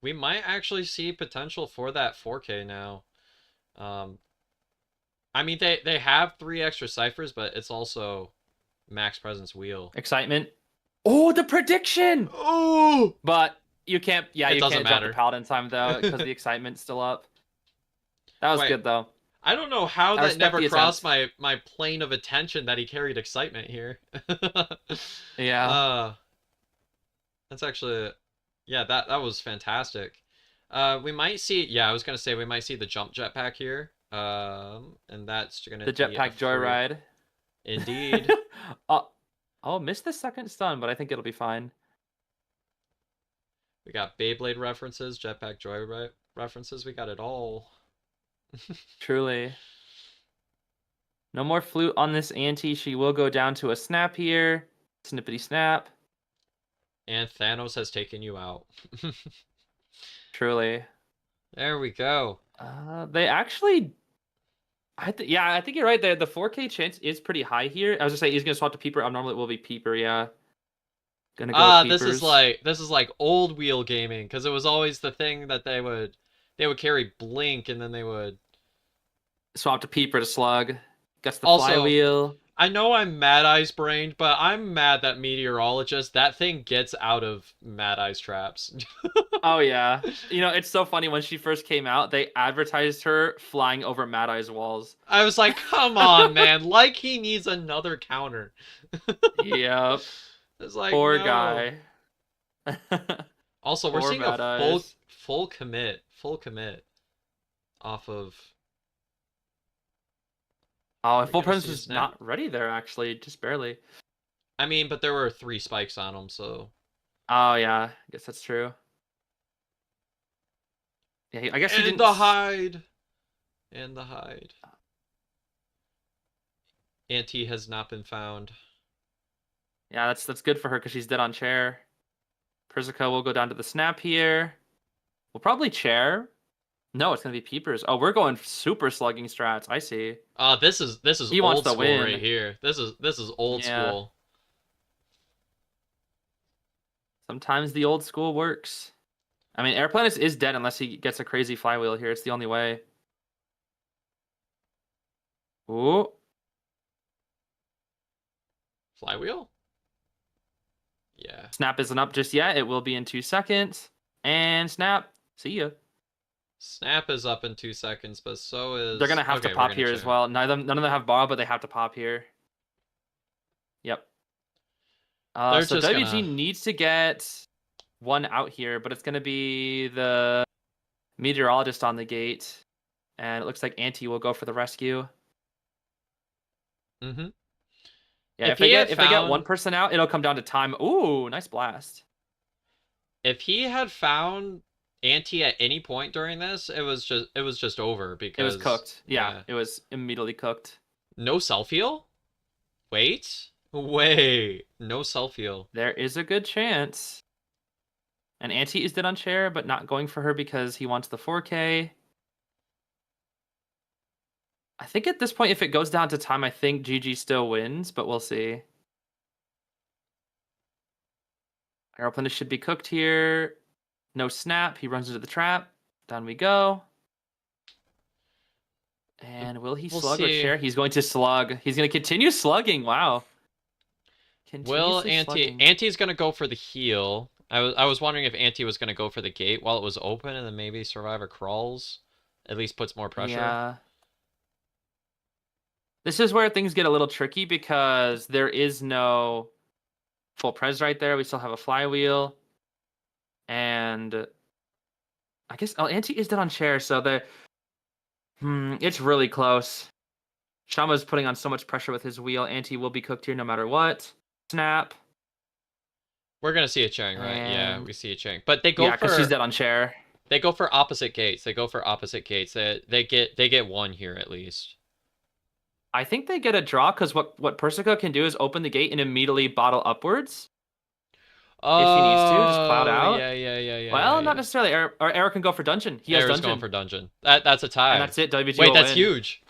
S1: we might actually see potential for that 4K now. Um, I mean, they have three extra ciphers, but it's also max presence wheel.
S2: Excitement. Oh, the prediction!
S1: Oh,
S2: But you can't, yeah,
S1: it
S2: you
S1: doesn't
S2: can't jump the
S1: matter.
S2: paladin time though, because the excitement's still up. That was
S1: Wait,
S2: good though.
S1: I don't know how
S2: I
S1: that
S2: respect
S1: never
S2: the
S1: crossed
S2: attempt.
S1: my plane of attention that he carried excitement here.
S2: Yeah.
S1: uh, that's actually, yeah, that was fantastic. We might see, yeah, I was gonna say we might see the jump jetpack here. And that's gonna
S2: The
S1: be a
S2: jetpack
S1: free,
S2: joyride.
S1: indeed.
S2: Oh, oh, missed the second stun, but I think it'll be fine.
S1: We got Beyblade references, jetpack joy references. We got it all.
S2: Truly. No more flute on this ante. She will go down to a snap here. Snippety snap.
S1: And Thanos has taken you out.
S2: Truly.
S1: There we go.
S2: They actually. Yeah, I think you're right. The 4K chance is pretty high here. I was gonna say he's gonna swap to Peeper. Normally it will be Peeper. Yeah, gonna go with
S1: Ah, this is
S2: Peepers.
S1: like this is like old wheel gaming because it was always the thing that they would carry Blink and then they would
S2: Swap to Peeper to Slug. Gets the
S1: also.
S2: flywheel.
S1: I know I'm Mad Eye's brained, but I'm mad that Meteorologist that thing gets out of Mad Eye's traps.
S2: Oh yeah. You know, it's so funny when she first came out, they advertised her flying over Mad Eye's walls.
S1: I was like, come on, man, like he needs another counter.
S2: Yep.
S1: It's like
S2: Poor
S1: no.
S2: guy.
S1: Also, we're
S2: Poor
S1: seeing a
S2: Mad
S1: full
S2: Eyes.
S1: full commit off of.
S2: Oh,
S1: We're
S2: full
S1: gonna
S2: presence
S1: see a
S2: is
S1: snap.
S2: not ready there actually, just barely.
S1: I mean, but there were three spikes on him, so.
S2: Oh yeah, I guess that's true. Yeah, I guess he
S1: And
S2: didn't.
S1: the hide. And the hide. Auntie has not been found.
S2: Yeah, that's good for her because she's dead on chair. Persica will go down to the snap here. We'll probably chair. No, it's gonna be peepers. Oh, we're going super slugging strats. I see.
S1: This is
S2: He wants
S1: old
S2: to
S1: school right
S2: win.
S1: here. This is old
S2: Yeah.
S1: school.
S2: Sometimes the old school works. I mean, Airplane is dead unless he gets a crazy flywheel here. It's the only way. Ooh.
S1: Flywheel? Yeah.
S2: Snap isn't up just yet. It will be in 2 seconds. And snap. See ya.
S1: Snap is up in 2 seconds, but so
S2: They're
S1: is
S2: gonna have to
S1: okay. We're
S2: pop
S1: gonna
S2: here as
S1: chair.
S2: well. None of them have bar, but they have to pop here. Yep.
S1: They're
S2: So
S1: just
S2: WG
S1: gonna.
S2: needs to get one out here, but it's gonna be the meteorologist on the gate, and it looks like Anti will go for the rescue.
S1: Mm-hmm.
S2: Yeah,
S1: If he had
S2: if they get one
S1: found
S2: person out, it'll come down to time. Ooh, nice blast.
S1: if he had found Anti at any point during this, it was just over
S2: It was
S1: because
S2: cooked. Yeah,
S1: yeah.
S2: it was immediately cooked.
S1: No self heal? Wait. No self heal.
S2: There is a good chance. And Anti is dead on chair, but not going for her because he wants the 4K. I think at this point, if it goes down to time, I think GG still wins, but we'll see. Aeroplane should be cooked here. No snap. He runs into the trap. Down we go. And will he
S1: We'll
S2: slug or
S1: see.
S2: chair? He's going to slug. He's going to continue slugging. Wow.
S1: Will
S2: Continuously slugging.
S1: Anti's gonna go for the heal. I was wondering if Anti was gonna go for the gate while it was open and then maybe Survivor crawls. At least puts more pressure.
S2: Yeah. This is where things get a little tricky because there is no full pres right there. We still have a flywheel. And I guess Anti is dead on chair, so it's really close. Shama's putting on so much pressure with his wheel. Anti will be cooked here no matter what. Snap.
S1: We're gonna see a chairing, right? Yeah,
S2: And
S1: we see a chairing. But they go
S2: yeah, because she's
S1: for
S2: dead on chair.
S1: opposite gates. They go for opposite gates. They get one here at least.
S2: I think they get a draw because what Persica can do is open the gate and immediately bottle upwards if he needs to, just cloud
S1: Oh
S2: out. Well, not
S1: yeah.
S2: necessarily. Or Eric can go for dungeon. He has
S1: Air's going
S2: dungeon,
S1: for dungeon. That's a
S2: and
S1: tie.
S2: that's it. WG
S1: Wait,
S2: will
S1: that's
S2: win.
S1: huge.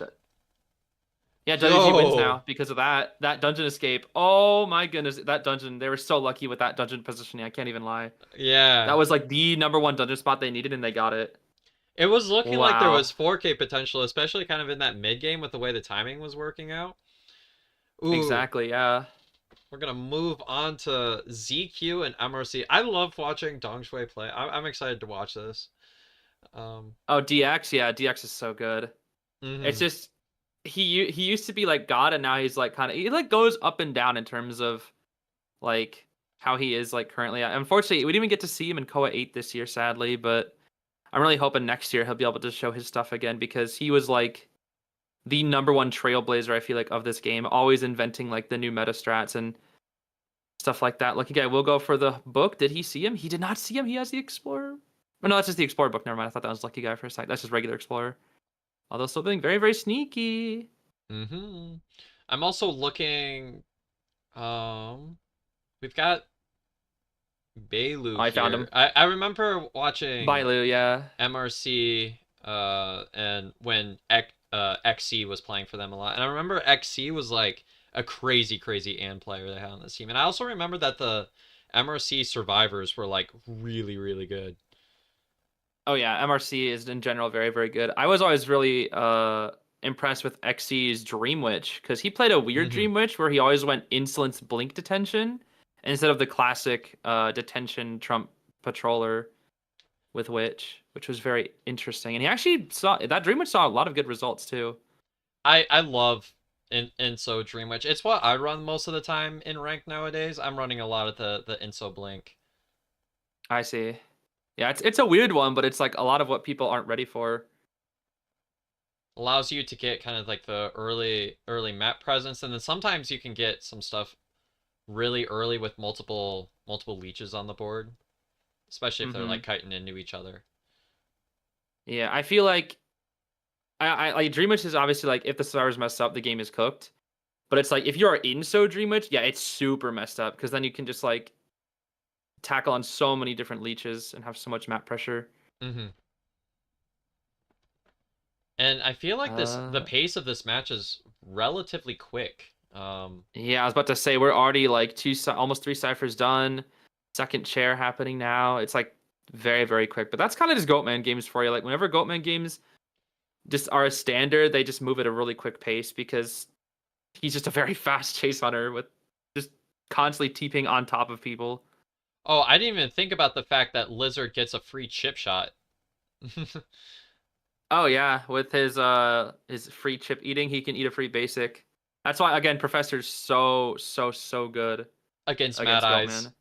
S2: Yeah, WG wins
S1: Yo.
S2: now because of that dungeon escape. Oh my goodness, that dungeon. They were so lucky with that dungeon positioning. I can't even lie. That
S1: Yeah.
S2: was like the #1 dungeon spot they needed, and they got it.
S1: It was looking like there
S2: Wow.
S1: was 4K potential, especially kind of in that mid game with the way the timing was working out. Ooh,
S2: Exactly. Yeah.
S1: we're gonna move on to ZQ and MRC. I love watching Dong Shui play. I'm excited to watch this. Um,
S2: Oh, DX. Yeah, DX is so good. It's
S1: hmm
S2: just he used to be like God, and now he's like kind of he like goes up and down in terms of like how he is like currently. Unfortunately, we didn't even get to see him in Koa 8 this year, sadly, but I'm really hoping next year he'll be able to show his stuff again because he was like the #1 trailblazer, I feel like, of this game, always inventing like the new meta strats and stuff like that. Lucky guy will go for the book. Did he see him? He did not see him. He has the Explorer. Oh, no, that's just the Explorer book. Never mind. I thought that was Lucky Guy for a sec. That's just regular Explorer. Although still being very, very sneaky.
S1: hmm I'm also looking. Um, we've got
S2: Oh,
S1: Beilu
S2: I found
S1: here.
S2: him.
S1: I remember watching
S2: Bailu, yeah.
S1: MRC and when XC was playing for them a lot. And I remember XC was like a crazy AND player they had on this team. And I also remember that the MRC survivors were like really good.
S2: Oh yeah, MRC is in general very, very good. I was always really impressed with XC's Dream Witch because he played a weird
S1: hmm
S2: Dream Witch where he always went Insolence Blink Detention instead of the classic Detention Trump Patroller with Witch, which was very interesting. And he actually saw that Dream Witch saw a lot of good results too.
S1: I love Inso Dream Witch. It's what I run most of the time in rank nowadays. I'm running a lot of the Inso Blink.
S2: I see. Yeah, it's a weird one, but it's like a lot of what people aren't ready for.
S1: Allows you to get kind of like the early map presence, and then sometimes you can get some stuff really early with multiple leeches on the board, especially if they're
S2: Mm-hmm.
S1: like kiting into each other.
S2: Yeah, I feel like I like Dream Witch is obviously like if the server's messed up, the game is cooked. But it's like if you are in so Dream Witch, yeah, it's super messed up because then you can just like tackle on so many different leeches and have so much map pressure.
S1: hmm And I feel like the
S2: Uh,
S1: pace of this match is relatively quick.
S2: yeah, I was about to say we're already like almost three ciphers done. Second chair happening now. It's like very, very quick. But that's kind of just Goatman games for you. Like whenever Goatman games just are a standard, they just move at a really quick pace because he's just a very fast chase hunter with just constantly TPing on top of people.
S1: Oh, I didn't even think about the fact that Lizard gets a free chip shot.
S2: Oh yeah, with his free chip eating, he can eat a free basic. That's why again, Professor's so good
S1: Against Mad
S2: against
S1: Eyes.
S2: Goatman.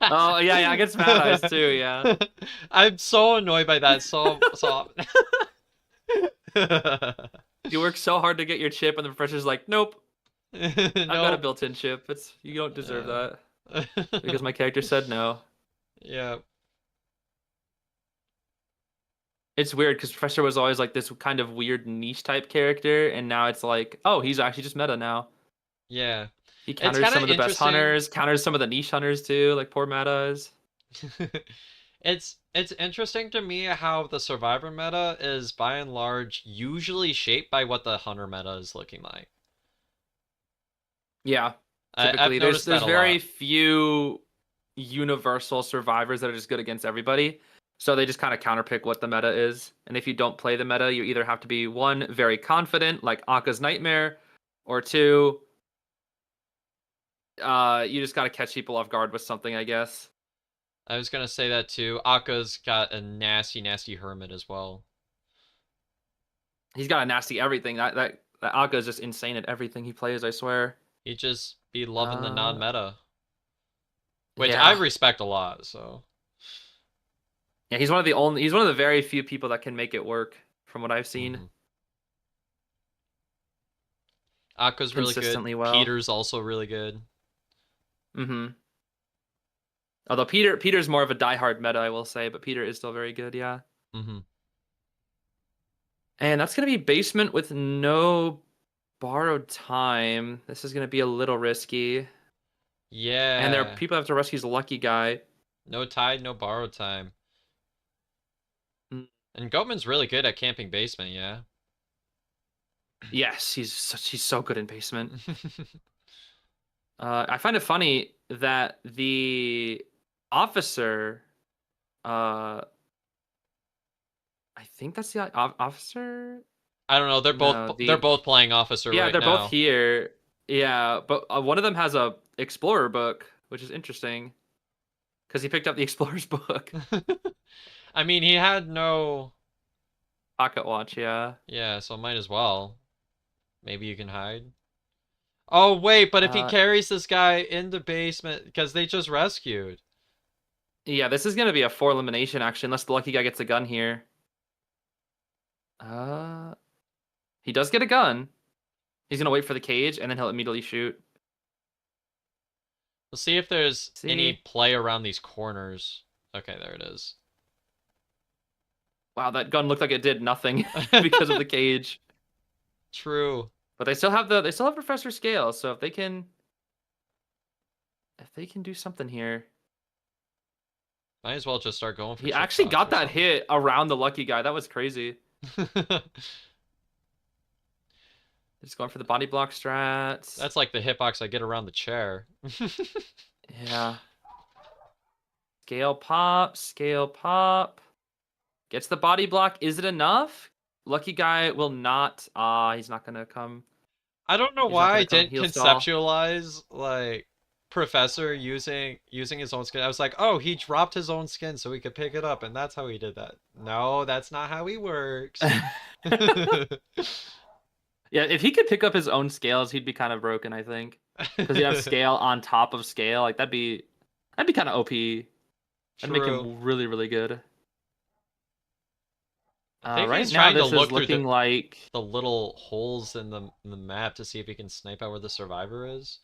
S2: Oh yeah, yeah, against Mad Eyes too, yeah.
S1: I'm so annoyed by that so
S2: You work so hard to get your chip, and the professor's like, "Nope, I've got a
S1: Nope.
S2: built-in chip. It's you don't deserve
S1: Yeah.
S2: that because my character said no."
S1: Yeah.
S2: It's weird because Professor was always like this kind of weird niche type character, and now it's like, oh, he's actually just meta now.
S1: Yeah.
S2: He
S1: It's
S2: counters
S1: kind
S2: some
S1: of
S2: of the best
S1: interesting.
S2: hunters, counters some of the niche hunters too, like poor Meta is.
S1: It's interesting to me how the survivor meta is by and large usually shaped by what the hunter meta is looking like.
S2: Yeah,
S1: I've
S2: typically
S1: noticed that
S2: there's
S1: a
S2: very
S1: lot.
S2: few universal survivors that are just good against everybody. So they just kind of counterpick what the meta is. And if you don't play the meta, you either have to be one, very confident, like Aka's Nightmare, or two, you just gotta catch people off guard with something, I guess.
S1: I was gonna say that too. Akka's got a nasty, nasty hermit as well.
S2: He's got a nasty everything. That Akka is just insane at everything he plays, I swear.
S1: He'd just be loving the
S2: Uh
S1: non-meta, which I
S2: yeah.
S1: respect a lot. So,
S2: Yeah, he's one of the very few people that can make it work from what I've seen
S1: Akka's really good.
S2: consistently well.
S1: Peter's also really good.
S2: Mhm. Although Peter's more of a diehard meta, I will say, but Peter is still very good, yeah.
S1: hmm
S2: And that's gonna be basement with no borrowed time. This is gonna be a little risky. And there are
S1: Yeah.
S2: people have to rescue his lucky guy.
S1: No tide, no borrowed time.
S2: Mm,
S1: And Goatman's really good at camping basement, yeah.
S2: yes, he's so good in basement. I find it funny that the officer, uh, I think that's the officer.
S1: I don't know.
S2: No,
S1: They're
S2: the
S1: both playing officer
S2: yeah,
S1: right
S2: they're both
S1: now.
S2: here. Yeah, but one of them has a explorer book, which is interesting because he picked up the explorer's book.
S1: I mean, he had no.
S2: Pocket watch, yeah.
S1: Yeah, so might as well. Maybe you can hide. Oh, wait, but if he
S2: Uh,
S1: carries this guy into basement, because they just rescued.
S2: yeah, this is gonna be a four elimination actually, unless the lucky guy gets a gun here. Uh, he does get a gun. He's gonna wait for the cage and then he'll immediately shoot.
S1: We'll see if there's any
S2: See?
S1: play around these corners. Okay, there it is.
S2: Wow, that gun looked like it did nothing because of the cage.
S1: True.
S2: But they still have Professor Scale, so if they can do something here.
S1: Might as well just start going for
S2: He
S1: chip
S2: actually
S1: shots
S2: got
S1: or
S2: that
S1: something.
S2: hit around the lucky guy. That was crazy. Just going for the body block strats.
S1: That's like the hitbox I get around the chair.
S2: Yeah. Scale pop, scale pop. Gets the body block. Is it enough? Lucky guy will not. He's not gonna come.
S1: I don't know
S2: He's not
S1: why I
S2: gonna come
S1: didn't
S2: heal stall.
S1: conceptualize like Professor using his own skin. I was like, oh, he dropped his own skin so he could pick it up, and that's how he did that. No, that's not how he works.
S2: Yeah, if he could pick up his own scales, he'd be kind of broken, I think, because he'd have scale on top of scale. Like that'd be kind of OP. That'd make
S1: True.
S2: him really, really good.
S1: I think
S2: Right
S1: he's
S2: now,
S1: trying to
S2: this is
S1: look through
S2: looking like
S1: the little holes in the map to see if he can snipe out where the survivor is.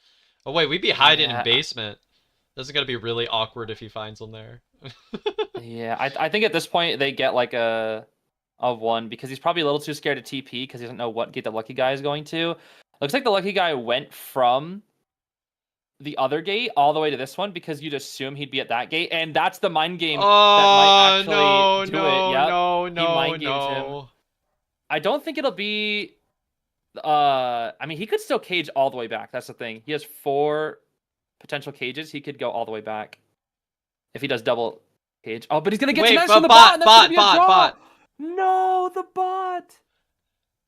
S1: Oh wait, we'd be hiding in
S2: yeah,
S1: basement. This is gonna be really awkward if he finds them there.
S2: yeah. I think at this point they get like a one because he's probably a little too scared to TP because he doesn't know what gate the lucky guy is going to. Looks like the lucky guy went from the other gate all the way to this one because you'd assume he'd be at that gate, and that's the mind game that might
S1: Oh
S2: actually
S1: no,
S2: do it.
S1: no,
S2: Yep,
S1: no,
S2: he
S1: no,
S2: mind games him.
S1: no.
S2: I don't think it'll be. I mean, he could still cage all the way back. That's the thing. He has 4 potential cages. He could go all the way back if he does double cage. Oh, but he's gonna get
S1: Wait,
S2: smashed from
S1: but
S2: the bot, and that's gonna be a draw.
S1: bot.
S2: No, the bot.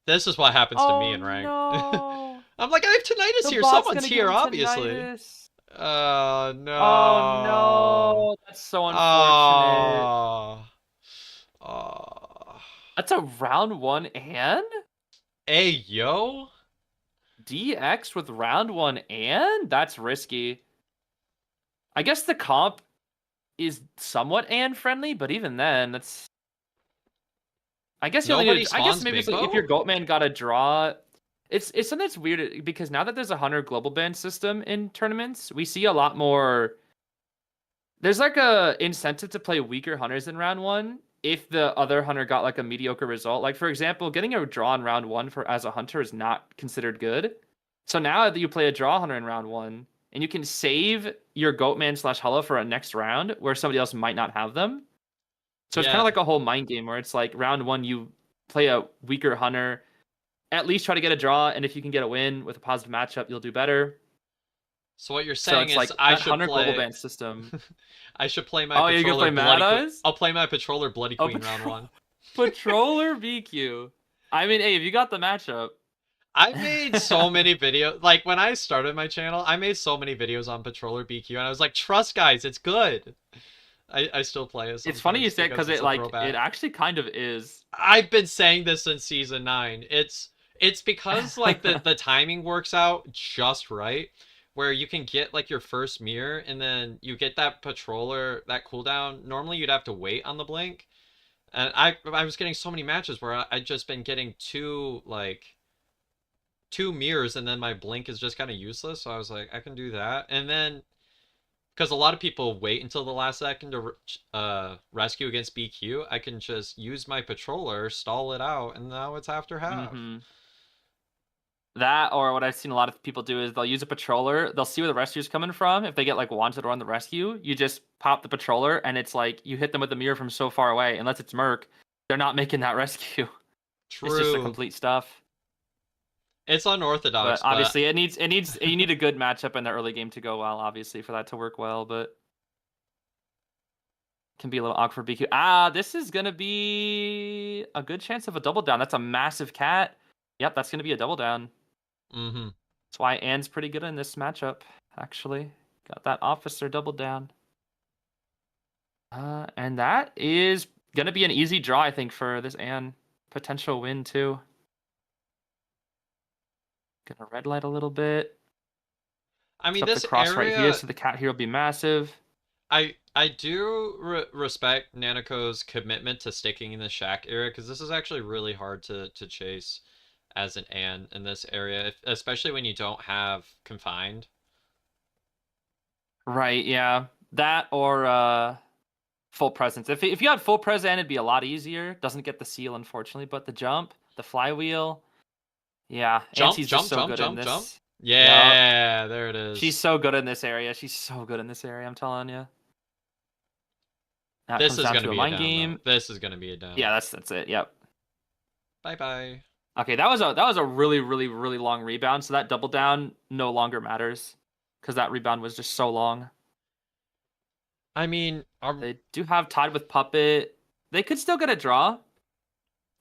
S1: This is what happens to me
S2: Oh
S1: in rank.
S2: no.
S1: I'm like, I have tinnitus
S2: The
S1: here.
S2: bot's
S1: Someone's
S2: gonna give
S1: here,
S2: him
S1: obviously.
S2: tinnitus. Oh
S1: No.
S2: no. That's so unfortunate.
S1: Oh. Oh.
S2: That's a round 1 and
S1: Hey, yo.
S2: DX with round 1 and that's risky. I guess the comp is somewhat and friendly, but even then, that's. I guess you only
S1: Nobody
S2: need. I guess
S1: spawns
S2: maybe
S1: Big
S2: it's like if your
S1: Bo?
S2: Goatman got a draw. It's something that's weird because now that there's a hunter global ban system in tournaments, we see a lot more. There's like a incentive to play weaker hunters in round 1 if the other hunter got like a mediocre result. Like for example, getting a draw in round 1 for as a hunter is not considered good. So now that you play a draw hunter in round 1 and you can save your Goatman / Hello for a next round where somebody else might not have them. So it's kind of
S1: Yeah.
S2: like a whole mind game where it's like round 1 you play a weaker hunter, at least try to get a draw, and if you can get a win with a positive matchup, you'll do better.
S1: So what you're
S2: So
S1: saying
S2: it's
S1: is
S2: like
S1: I
S2: that
S1: should
S2: hunter global
S1: play
S2: ban system.
S1: I should play my
S2: Oh, you're gonna play
S1: patroller
S2: Mad
S1: Bloody Queen.
S2: Eyes?
S1: I'll play my patroller Bloody
S2: Oh,
S1: Queen round 1.
S2: Patroller BQ. I mean, hey, if you got the matchup.
S1: I made so many videos. Like when I started my channel, I made so many videos on patroller BQ, and I was like, "Trust, guys, it's good." I still play it
S2: It's funny you
S1: sometimes
S2: say it
S1: because
S2: because
S1: it's
S2: it
S1: a
S2: like it
S1: throwback.
S2: actually kind of is.
S1: I've been saying this since season 9. It's because like the timing works out just right, where you can get like your first mirror, and then you get that patroller that cooldown. Normally you'd have to wait on the blink, and I was getting so many matches where I'd just been getting two mirrors, and then my blink is just kind of useless. So I was like, I can do that. And then because a lot of people wait until the last second to rescue against BQ, I can just use my patroller, stall it out, and now it's after half.
S2: Mm-hmm. That or what I've seen a lot of people do is they'll use a patroller. They'll see where the rescue's coming from. If they get like wanted or on the rescue, you just pop the patroller, and it's like you hit them with the mirror from so far away. Unless it's Merc, they're not making that rescue. It's just a
S1: True.
S2: complete stuff.
S1: It's
S2: But
S1: unorthodox, but
S2: obviously, it needs you need a good matchup in the early game to go well. Obviously, for that to work well, but can be a little awkward. BQ. This is gonna be a good chance of a double down. That's a massive cat. Yep, that's gonna be a double down.
S1: mm-hmm.
S2: That's why Ann's pretty good in this matchup. Actually, got that officer double down. And that is gonna be an easy draw, I think, for this Ann. Potential win too. Gonna red light a little bit.
S1: I mean,
S2: Up the
S1: this
S2: cross right here,
S1: area,
S2: so the cat here will be massive.
S1: I do respect Nanako's commitment to sticking in the shack area, because this is actually really hard to chase as an Ann in this area, especially when you don't have confined.
S2: Right, yeah. That or full presence. If you had full present, it'd be a lot easier. Doesn't get the seal, unfortunately, but the jump, the flywheel, yeah.
S1: Jump,
S2: Auntie's just
S1: jump,
S2: so
S1: jump,
S2: good in
S1: jump, jump.
S2: this. Yep.
S1: Yeah, there it
S2: She's
S1: is.
S2: so good in this area. She's so good in this area, I'm telling you. Now it
S1: This
S2: comes
S1: is
S2: down
S1: gonna
S2: to a
S1: be a
S2: mind
S1: down though.
S2: game.
S1: This is gonna be a down.
S2: Yeah, that's it. Yep.
S1: Bye bye.
S2: Okay, that was a really really really long rebound. So that double down no longer matters because that rebound was just so long.
S1: I mean,
S2: They do have tied with puppet. They could still get a draw.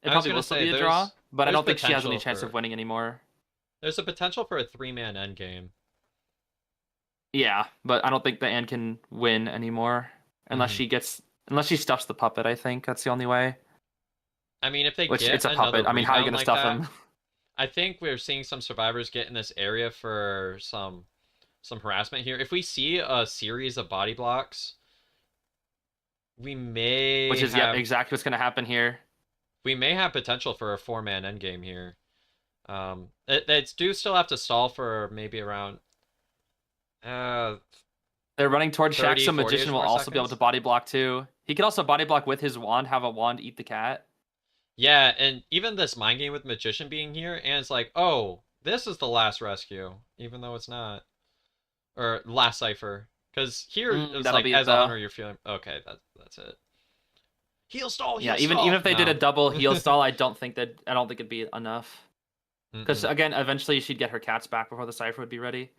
S2: It
S1: I was
S2: probably
S1: gonna
S2: will still
S1: say
S2: be a draw, but I
S1: there's
S2: don't think she has any
S1: potential
S2: chance of
S1: for
S2: winning anymore.
S1: there's a potential for a 3-man endgame.
S2: Yeah, but I don't think the Anne can win anymore
S1: Mhm.
S2: unless she stuffs the puppet. I think that's the only way.
S1: I mean, if they
S2: Which
S1: get
S2: it's a
S1: another
S2: puppet. I mean, how are you
S1: rebound
S2: gonna
S1: like
S2: stuff
S1: that,
S2: him?
S1: I think we're seeing some survivors get in this area for some harassment here. If we see a series of body blocks, we
S2: Which
S1: may
S2: is yep,
S1: have
S2: exactly what's gonna happen here.
S1: we may have potential for a 4-man endgame here. It's do still have to stall for maybe around uh
S2: They're running towards Shack,
S1: 30,
S2: so
S1: 40-ish
S2: Magician will
S1: more
S2: also be able to
S1: seconds.
S2: body block too. He could also body block with his wand, have a wand eat the cat.
S1: Yeah, and even this mind game with Magician being here, and it's like, oh, this is the last rescue, even though it's not. Or last cipher. Because here, it's
S2: That'll
S1: like,
S2: be it
S1: as a
S2: though.
S1: hunter, you're feeling, okay, that's it. Heel stall,
S2: Yeah,
S1: heel
S2: even
S1: stall.
S2: if they did a
S1: No.
S2: double heel stall, I don't think it'd be enough. Because
S1: Mm-mm.
S2: again, eventually she'd get her cats back before the cipher would be ready.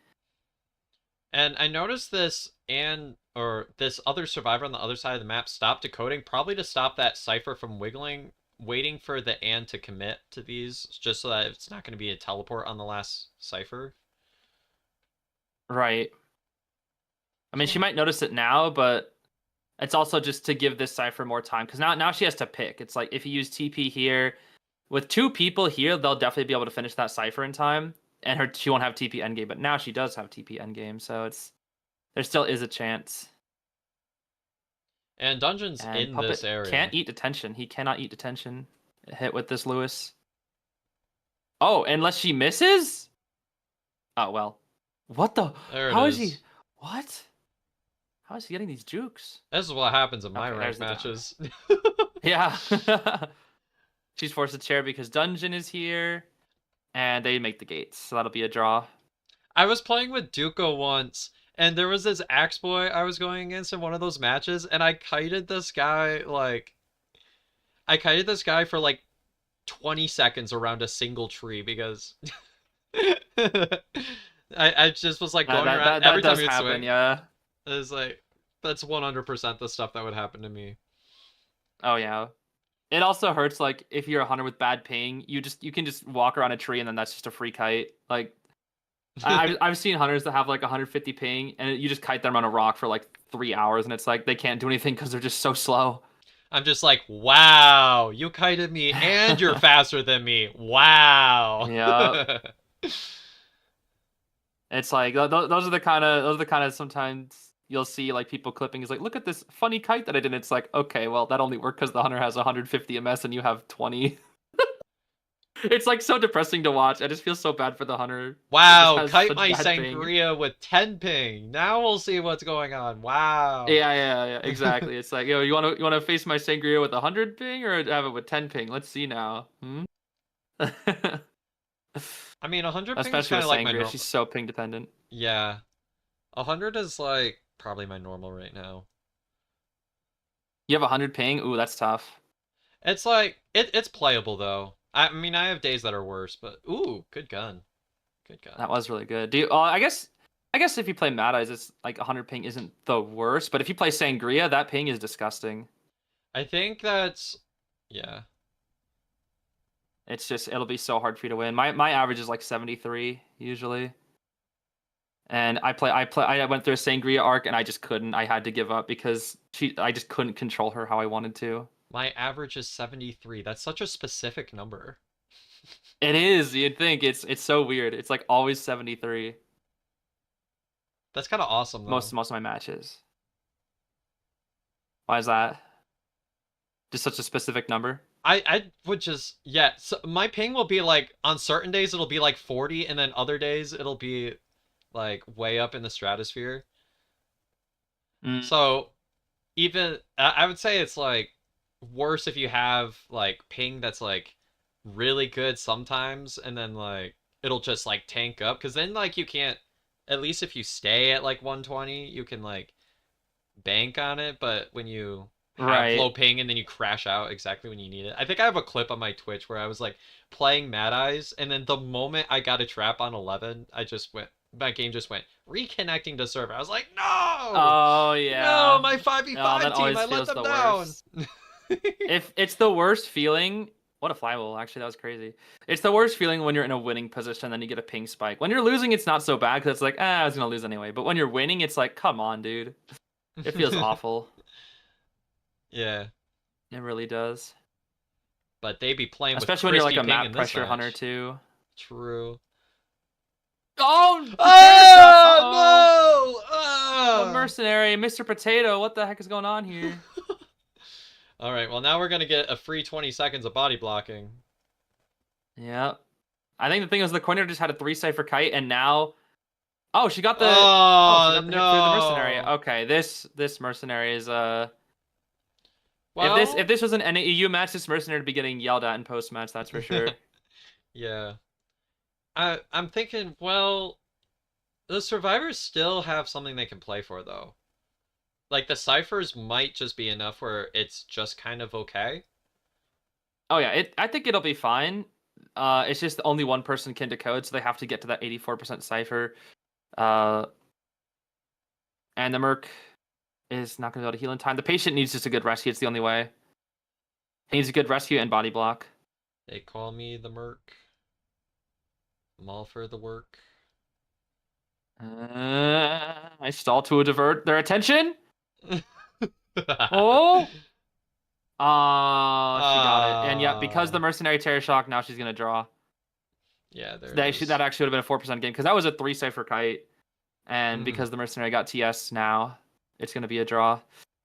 S1: And I noticed this this other survivor on the other side of the map stopped decoding, probably to stop that cipher from wiggling, waiting for the and to commit to these, just so that it's not going to be a teleport on the last cipher.
S2: Right. I mean, she might notice it now, but it's also just to give this cipher more time because now she has to pick. It's like if you use TP here with two people here, they'll definitely be able to finish that cipher in time, and she won't have TP endgame. But now she does have TP endgame, so there still is a chance.
S1: And dungeons
S2: And
S1: in this
S2: Puppet
S1: area.
S2: can't eat detention. He cannot eat detention. Hit with this Lewis. Oh, unless she misses? Oh well. What the?
S1: There it
S2: How is he?
S1: is.
S2: What? How is he getting these jukes?
S1: This is what happens in my
S2: Okay, there's
S1: ranked
S2: the down.
S1: matches.
S2: Yeah. She's forced to chair because Dungeon is here, and they make the gates, so that'll be a draw.
S1: I was playing with Duco once, and there was this axe boy I was going against in one of those matches, and I kited this guy for like 20 seconds around a single tree because I just was like going around
S2: That
S1: every time
S2: does
S1: he'd
S2: happen,
S1: swing.
S2: yeah.
S1: It was like that's 100% the stuff that would happen to me.
S2: Oh yeah. It also hurts like if you're a hunter with bad ping, you can just walk around a tree and then that's just a free kite. Like I've seen hunters that have like 150 ping and you just kite them on a rock for like 3 hours and it's like they can't do anything because they're just so slow.
S1: I'm just like, wow, you kited me and you're faster than me. Wow.
S2: Yeah. It's like those are the kind of sometimes you'll see like people clipping is like look at this funny kite that I did. It's like okay, well that only worked because the hunter has 150 ms and you have 20. It's like so depressing to watch. I just feel so bad for the hunter that just
S1: Wow,
S2: has
S1: kite
S2: such
S1: my
S2: bad ping.
S1: sangria with 10 ping. Now we'll see what's going on. Wow.
S2: Yeah, exactly. It's like yo, you want to face my sangria with 100 ping or have it with 10 ping? Let's see now. Hmm?
S1: I mean, 100 ping is
S2: Especially
S1: kind
S2: with
S1: of like my
S2: sangria,
S1: normal.
S2: she's so ping dependent.
S1: Yeah. 100 is like probably my normal right now.
S2: You have 100 ping? Ooh, that's tough.
S1: It's like it's playable though. I mean, I have days that are worse, but ooh, good gun. Good gun.
S2: That was really good. Do you, I guess if you play Mad Eyes, it's like 100 ping isn't the worst, but if you play Sangria, that ping is disgusting.
S1: I think that's yeah.
S2: It's just it'll be so hard for you to win. My average is like 73 usually. And I went through a Sangria arc and I just couldn't. I had to give up because I just couldn't control her how I wanted to.
S1: My average is 73. That's such a specific number.
S2: It is, you'd think it's so weird. It's like always 73
S1: That's kind of awesome though.
S2: most of my matches. Why is that? Just such a specific number?
S1: I would just yeah, so my ping will be like on certain days it'll be like 40 and then other days it'll be like way up in the stratosphere.
S2: Mm,
S1: So even I would say it's like worse if you have like ping that's like really good sometimes and then like it'll just like tank up because then like you can't, at least if you stay at like 120 you can like bank on it, but when you have
S2: right.
S1: low ping and then you crash out exactly when you need it. I think I have a clip on my Twitch where I was like playing Mad Eyes and then the moment I got a trap on 11, my game just went reconnecting to server. I was like, "No!
S2: Oh
S1: No,
S2: yeah.
S1: my
S2: Oh,
S1: 5v5
S2: that
S1: team,
S2: always
S1: I let
S2: feels
S1: them
S2: the
S1: down."
S2: worst. If it's the worst feeling, what a flywheel. Actually, that was crazy. It's the worst feeling when you're in a winning position, then you get a ping spike. When you're losing, it's not so bad because it's like, I was gonna lose anyway. But when you're winning, it's like, come on, dude. It feels awful.
S1: Yeah,
S2: It really does.
S1: but they be playing with
S2: Especially when you're like
S1: crispy
S2: a
S1: ping
S2: map
S1: in this
S2: pressure hunter
S1: match.
S2: too.
S1: True.
S2: Oh, the chair shot. Uh-oh.
S1: Oh no!
S2: A
S1: Ah!
S2: mercenary, Mr. Potato. What the heck is going on here?
S1: All right, well now we're gonna get a free 20 seconds of body blocking.
S2: Yeah. I think the thing is the corner just had a 3 cipher kite and now she
S1: Oh
S2: got the hit through the mercenary.
S1: no!
S2: Okay, this mercenary is if
S1: Well,
S2: this was an NAEU match, this mercenary would be getting yelled at in post match, that's for sure.
S1: yeah. I'm thinking, well, the survivors still have something they can play for though. Like the ciphers might just be enough where it's just kind of okay.
S2: Oh yeah, I think it'll be fine. It's just only one person can decode, so they have to get to that 84% cipher. Uh, and the Merc is not going to be able to heal in time. The patient needs just a good rescue. It's the only way. He needs a good rescue and body block.
S1: They call me the Merc. I'm all for the work.
S2: I stall to divert their attention. Oh, she got it. And yep, because the
S1: uh,
S2: mercenary terror shock, now she's gonna draw.
S1: yeah, there it
S2: That
S1: is.
S2: actually would have been a 4% game because that was a 3 cipher kite, and
S1: Mm-hmm.
S2: because the mercenary got TS now, it's gonna be a draw.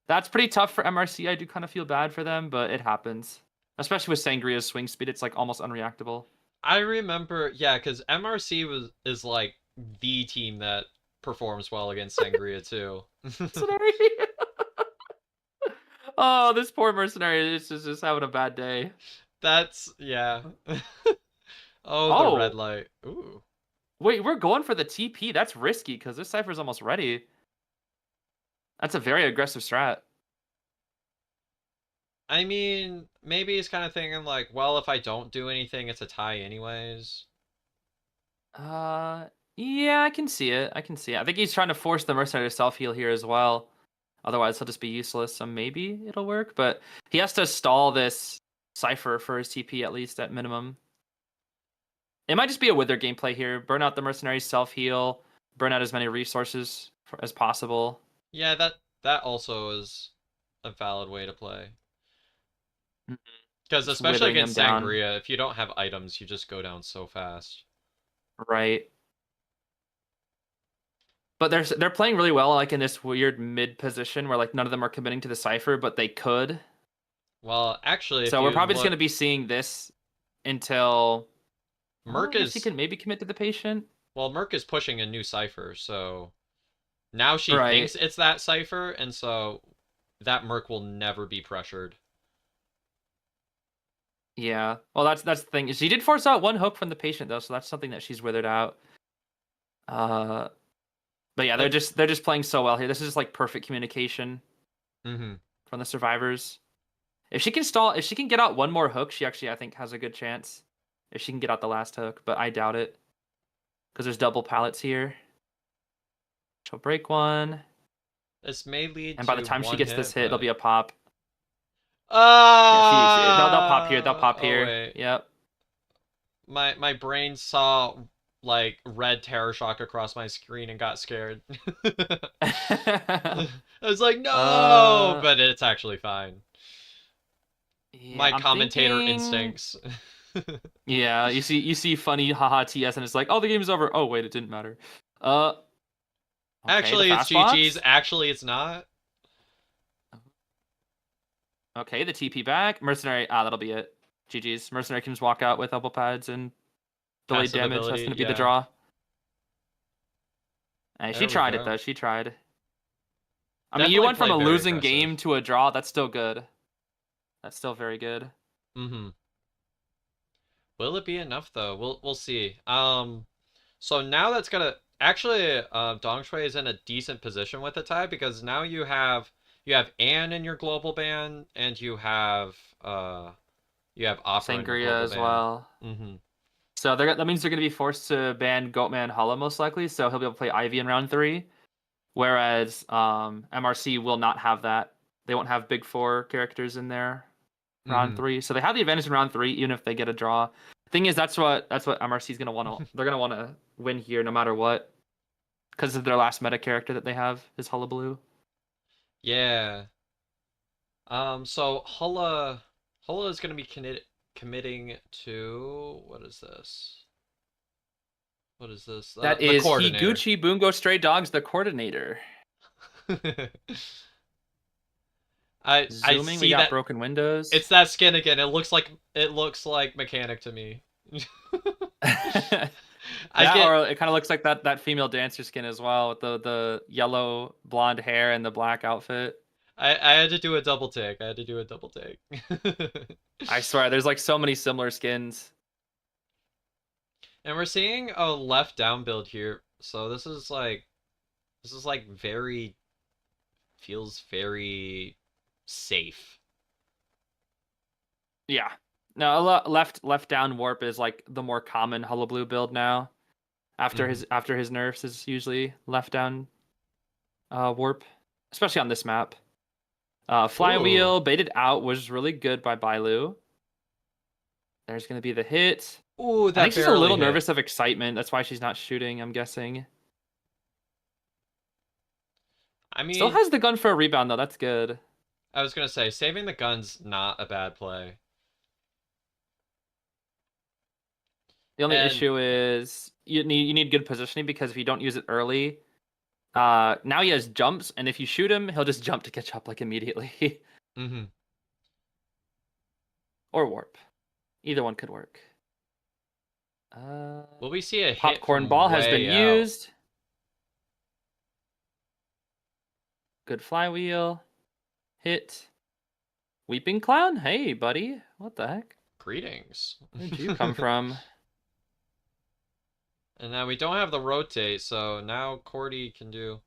S2: That's pretty tough for MRC. I do kind of feel bad for them, but it happens. Especially with Sangria's swing speed, it's like almost unreactable.
S1: I remember, yeah, because MRC is like the team that performs well against Sangria too.
S2: Mercenary. Oh, this poor mercenary is just having a bad day.
S1: That's yeah. Oh, the red
S2: Oh,
S1: light. Ooh.
S2: wait, we're going for the TP. That's risky because this cipher's almost ready. That's a very aggressive strat.
S1: I mean, maybe he's kind of thinking like, well, if I don't do anything, it's a tie anyways.
S2: Uh, yeah, I can see it. I can see it. I think he's trying to force the mercenary to self heal here as well. Otherwise, he'll just be useless. So maybe it'll work, but he has to stall this cipher for his TP at least at minimum. It might just be a wither gameplay here. Burn out the mercenary self heal. Burn out as many resources as possible.
S1: Yeah, that also is a valid way to play.
S2: Mhm.
S1: Because
S2: Just
S1: especially
S2: withering him
S1: against
S2: down.
S1: Sangria, if you don't have items, you just go down so fast.
S2: Right. But they're playing really well, like in this weird mid position where like none of them are committing to the cipher, but they could.
S1: Well, actually, if
S2: So we're
S1: you
S2: probably just
S1: look,
S2: gonna be seeing this until. Oh,
S1: Merc
S2: I guess he
S1: is
S2: can maybe commit to the patient.
S1: well, Merc is pushing a new cipher, so now she
S2: Right.
S1: thinks it's that cipher, and so that Merc will never be pressured.
S2: Yeah. Well, that's the thing. She did force out one hook from the patient though, so that's something that she's withered out. Uh, but yeah,
S1: But
S2: they're just playing so well here. This is just like perfect communication
S1: mm-hmm.
S2: from the survivors. If she can stall, if she can get out one more hook, she actually I think has a good chance. If she can get out the last hook, but I doubt it because there's double pallets here. She'll break one,
S1: This may lead
S2: and by the
S1: to
S2: time she
S1: one
S2: gets this
S1: hit,
S2: hit, it'll
S1: but
S2: be a pop. Yeah, they'll pop here. They'll pop
S1: oh
S2: here.
S1: wait,
S2: Yep.
S1: my brain saw like red terror shock across my screen and got scared. I was like, no,
S2: uh,
S1: but it's actually fine.
S2: yeah,
S1: My
S2: I'm
S1: commentator
S2: thinking.
S1: instincts.
S2: Yeah, you see funny haha TS, and it's like, oh, the game's over. Oh wait, it didn't matter. Uh, okay, the
S1: Actually, it's
S2: fast
S1: GG's.
S2: box.
S1: Actually, it's not.
S2: Okay, the TP back. Mercenary. Ah, that'll be it. GG's. Mercenary can just walk out with elbow pads and delayed
S1: Passive
S2: damage. That's
S1: ability,
S2: gonna be the
S1: yeah.
S2: draw. Hey, she
S1: There we
S2: tried it
S1: go.
S2: though. She tried. I mean, you
S1: Definitely
S2: went from
S1: played
S2: a
S1: very
S2: losing
S1: aggressive.
S2: game to a draw. That's still good. That's still very good.
S1: Mm-hmm. Will it be enough though? We'll see. So now that's gonna actually Dong Shui is in a decent position with the tie because now you have Anne in your global ban and you have Opera in your
S2: Sangria
S1: global
S2: as
S1: ban.
S2: well.
S1: Mm-hmm.
S2: So that means they're gonna be forced to ban Goatman Hollow most likely. So he'll be able to play Ivy in round three. Whereas MRC will not have that. They won't have big four characters in there round
S1: Mm-hmm.
S2: three. So they have the advantage in round three, even if they get a draw. Thing is, that's what MRC is gonna want to. They're gonna want to win here no matter what, because of their last meta character that they have is Hullabaloo.
S1: Yeah. So Hulla is gonna be committing to what is this? What is this?
S2: That
S1: The
S2: is
S1: coordinator.
S2: Higuchi Bungo Stray Dogs, the coordinator.
S1: I
S2: Zooming, we
S1: see
S2: got
S1: that
S2: broken windows.
S1: it's that skin again. It looks like mechanic to me. I
S2: That
S1: get
S2: or it kind of looks like that female dancer skin as well with the yellow blonde hair and the black outfit.
S1: I had to do a double take. I had to do a double take.
S2: I swear, there's like so many similar skins.
S1: And we're seeing a left down build here. So this is like very feels very safe.
S2: Yeah. No, left down warp is like the more common Hullablue build now. After his nerfs is usually left down warp, especially on this map.
S1: Ooh.
S2: Flywheel baited out was really good by Bailu. There's gonna be the hit.
S1: Ooh,
S2: I think
S1: that
S2: she's a
S1: barely
S2: little
S1: hit.
S2: nervous of excitement. That's why she's not shooting, I'm guessing.
S1: I
S2: Still
S1: mean,
S2: has the gun for a rebound though. That's good.
S1: I was gonna say saving the gun's not a bad play.
S2: The only
S1: And
S2: issue is you need good positioning because if you don't use it early, now he has jumps, and if you shoot him, he'll just jump to catch up like immediately.
S1: mm-hmm.
S2: Or warp. Either one could work.
S1: Will we see a hit
S2: Popcorn
S1: from
S2: ball has been
S1: way out?
S2: used. Good flywheel. Hit. Weeping clown? Hey, buddy. What the heck?
S1: Greetings.
S2: Where'd you come from?
S1: And now we don't have the rotate, so now Cordy can do.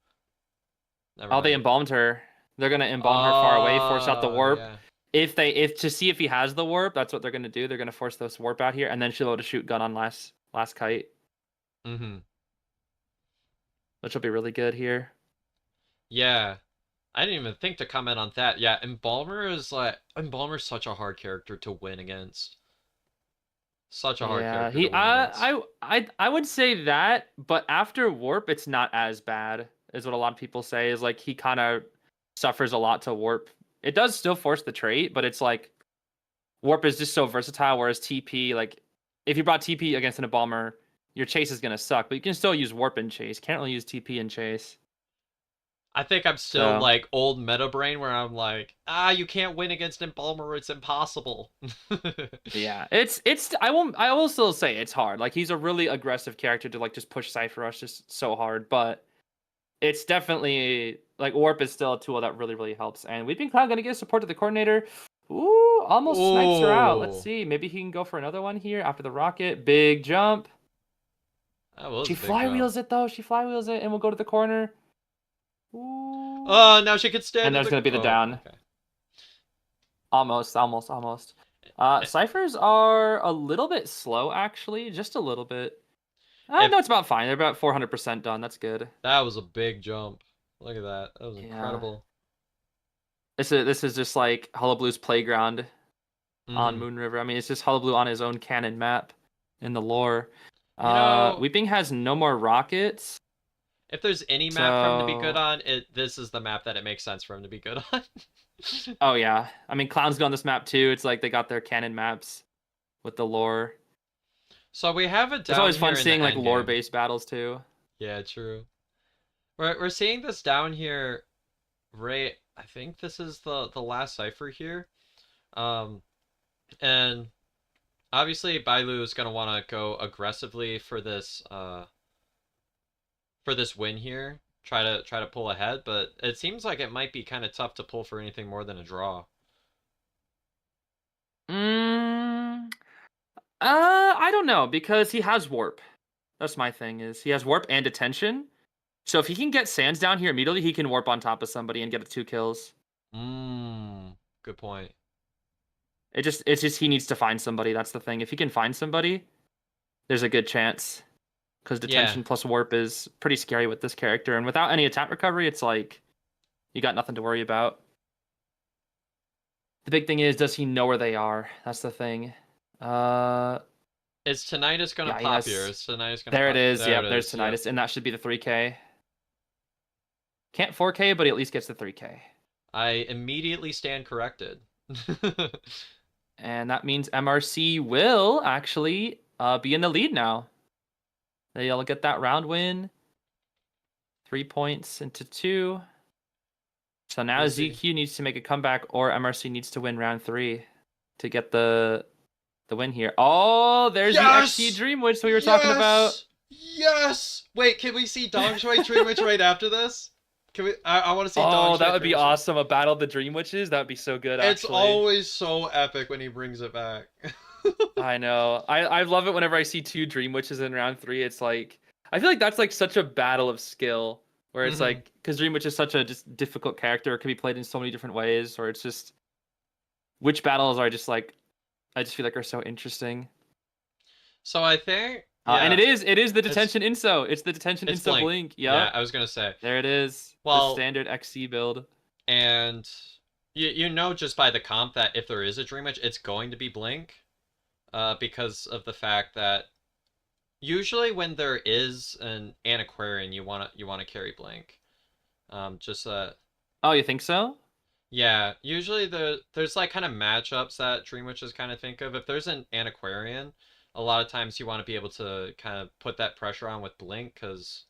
S1: Never
S2: Oh, they
S1: mind.
S2: embalmed her. They're gonna embalm her far away, force out the
S1: Oh
S2: warp.
S1: yeah.
S2: If to see if he has the warp, that's what they're gonna do. They're gonna force this warp out here, and then she'll be able to shoot gun on last kite,
S1: Mm-hmm.
S2: which will be really good here.
S1: Yeah. I didn't even think to comment on that. Yeah, Embalmer's such a hard character to win against. Such a hard
S2: Yeah,
S1: character to win against.
S2: I would say that, but after warp, it's not as bad, is what a lot of people say. Is like he kind of suffers a lot to warp. It does still force the trait, but it's like warp is just so versatile. Whereas TP, like if you brought TP against an embalmer, your chase is gonna suck, but you can still use warp and chase. Can't really use TP and chase.
S1: I think I'm still
S2: So
S1: like old meta brain where I'm like, you can't win against Embalmer, it's impossible.
S2: yeah, I will still say it's hard. Like he's a really aggressive character to like just push Cypher Rush just so hard, but it's definitely like warp is still a tool that really helps. And Weeping Cloud gonna get support to the coordinator. Ooh, almost snipes her out. Let's
S1: Oh,
S2: see. Maybe he can go for another one here after the rocket. Big jump.
S1: that was
S2: She
S1: a big jump.
S2: flywheels it though. She flywheels it, and we'll go to the corner. Ooh.
S1: Oh, now she can stand
S2: And
S1: in
S2: there's
S1: the.
S2: gonna be the
S1: Oh,
S2: down.
S1: okay.
S2: Almost. Ciphers are a little bit slow, actually, just a little bit.
S1: If
S2: No, it's about fine. They're about 400% done. That's good.
S1: that was a big jump. Look at that. That was
S2: Yeah.
S1: incredible.
S2: This is just like Hullablue's playground on
S1: Mm-hmm.
S2: Moon River. I mean, it's just Hullablu on his own canon map in the lore.
S1: You know,
S2: Weeping has no more rockets,
S1: if there's any map for him to be good
S2: so
S1: on, this is the map that it makes sense for him to be good on.
S2: oh yeah. I mean, Clown's good on this map too. It's like they got their canon maps with the lore.
S1: So we have it
S2: It's
S1: down
S2: always
S1: here
S2: fun
S1: in the
S2: seeing like
S1: end game.
S2: lore-based battles too.
S1: Yeah, true. We're seeing this down here, right? I think this is the last cipher here. Um, and obviously Bailu is gonna want to go aggressively for this win here. Try to pull ahead, but it seems like it might be kind of tough to pull for anything more than a draw.
S2: Mm, I don't know because he has warp. That's my thing is he has warp and detention. So if he can get Sands down here immediately, he can warp on top of somebody and get 2 kills.
S1: Good point.
S2: It's just he needs to find somebody. That's the thing. If he can find somebody, there's a good chance. Because
S1: Yeah,
S2: detention plus warp is pretty scary with this character, and without any attack recovery, it's like you got nothing to worry about. The big thing is, does he know where they are? That's the thing. Uh,
S1: is Tinnitus gonna
S2: yeah, he
S1: pop here?
S2: has.
S1: Is Tinnitus gonna
S2: There it
S1: pop?
S2: is.
S1: There
S2: Yep,
S1: it
S2: there's
S1: is. Yep.
S2: tinnitus, and that should be the 3K. Can't 4K, but he at least gets the 3K.
S1: I immediately stand corrected.
S2: And that means MRC will actually be in the lead now. They'll get that round win. 3 points into 2. So now
S1: We'll see.
S2: ZQ needs to make a comeback, or MRC needs to win round 3 to get the win here. Oh, there's the XT
S1: Yes!
S2: Dream Witch we were talking about.
S1: Yes! Yes! Wait, can we see Dong Shui Dream Witch right after this? Can we? I want to see Dong
S2: Oh,
S1: Shui
S2: that would
S1: Dream
S2: be
S1: Witch.
S2: awesome. A battle of the Dream Witches. That would be so good,
S1: It's
S2: actually.
S1: always so epic when he brings it back.
S2: I know. I love it whenever I see 2 Dream Witches in round 3. It's like I feel like that's like such a battle of skill where it's
S1: Hmm.
S2: like because Dream Witch is such a just difficult character, it can be played in so many different ways, or it's just which battles are just like I just feel like are so interesting.
S1: So I think,
S2: And
S1: yeah,
S2: it is the
S1: it's
S2: detention inso. It's the detention
S1: it's
S2: inso
S1: Blink.
S2: blink.
S1: Yeah,
S2: Yep,
S1: I was gonna say.
S2: there it is. The
S1: Well,
S2: standard XC build.
S1: and you know just by the comp that if there is a Dream Witch, it's going to be Blink, because of the fact that usually when there is an antiquarian, you wanna carry Blink. Just
S2: Oh, you think so?
S1: Yeah, usually there's like kind of matchups that Dream Witches kind of think of. If there's an antiquarian, a lot of times you want to be able to kind of put that pressure on with Blink because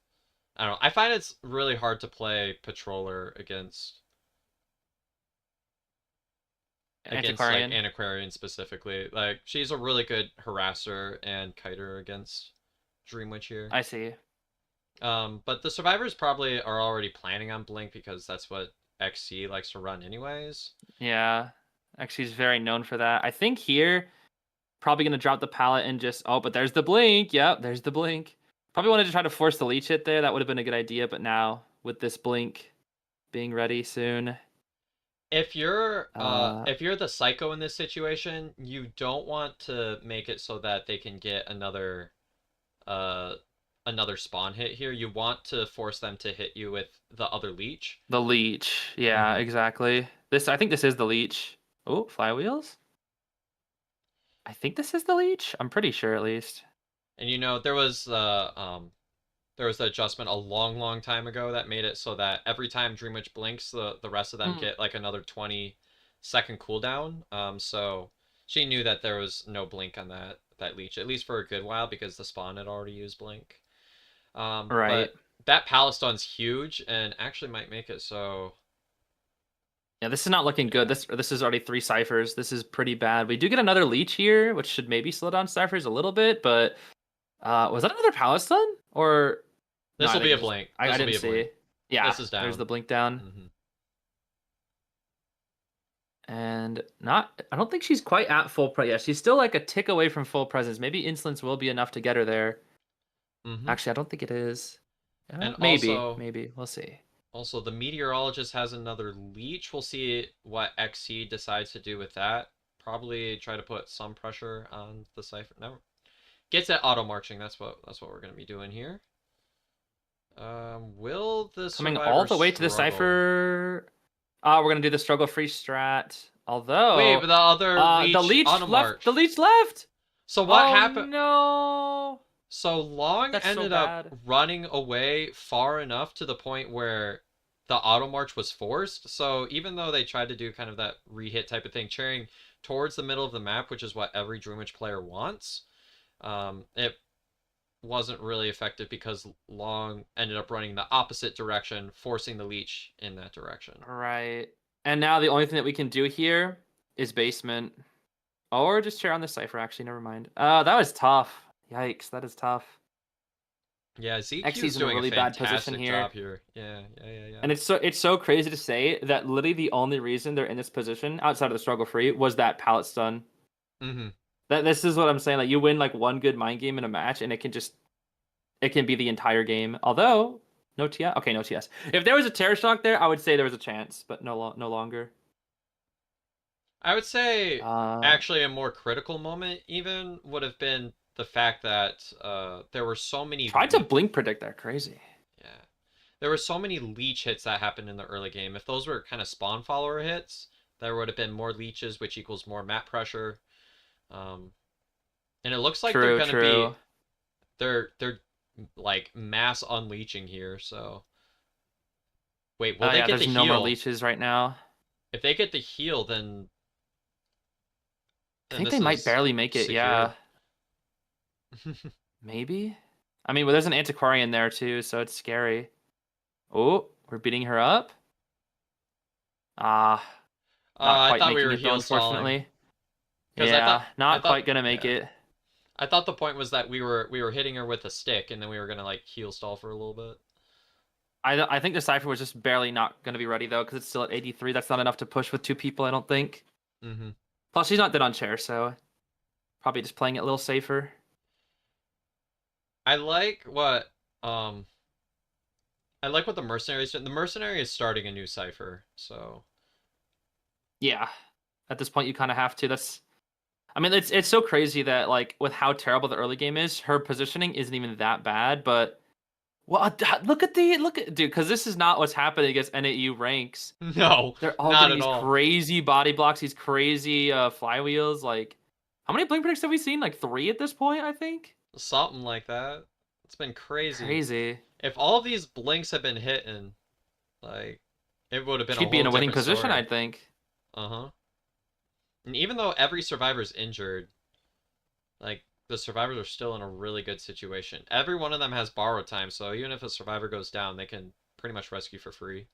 S1: I don't know. I find it's really hard to play Patroller against like
S2: Antiquarian.
S1: Antiquarian specifically. Like she's a really good harasser and kiter against Dream Witch here.
S2: I see.
S1: But the survivors probably are already planning on Blink because that's what XC likes to run anyways.
S2: Yeah. Actually, he's very known for that. I think here, probably gonna drop the pallet and just but there's the blink. Yep, there's the blink. Probably wanted to try to force the leech hit there. That would have been a good idea, but now with this blink being ready soon.
S1: If you're the psycho in this situation, you don't want to make it so that they can get uh another spawn hit here. You want to force them to hit you with the other leech.
S2: The leech. Yeah,
S1: Hmm.
S2: exactly. I think this is the leech. Oh, flywheels? I think this is the leech. I'm pretty sure at least.
S1: And there was the adjustment a long time ago that made it so that every time Dream Witch blinks, the rest of them
S2: Mm.
S1: get like another 20-second cooldown. So she knew that there was no blink on that leech, at least for a good while, because the spawn had already used blink.
S2: Right.
S1: But that palace stun's huge and actually might make it so.
S2: Yeah, this is not looking good.
S1: Yeah,
S2: This is already 3 ciphers. This is pretty bad. We do get another leech here, which should maybe slow down ciphers a little bit, but was that another palace stun? Or no,
S1: this
S2: I
S1: will
S2: think
S1: be
S2: it
S1: a
S2: was just
S1: blink.
S2: I
S1: This will be
S2: didn't
S1: a blink.
S2: see. Yeah,
S1: This is
S2: there's
S1: down.
S2: the blink down.
S1: Hmm.
S2: And not I don't think she's quite at full pre yeah, she's still like a tick away from full presence. Maybe insolence will be enough to get her there.
S1: Hmm.
S2: Actually, I don't think it is.
S1: And
S2: Maybe. We'll see.
S1: also the meteorologist has another leech. We'll see what XC decides to do with that. Probably try to put some pressure on the cipher. No, gets at auto marching. That's what we're gonna be doing here. Will the
S2: Coming all
S1: survivor
S2: the way to the
S1: struggle?
S2: cipher. We're gonna do the struggle free strat.
S1: Wait, but
S2: Although,
S1: the other
S2: the
S1: leech
S2: leech
S1: auto
S2: left. The
S1: marched.
S2: leech left.
S1: So what
S2: Oh
S1: happened?
S2: no,
S1: So Long
S2: that's so
S1: ended up
S2: bad.
S1: running away far enough to the point where the auto march was forced. So even though they tried to do kind of that re-hit type of thing, cheering towards the middle of the map, which is what every Dreamwitch player wants, it wasn't really effective because Long ended up running the opposite direction, forcing the leech in that direction.
S2: Right. And now the only thing that we can do here is basement, or just chair on the cipher. Actually, never mind. That was tough. Yikes, that is tough.
S1: Yeah, ZQ's
S2: Xy's in a
S1: doing a
S2: really bad position
S1: fantastic
S2: here.
S1: job here. Yeah.
S2: And it's so crazy to say that literally the only reason they're in this position outside of the struggle free was that pallet stun.
S1: Mm-hmm.
S2: That this is what I'm saying. Like you win like one good mind game in a match, and it can be the entire game. Although no TS. Okay, no TS. If there was a terror shock there, I would say there was a chance, but no longer.
S1: I would say
S2: Uh,
S1: actually a more critical moment even would have been the fact that there were so many
S2: Tried to blink predict there. Crazy.
S1: yeah, there were so many leech hits that happened in the early game. If those were kind of spawn follower hits, there would have been more leeches, which equals more map pressure. Um, and it looks like they're
S2: True,
S1: gonna be
S2: true.
S1: they're like mass unleaching here. So wait, will they
S2: Yeah,
S1: get the
S2: there's no more
S1: heal?
S2: leeches right now.
S1: If they get the heal,
S2: I
S1: then
S2: think they
S1: this
S2: might
S1: is
S2: barely make it.
S1: secured.
S2: Yeah, maybe. I mean, well, there's an antiquarian there too, so it's scary. Oh, we're beating her up. Ah, not
S1: I
S2: quite
S1: thought we
S2: making
S1: were
S2: it though,
S1: heal stalling
S2: unfortunately.
S1: because
S2: Yeah,
S1: I
S2: not
S1: thought
S2: quite gonna make
S1: yeah
S2: it.
S1: I thought the point was that we were hitting her with a stick and then we were gonna like heal stall for a little bit.
S2: I think the cipher was just barely not gonna be ready though, because it's still at 83. That's not enough to push with 2 people, I don't think.
S1: Hmm.
S2: Plus, she's not dead on chair, so probably just playing it a little safer.
S1: I like what um I like what the mercenaries. The mercenary is starting a new cipher, so
S2: Yeah. At this point, you kind of have to. I mean, it's so crazy that like with how terrible the early game is, her positioning isn't even that bad. But well, look at dude, because this is not what's happening against NAU ranks.
S1: no,
S2: They're all
S1: not
S2: getting
S1: at
S2: these
S1: all.
S2: crazy body blocks, these crazy flywheels. Like, how many blink predicts have we seen? Like 3 at this point, I think.
S1: Something like that. It's been crazy.
S2: Crazy.
S1: If all of these blinks had been hitting, like, it would have been a
S2: She'd be in
S1: whole
S2: a winning
S1: different
S2: position, I
S1: story.
S2: think.
S1: Uh huh. And even though every survivor's injured, like the survivors are still in a really good situation. Every one of them has borrowed time, so even if a survivor goes down, they can pretty much rescue for free.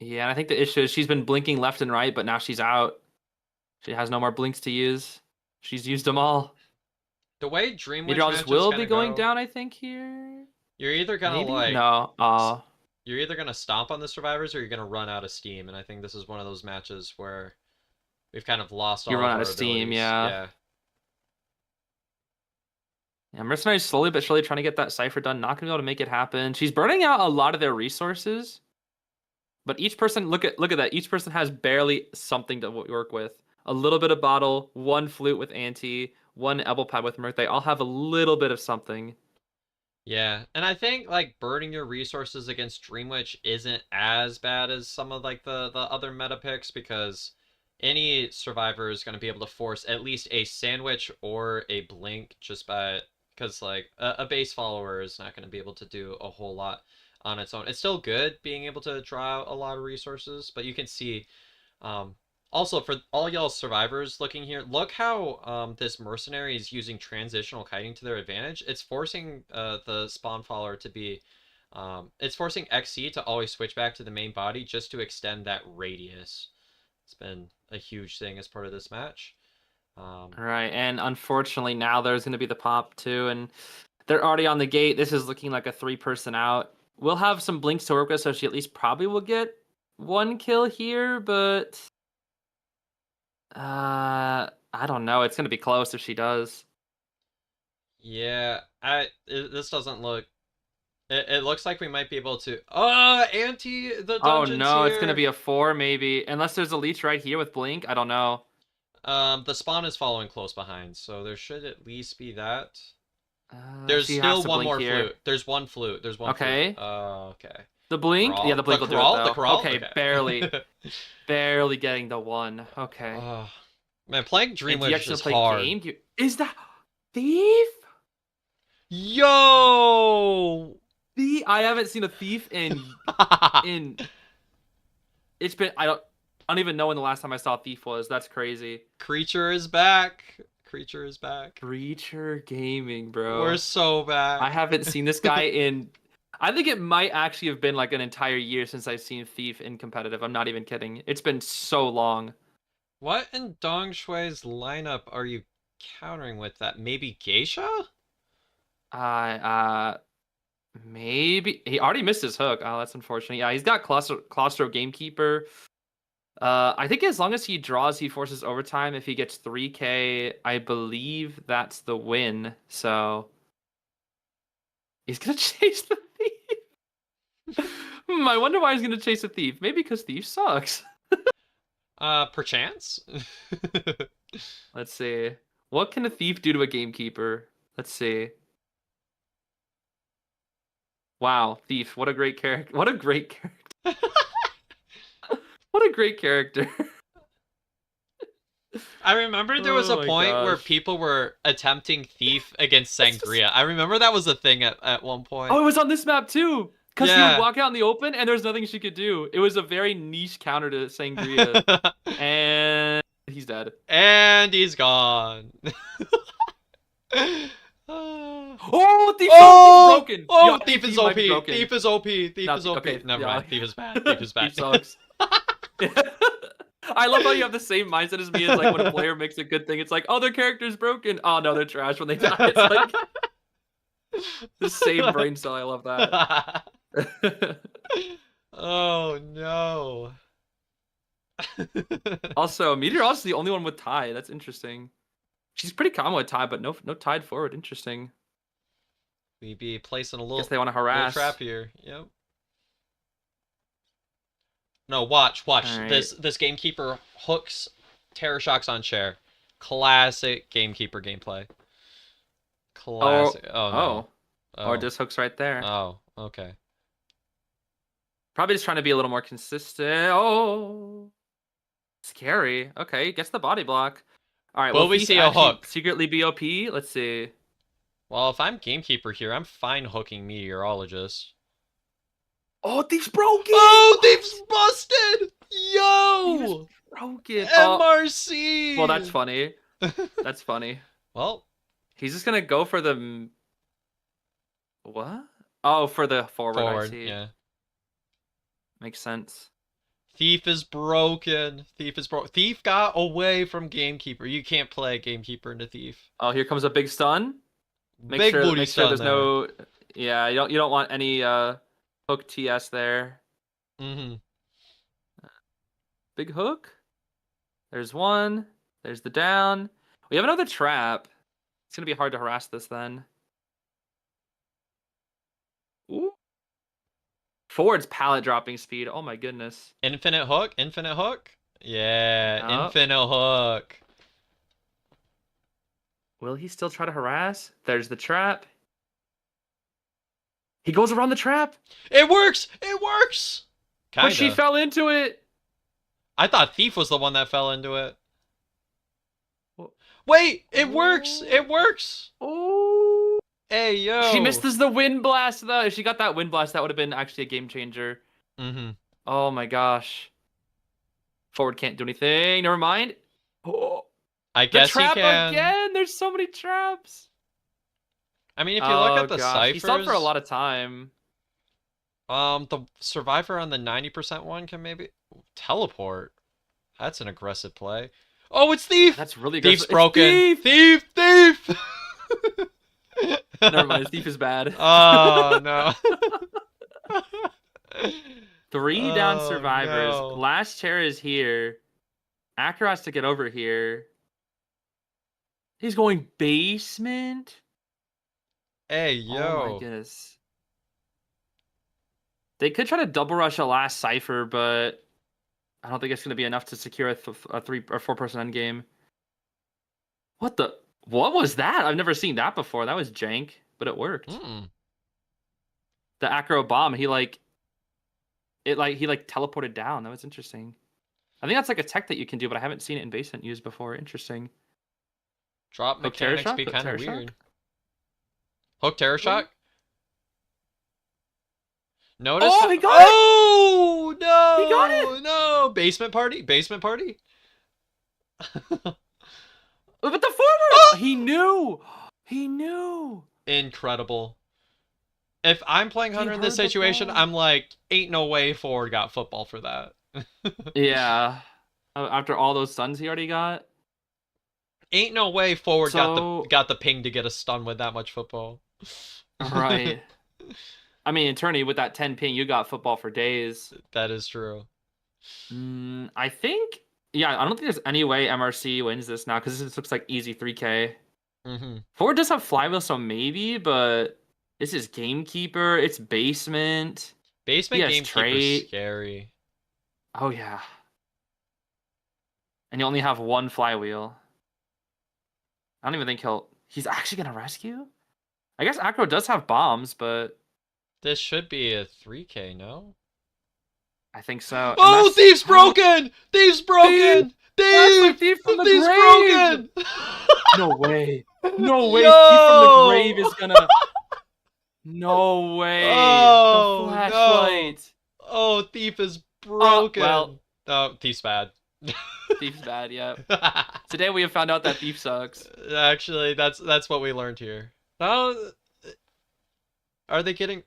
S2: Yeah, and I think the issue is she's been blinking left and right, but now she's out. She has no more blinks to use. She's used them all.
S1: The way Dream Witch
S2: Meteorologist
S1: matches
S2: will be
S1: gonna
S2: going
S1: go,
S2: down, I think, here.
S1: you're either gonna
S2: Maybe?
S1: like
S2: No.
S1: you're either gonna stomp on the survivors or you're gonna run out of steam. And I think this is one of those matches where we've kind of lost
S2: You
S1: all
S2: run
S1: of
S2: out
S1: our
S2: of steam,
S1: abilities.
S2: yeah.
S1: Yeah.
S2: Yeah, Mercenary's slowly but surely trying to get that cipher done. Not gonna be able to make it happen. She's burning out a lot of their resources. But each person, look at that. Each person has barely something to work with. A little bit of bottle, one flute with anti, one elbow pad with mirth. They all have a little bit of something.
S1: Yeah, and I think like burning your resources against Dream Witch isn't as bad as some of like the other meta picks because any survivor is going to be able to force at least a sandwich or a blink just by because like a base follower is not going to be able to do a whole lot on its own. It's still good being able to draw out a lot of resources, but you can see um, also, for all y'all survivors looking here, look how this mercenary is using transitional kiting to their advantage. It's forcing the spawn follower to be, it's forcing XC to always switch back to the main body just to extend that radius. It's been a huge thing as part of this match.
S2: Right, and unfortunately now there's gonna be the pop too, and they're already on the gate. This is looking like a 3-person out. We'll have some blinks to work with, so she at least probably will get one kill here, but I don't know. It's gonna be close if she does.
S1: Yeah, this doesn't look. It looks like we might be able to. Anti the
S2: Oh
S1: dungeons
S2: no, it's gonna
S1: here.
S2: be a 4 maybe. Unless there's a leech right here with blink. I don't know.
S1: The spawn is following close behind, so there should at least be that. There's
S2: She has
S1: still
S2: to
S1: one
S2: blink
S1: more
S2: here.
S1: flute. There's one flute. There's one flute.
S2: Okay.
S1: Okay.
S2: The blink? Yeah,
S1: Crawl?
S2: the
S1: The
S2: blink will do it
S1: crawl? The
S2: though.
S1: crawl?
S2: Okay, barely.
S1: Okay.
S2: Barely getting the 1. Okay.
S1: Oh, man, playing Dream
S2: And do you
S1: Witch
S2: actually
S1: is
S2: play
S1: hard.
S2: game? Is that thief?
S1: Yo!
S2: I haven't seen a thief in it's been I don't even know when the last time I saw a thief was. That's crazy.
S1: Creature is back. Creature is back.
S2: Breacher Gaming,
S1: We're
S2: bro.
S1: so
S2: I
S1: back.
S2: haven't seen this guy in I think it might actually have been like an entire year since I've seen Thief in competitive. I'm not even kidding. It's been so long.
S1: What in Dong Shui's lineup are you countering with that? Maybe Geisha?
S2: Uh, maybe he already missed his hook. Oh, that's unfortunate. Yeah, he's got Claustro Gamekeeper. I think as long as he draws, he forces overtime. If he gets 3K, I believe that's the win. So he's gonna chase the thief. I wonder why he's gonna chase a thief. Maybe because thief sucks.
S1: Perchance?
S2: Let's see. What can a thief do to a gamekeeper? Let's see. Wow, thief. What a great character. What a great character. What a great character.
S1: I remember there was
S2: Oh
S1: a
S2: my
S1: point where
S2: gosh.
S1: people were attempting Thief against Sangria. I remember that was a thing at one point.
S2: Oh, it was on this map too. Because he would
S1: Yeah.
S2: walk out in the open and there's nothing she could do. It was a very niche counter to Sangria. And he's dead.
S1: And he's gone.
S2: Oh, thief
S1: Oh!
S2: broken.
S1: Oh,
S2: Yeah,
S1: Thief is
S2: might be
S1: OP.
S2: broken.
S1: Thief is OP. Thief
S2: Not
S1: is OP.
S2: okay.
S1: Never
S2: Yeah.
S1: mind. Thief is bad. Thief is bad.
S2: Thief sucks. I love how you have the same mindset as me. It's like when a player makes a good thing, it's like, oh, their character's broken. Oh no, they're trash when they die. It's like the same brain cell. I love that.
S1: Oh no.
S2: Also, Meteorologist is the only one with tie. That's interesting. She's pretty common with tie, but no tied forward. Interesting.
S1: We be placing a
S2: Guess they want to
S1: little
S2: harass.
S1: trap here. Yep. No, watch,
S2: All
S1: watch.
S2: right.
S1: This gamekeeper hooks terror shocks on chair. Classic gamekeeper gameplay.
S2: Oh,
S1: Classic. Oh no.
S2: oh, or
S1: Oh.
S2: just hooks right there.
S1: Oh. Okay.
S2: Probably just trying to be a little more consistent. Oh, scary. Okay, gets the body block. All right, will
S1: Will we
S2: Thief
S1: see a
S2: actually
S1: hook?
S2: secretly be OP? Let's see.
S1: Well, if I'm gamekeeper here, I'm fine hooking meteorologist.
S2: Oh, Thief's broken.
S1: Oh, thief's
S2: What?
S1: busted!
S2: Thief is
S1: Yo!
S2: broken. Well, that's
S1: MRC!
S2: funny. That's funny.
S1: Well,
S2: He's just gonna go for the what? Oh, for the forward. I
S1: forward,
S2: see.
S1: yeah.
S2: Makes sense.
S1: Thief is broken. Thief is broken. Thief got away from gamekeeper. You can't play gamekeeper into thief.
S2: Oh, here comes a big stun.
S1: Big booty
S2: Make sure
S1: stun
S2: there's
S1: there.
S2: no. Yeah, you don't want any hook TS there.
S1: Mm-hmm.
S2: Big hook. There's one. There's the down. We have another trap. It's gonna be hard to harass this then. Ooh. Forward's pallet dropping speed. Oh my goodness.
S1: Infinite hook? Infinite hook? Yeah,
S2: Oh,
S1: infinite hook.
S2: will he still try to harass? There's the trap. He goes around the trap,
S1: It works! It works!
S2: but she
S1: Kinda.
S2: fell into it.
S1: I thought thief was the one that fell into it.
S2: Oh,
S1: Wait! It works! It works!
S2: oh.
S1: Hey,
S2: She
S1: yo!
S2: misses the wind blast though. If she got that wind blast, that would have been actually a game changer.
S1: Mm-hmm.
S2: Oh my gosh. Forward can't do anything. Never mind. Oh,
S1: I
S2: the
S1: guess he
S2: trap
S1: can.
S2: again. There's so many traps.
S1: I mean, if you look
S2: Oh
S1: at the
S2: gosh, he stopped for a
S1: ciphers,
S2: lot of time.
S1: the survivor on the 90% one can maybe teleport. That's an aggressive play. Oh, it's thief!
S2: That's really
S1: Thief's
S2: aggressive. It's
S1: broken.
S2: Thief!
S1: Thief! Thief!
S2: Never mind. Thief is bad.
S1: Oh no.
S2: Three down
S1: Oh
S2: survivors.
S1: no.
S2: Last chair is here. Acro has to get over here. He's going basement.
S1: Hey
S2: Oh my
S1: yo.
S2: goodness. They could try to double rush a last cipher, but I don't think it's going to be enough to secure a 3 or 4 person end game. What the? What was that? I've never seen that before. That was jank, but it worked.
S1: Mm.
S2: The acro bomb, he teleported down. That was interesting. I think that's like a tech that you can do, but I haven't seen it in basement used before. Interesting.
S1: Drop
S2: Hook terror
S1: mechanics
S2: shock.
S1: be
S2: Hook
S1: kind of
S2: terror shock.
S1: weird. Hook terror
S2: Ooh.
S1: shock? Notice
S2: Oh,
S1: how-
S2: he got it!
S1: Oh
S2: He got
S1: no!
S2: it!
S1: No! Basement party? Basement party?
S2: But the forward! He knew! He knew!
S1: Incredible. If I'm playing
S2: He
S1: Hunter in this
S2: heard the
S1: situation,
S2: ball.
S1: I'm like, ain't no way Ford got football for that.
S2: Yeah. After all those stuns he already got.
S1: Ain't no way Forward
S2: So,
S1: got the ping to get a stun with that much football.
S2: right. I mean, Attorney, with that 10 ping, you got football for days.
S1: That is true.
S2: I think, yeah, I don't think there's any way MRC wins this now because this looks like easy 3K.
S1: Mm-hmm.
S2: Forward does have flywheel, so maybe, but this is Gamekeeper. It's basement.
S1: Basement
S2: He has
S1: gamekeeper's
S2: trait.
S1: scary.
S2: Oh, yeah. And you only have one flywheel. I don't even think he's actually going to rescue? I guess Acro does have bombs, but
S1: This should be a 3K, no?
S2: I think so.
S1: Oh, Thief's broken! Thief's broken! Thief!
S2: Thief from the
S1: Thief's
S2: grave!
S1: broken!
S2: No way. No way.
S1: Yo!
S2: Thief from the grave is gonna. No way.
S1: Oh,
S2: The flashlight.
S1: Oh, Thief is broken.
S2: Well.
S1: Oh, Thief's bad.
S2: Thief's bad, yeah. Today we have found out that Thief sucks.
S1: Actually, that's what we learned here. Now, are they getting?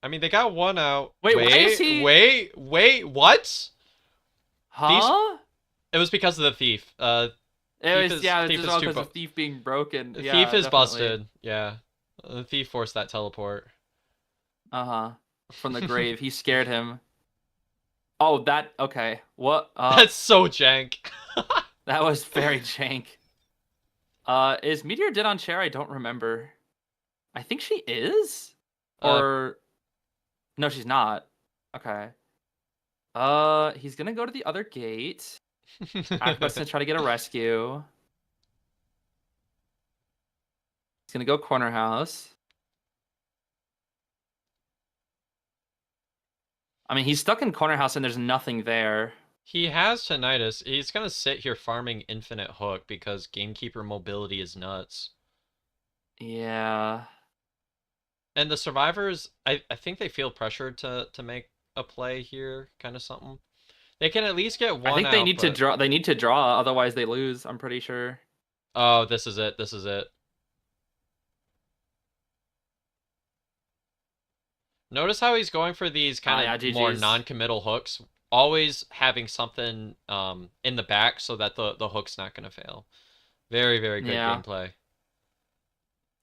S1: I mean, they got one out.
S2: Wait, why is he?
S1: Wait, what?
S2: Huh?
S1: It was because of the thief.
S2: It
S1: Thief
S2: was,
S1: is-
S2: yeah,
S1: Thief
S2: it's
S1: is
S2: all
S1: too
S2: because of Thief being broken.
S1: The
S2: Yeah,
S1: thief is
S2: definitely.
S1: busted. Yeah, the thief forced that teleport.
S2: Uh-huh. From the grave. He scared him. Oh, that, okay. What?
S1: That's so jank.
S2: That was very jank. Is Meteor dead on chair? I don't remember. I think she is? Or... No, she's not. Okay. He's gonna go to the other gate. Akbot's gonna try to get a rescue. He's gonna go corner house. I mean, he's stuck in corner house and there's nothing there.
S1: He has tinnitus. He's gonna sit here farming infinite hook because gamekeeper mobility is nuts.
S2: Yeah.
S1: And the survivors, I think they feel pressured to make a play here, kind of something. They can at least get
S2: I
S1: one
S2: think they
S1: out,
S2: need to
S1: but
S2: draw. They need to draw, otherwise they lose. I'm pretty sure.
S1: oh, this is it. This is it. Notice how he's going for these kind
S2: Yeah,
S1: of more
S2: GG's.
S1: non-committal hooks, always having something in the back so that the hook's not gonna fail. Very, very good
S2: Yeah,
S1: gameplay.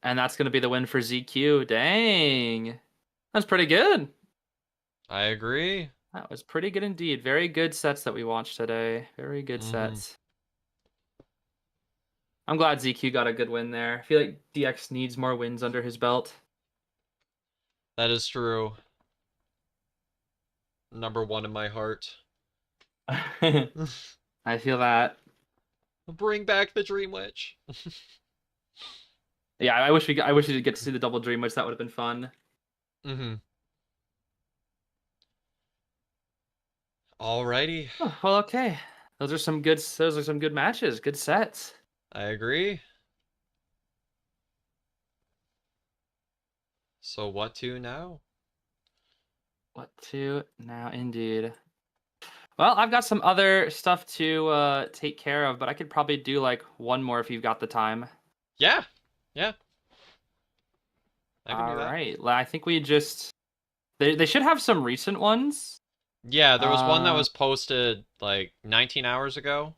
S2: and that's gonna be the win for ZQ. Dang, that's pretty good.
S1: I agree.
S2: That was pretty good indeed. Very good sets that we watched today. Very good
S1: Mm-hmm.
S2: sets. I'm glad ZQ got a good win there. I feel like DX needs more wins under his belt.
S1: That is true. Number one in my heart.
S2: I feel that.
S1: Bring back the Dream Witch.
S2: Yeah, I wish we did get to see the double dream, which that would have been fun.
S1: Mm-hmm. Alrighty.
S2: Oh, well, okay. Those are some good matches, good sets.
S1: I agree. So what to now?
S2: What to now, indeed. Well, I've got some other stuff to take care of, but I could probably do like one more if you've got the time.
S1: Yeah. Yeah. I can do
S2: All
S1: that.
S2: right. I think we just they should have some recent ones.
S1: Yeah, there was one that
S2: Uh,
S1: was posted like 19 hours ago.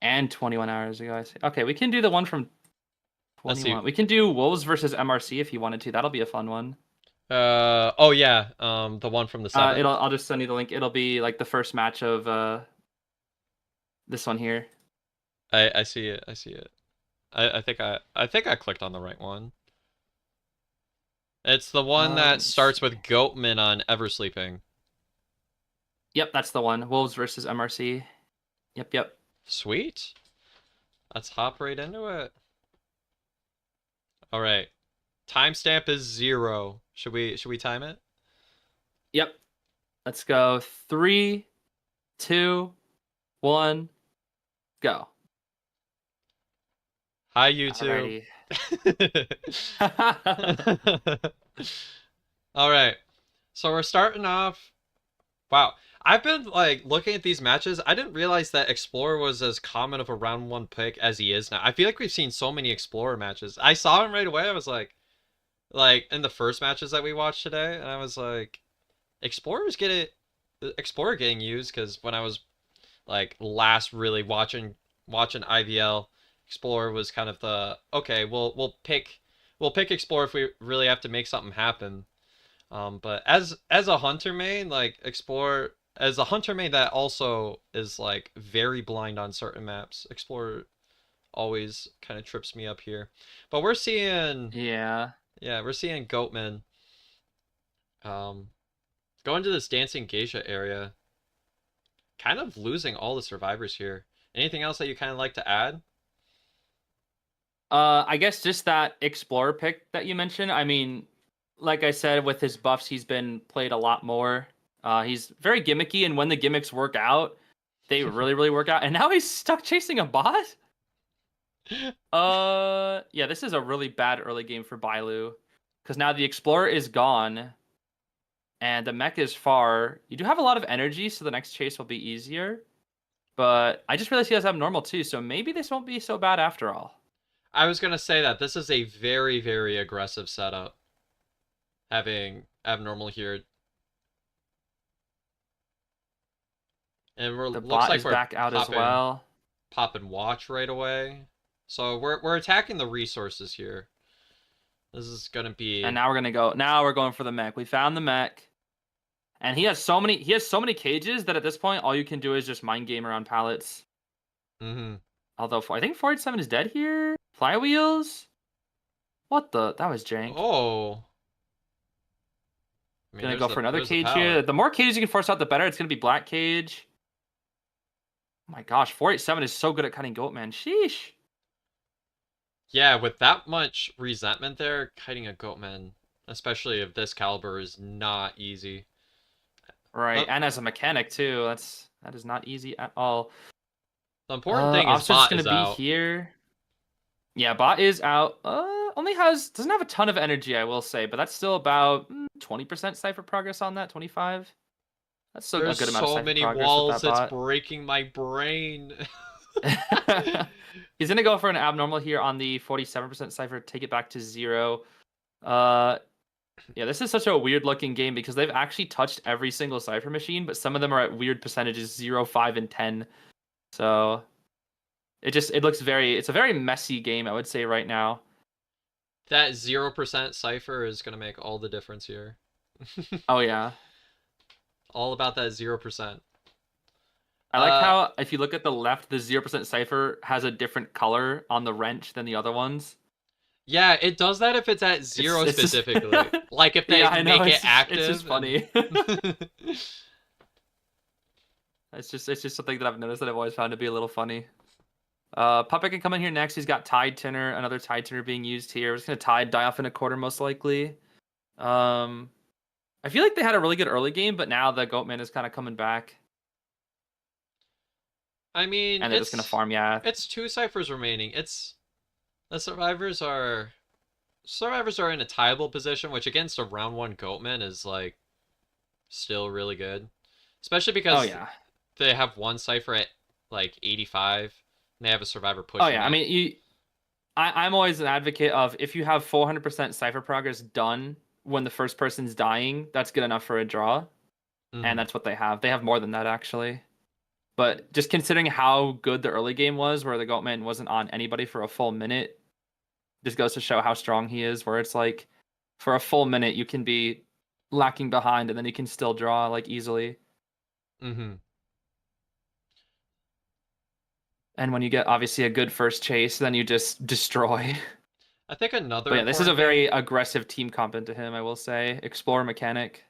S2: and 21 hours ago. I see. Okay, we can do the one from
S1: Let's see.
S2: 21. We can do Wolves versus MRC if you wanted to. That'll be a fun one.
S1: Oh yeah, the one from the 7th.
S2: I'll just send you the link. It'll be like the first match of this one here.
S1: I see it. I see it. I think I clicked on the right one. It's the one that
S2: Let me
S1: starts
S2: see.
S1: with Goatman on Eversleeping.
S2: Yep, that's the one. Wolves versus MRC. Yep, yep.
S1: Sweet. Let's hop right into it. All right. Timestamp is 0. Should we time it?
S2: Yep. Let's go. 3, 2, 1, go.
S1: Hi YouTube.
S2: Alrighty.
S1: All right. So we're starting off. Wow. I've been like looking at these matches. I didn't realize that Explorer was as common of a round one pick as he is now. I feel like we've seen so many Explorer matches. I saw him right away. I was like in the first matches that we watched today, and I was like, Explorer's getting Explorer getting used because when I was like last really watching IVL, Explorer was kind of the okay. We'll pick Explorer if we really have to make something happen. But as a hunter main, like Explorer as a hunter main that also is like very blind on certain maps, Explorer always kind of trips me up here. But we're seeing
S2: Yeah.
S1: yeah, we're seeing Goatman going to this dancing geisha area, kind of losing all the survivors here. Anything else that you kind of like to add?
S2: I guess just that Explorer pick that you mentioned. I mean, like I said, with his buffs, he's been played a lot more. He's very gimmicky, and when the gimmicks work out, they really, really work out. And now he's stuck chasing a bot. Yeah, this is a really bad early game for Bailu, because now the Explorer is gone, and the mech is far. You do have a lot of energy, so the next chase will be easier. But I just realized he does have normal too, so maybe this won't be so bad after all.
S1: I was gonna say that this is a very, very aggressive setup. Having abnormal here, and
S2: The
S1: looks
S2: bot
S1: like
S2: is
S1: we're
S2: back out as
S1: popping
S2: well.
S1: popping watch right away. So we're attacking the resources here. This is gonna
S2: And
S1: be
S2: now we're gonna go. Now we're going for the mech. We found the mech, and he has so many cages that at this point, all you can do is just mind game around pallets.
S1: mm-hmm.
S2: Although I think 487 is dead here. Flywheels. What the? That was jank.
S1: Oh, I mean,
S2: Gonna go for another
S1: there's the
S2: cage here.
S1: palette.
S2: The more cages you can force out, the better. It's gonna be black cage. Oh my gosh, 487 is so good at cutting Goatman. Sheesh.
S1: Yeah, with that much resentment there, kiting a Goatman, especially of this caliber, is not easy.
S2: Right,
S1: The,
S2: and as a mechanic too. That is not easy at all.
S1: the important thing is
S2: Officer's just
S1: bot
S2: gonna
S1: is
S2: be
S1: out.
S2: here. Yeah, bot is out. Only doesn't have a ton of energy, I will say, but that's still about 20% cipher progress on that. 25. That's still a
S1: There's
S2: good amount of
S1: so
S2: cipher
S1: many
S2: progress with
S1: walls,
S2: that
S1: it's
S2: bot.
S1: breaking my brain.
S2: He's gonna go for an abnormal here on the 47% cipher. Take it back to 0. Uh, yeah, this is such a weird looking game because they've actually touched every single cipher machine, but some of them are at weird percentages 0, 5, and 10. So it looks it's a very messy game, I would say right now.
S1: That 0% cipher is going to make all the difference here.
S2: Oh yeah.
S1: All about that 0%.
S2: I like
S1: Uh,
S2: how if you look at the left, the 0% cipher has a different color on the wrench than the other ones.
S1: yeah, it does that if it's at zero
S2: It's just
S1: specifically. Like if
S2: yeah,
S1: they
S2: I know.
S1: make it
S2: It's just
S1: active and
S2: funny. It's just something that I've noticed that I've always found to be a little funny. Puppet can come in here next. He's got Tide Tinner, another Tide Tinner being used here. We're just gonna Tide die off in a quarter most likely. Um, I feel like they had a really good early game, but now the Goatman is kind of coming back,
S1: I mean,
S2: and they're just gonna farm. Yeah,
S1: it's two ciphers remaining. It's the survivors are in a tieable position, which against a round one Goatman is like still really good, especially
S2: oh
S1: because
S2: yeah.
S1: they have one cipher at like 85, and they have a survivor
S2: Oh
S1: pushing
S2: yeah. I
S1: it.
S2: mean, I'm always an advocate of if you have 400% cipher progress done when the first person's dying, that's good enough for a draw, and
S1: Mm-hmm.
S2: that's what they have. They have more than that actually. But just considering how good the early game was, where the Goatman wasn't on anybody for a full minute, just goes to show how strong he is. Where it's like, for a full minute, you can be lacking behind, and then you can still draw like easily.
S1: Mm-hmm.
S2: And when you get obviously a good first chase, then you just destroy.
S1: I think another
S2: But yeah, this is a
S1: important
S2: very
S1: thing.
S2: aggressive team comp into him, I will say. Explorer mechanic.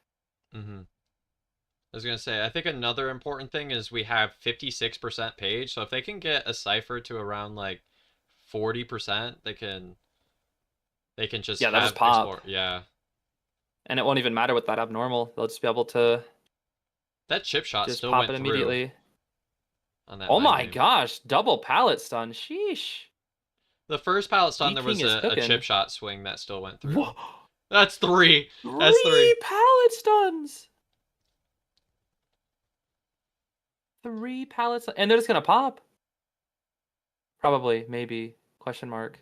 S1: Mm-hmm. I was gonna say, I think another important thing is we have 56% page, so if they can get a cipher to around like 40%, they can just
S2: Yeah, they'll just
S1: have
S2: pop.
S1: explore. Yeah,
S2: And it won't even matter with that abnormal. They'll just be able to
S1: that chip shot
S2: just
S1: still
S2: pop
S1: went
S2: it
S1: through
S2: immediately.
S1: on that
S2: Oh
S1: night
S2: my
S1: game.
S2: gosh, double pallet stun. Sheesh.
S1: The first pallet stun,
S2: G
S1: there
S2: King
S1: was
S2: is
S1: a chip
S2: cooking.
S1: shot swing that still went through.
S2: Whoa.
S1: That's three. That's three.
S2: 3 pallet stuns. 3 pallets, and they're just gonna pop. Probably, maybe. Question mark.
S1: If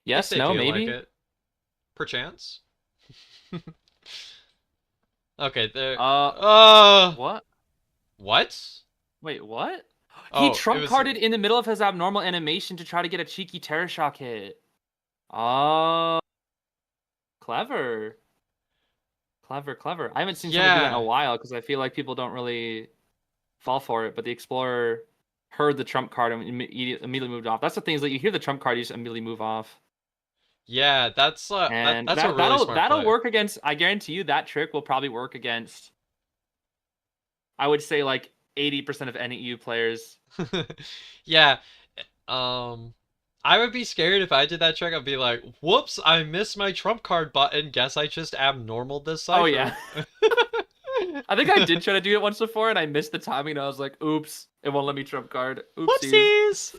S2: Yes,
S1: they
S2: no,
S1: feel like
S2: maybe.
S1: it, perchance. Okay, there.
S2: Uh,
S1: Uh,
S2: what?
S1: what?
S2: Wait, what? He
S1: Oh, it
S2: trump
S1: was.
S2: carded in the middle of his abnormal animation to try to get a cheeky terror shock hit. Oh, clever. Clever, clever. I haven't seen someone do that in a
S1: Yeah.
S2: while because I feel like people don't really fall for it, but the Explorer heard the trump card and immediately moved off. That's the thing is that you hear the trump card, you just immediately move off.
S1: Yeah,
S2: And
S1: that's a really smart
S2: that'll
S1: play.
S2: work against, I guarantee you that trick will probably work against, I would say, like 80% of NEU players.
S1: Yeah. Um, I would be scared if I did that trick. I'd be like, "Whoops, I missed my trump card button. Guess I just abnormal this
S2: Oh yeah.
S1: cipher."
S2: I think I did try to do it once before and I missed the timing and I was like, oops, it won't let me trump card. Oopsies.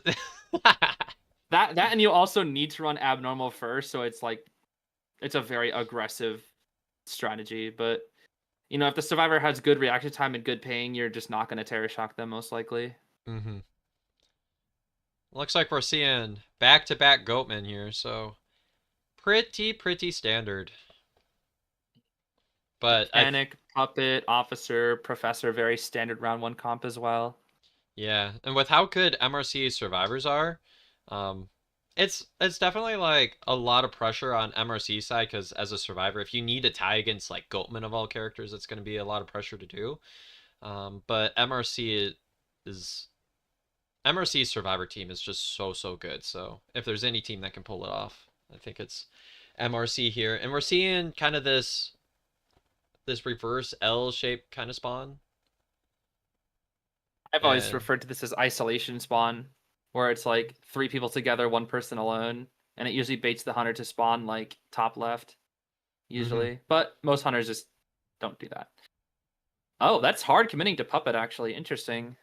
S1: Whoopsies.
S2: That and you also need to run abnormal first, so it's like it's a very aggressive strategy, but if the survivor has good reaction time and good ping, you're just not going to terror shock them most likely.
S1: Mm-hmm. Looks like we're seeing back-to-back Goatmen here, so pretty standard. But
S2: Mechanic, puppet, officer, professor, very standard round 1 comp as well.
S1: yeah, and with how good MRC survivors are, um, it's definitely like a lot of pressure on MRC side because as a survivor, if you need to tie against like Goatman of all characters, it's going to be a lot of pressure to do. But is MRC's survivor team is just so good. So if there's any team that can pull it off, I think it's MRC here, and we're seeing kind of this this reverse L shape kind of spawn.
S2: I've always
S1: And
S2: referred to this as isolation spawn, where it's like three people together, one person alone, and it usually baits the hunter to spawn like top left,
S1: mhm.
S2: usually. But most hunters just don't do that. Oh, that's hard committing to puppet actually. Interesting.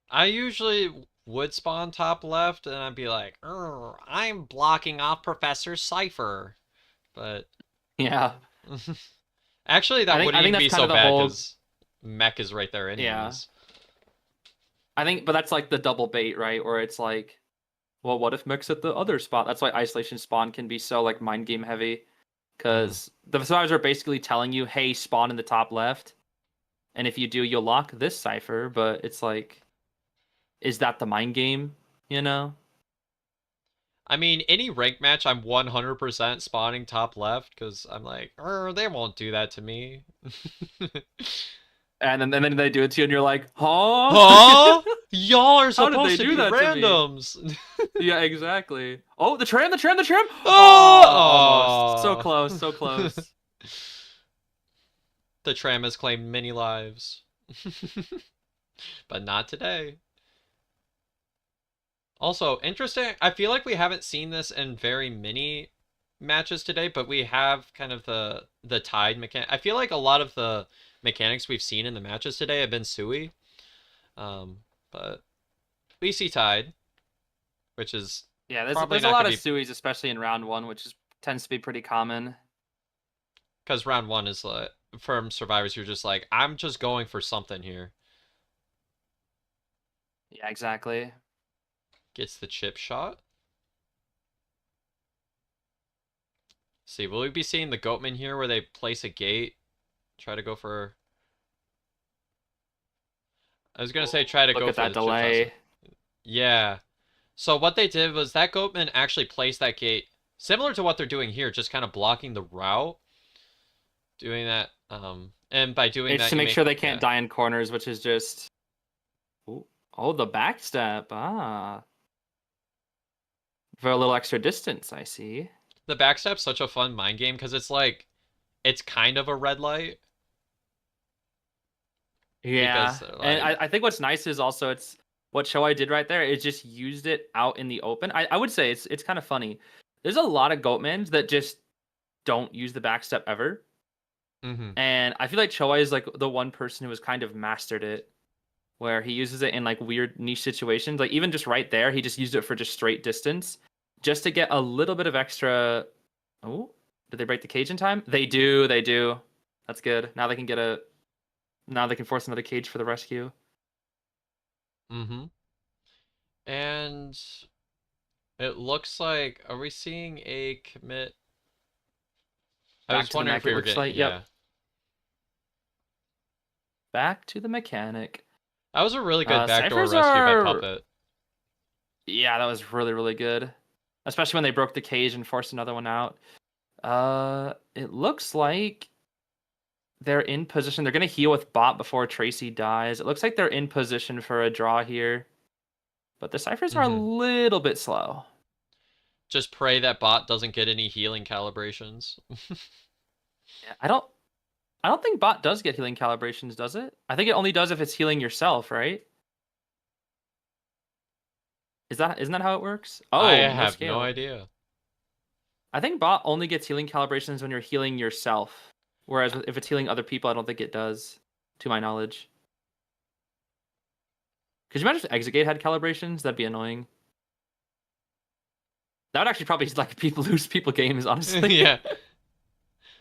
S1: I usually would spawn top left, and I'd be like, I'm blocking off Professor Cypher. But
S2: Yeah.
S1: actually,
S2: I
S1: that
S2: think
S1: wouldn't
S2: I think
S1: even
S2: that's
S1: be
S2: kind
S1: so
S2: of the
S1: bad
S2: whole
S1: because Mech is right there
S2: yeah.
S1: anyways.
S2: I think but that's like the double bait, right? Where it's like, well, what if Mech's at the other spot? That's why isolation spawn can be so like mind game heavy.
S1: Mhm.
S2: Because the survivors are basically telling you, hey, spawn in the top left. And if you do, you'll lock this cipher, but it's like, is that the mind game? You know?
S1: I mean, any rank match, I'm 100% spawning top left because I'm like, they won't do that to me.
S2: And then they do it to you, and you're like, huh?
S1: Huh? Y'all are
S2: How did
S1: supposed
S2: they
S1: to
S2: do
S1: be
S2: that to me?
S1: randoms.
S2: Yeah, exactly. Oh, the tram, the tram, the tram! Oh, almost. So
S1: Oh!
S2: close, so close.
S1: The tram has claimed many lives. But not today. Also, interesting. I feel like we haven't seen this in very many matches today, but we have kind of the tide mechanic. I feel like a lot of the mechanics we've seen in the matches today have been Sui. But we see tide, which is
S2: Yeah,
S1: probably
S2: there's a
S1: not
S2: lot
S1: going
S2: of
S1: to be
S2: suis, especially in round one, which is tends to be pretty common.
S1: because round one is like from survivors. You're just like, I'm just going for something here.
S2: Yeah, exactly.
S1: Gets the chip shot. See, will we be seeing the Goatman here where they place a gate, try to go for? I was gonna say try to
S2: Look
S1: go
S2: at
S1: for
S2: that
S1: the chip shot.
S2: delay.
S1: Yeah. So what they did was that Goatman actually placed that gate similar to what they're doing here, just kind of blocking the route. Doing that, and by doing
S2: It's
S1: that
S2: to
S1: you
S2: make sure
S1: make
S2: they can't
S1: yeah.
S2: die in corners, which is just oh, the backstep. For a little extra distance, I see.
S1: The backstep's such a fun mind game because it's like it's kind of a red light because
S2: Yeah,
S1: they're
S2: and
S1: like
S2: I think what's nice is also it's what Shoei did right there. It just used it out in the open. I would say it's kind of funny. There's a lot of Goatmans that just don't use the backstep ever,
S1: mm-hmm,
S2: and I feel like Shoei is like the one person who has kind of mastered it, where he uses it in like weird niche situations. Like even just right there, he just used it for just straight distance, just to get a little bit of extra. Oh, did they break the cage in time? They do. They do. That's good. Now they can get a. Now they can force another cage for the rescue.
S1: mm-hmm. And it looks like are we seeing a commit? I
S2: Back
S1: was
S2: to the
S1: wondering if
S2: mech.
S1: we
S2: It
S1: were
S2: looks
S1: getting
S2: like. Yep.
S1: yeah.
S2: Back to the mechanic.
S1: That was a really good backdoor
S2: Ciphers
S1: rescue by
S2: are.
S1: Puppet.
S2: Yeah, that was really really good, especially when they broke the cage and forced another one out. It looks like they're in position. They're gonna heal with bot before Tracy dies. It looks like they're in position for a draw here, but the ciphers are a
S1: Mm-hmm.
S2: little bit slow.
S1: Just pray that bot doesn't get any healing calibrations.
S2: Yeah, I don't think bot does get healing calibrations, does it? I think it only does if it's healing yourself, right? Isn't that how it works?
S1: I
S2: Oh, no
S1: have no
S2: scale.
S1: idea.
S2: I think bot only gets healing calibrations when you're healing yourself. Whereas if it's healing other people, I don't think it does, to my knowledge. Could you imagine if Exegate had calibrations? That'd be annoying. That would actually probably like people lose people games, honestly.
S1: Yeah.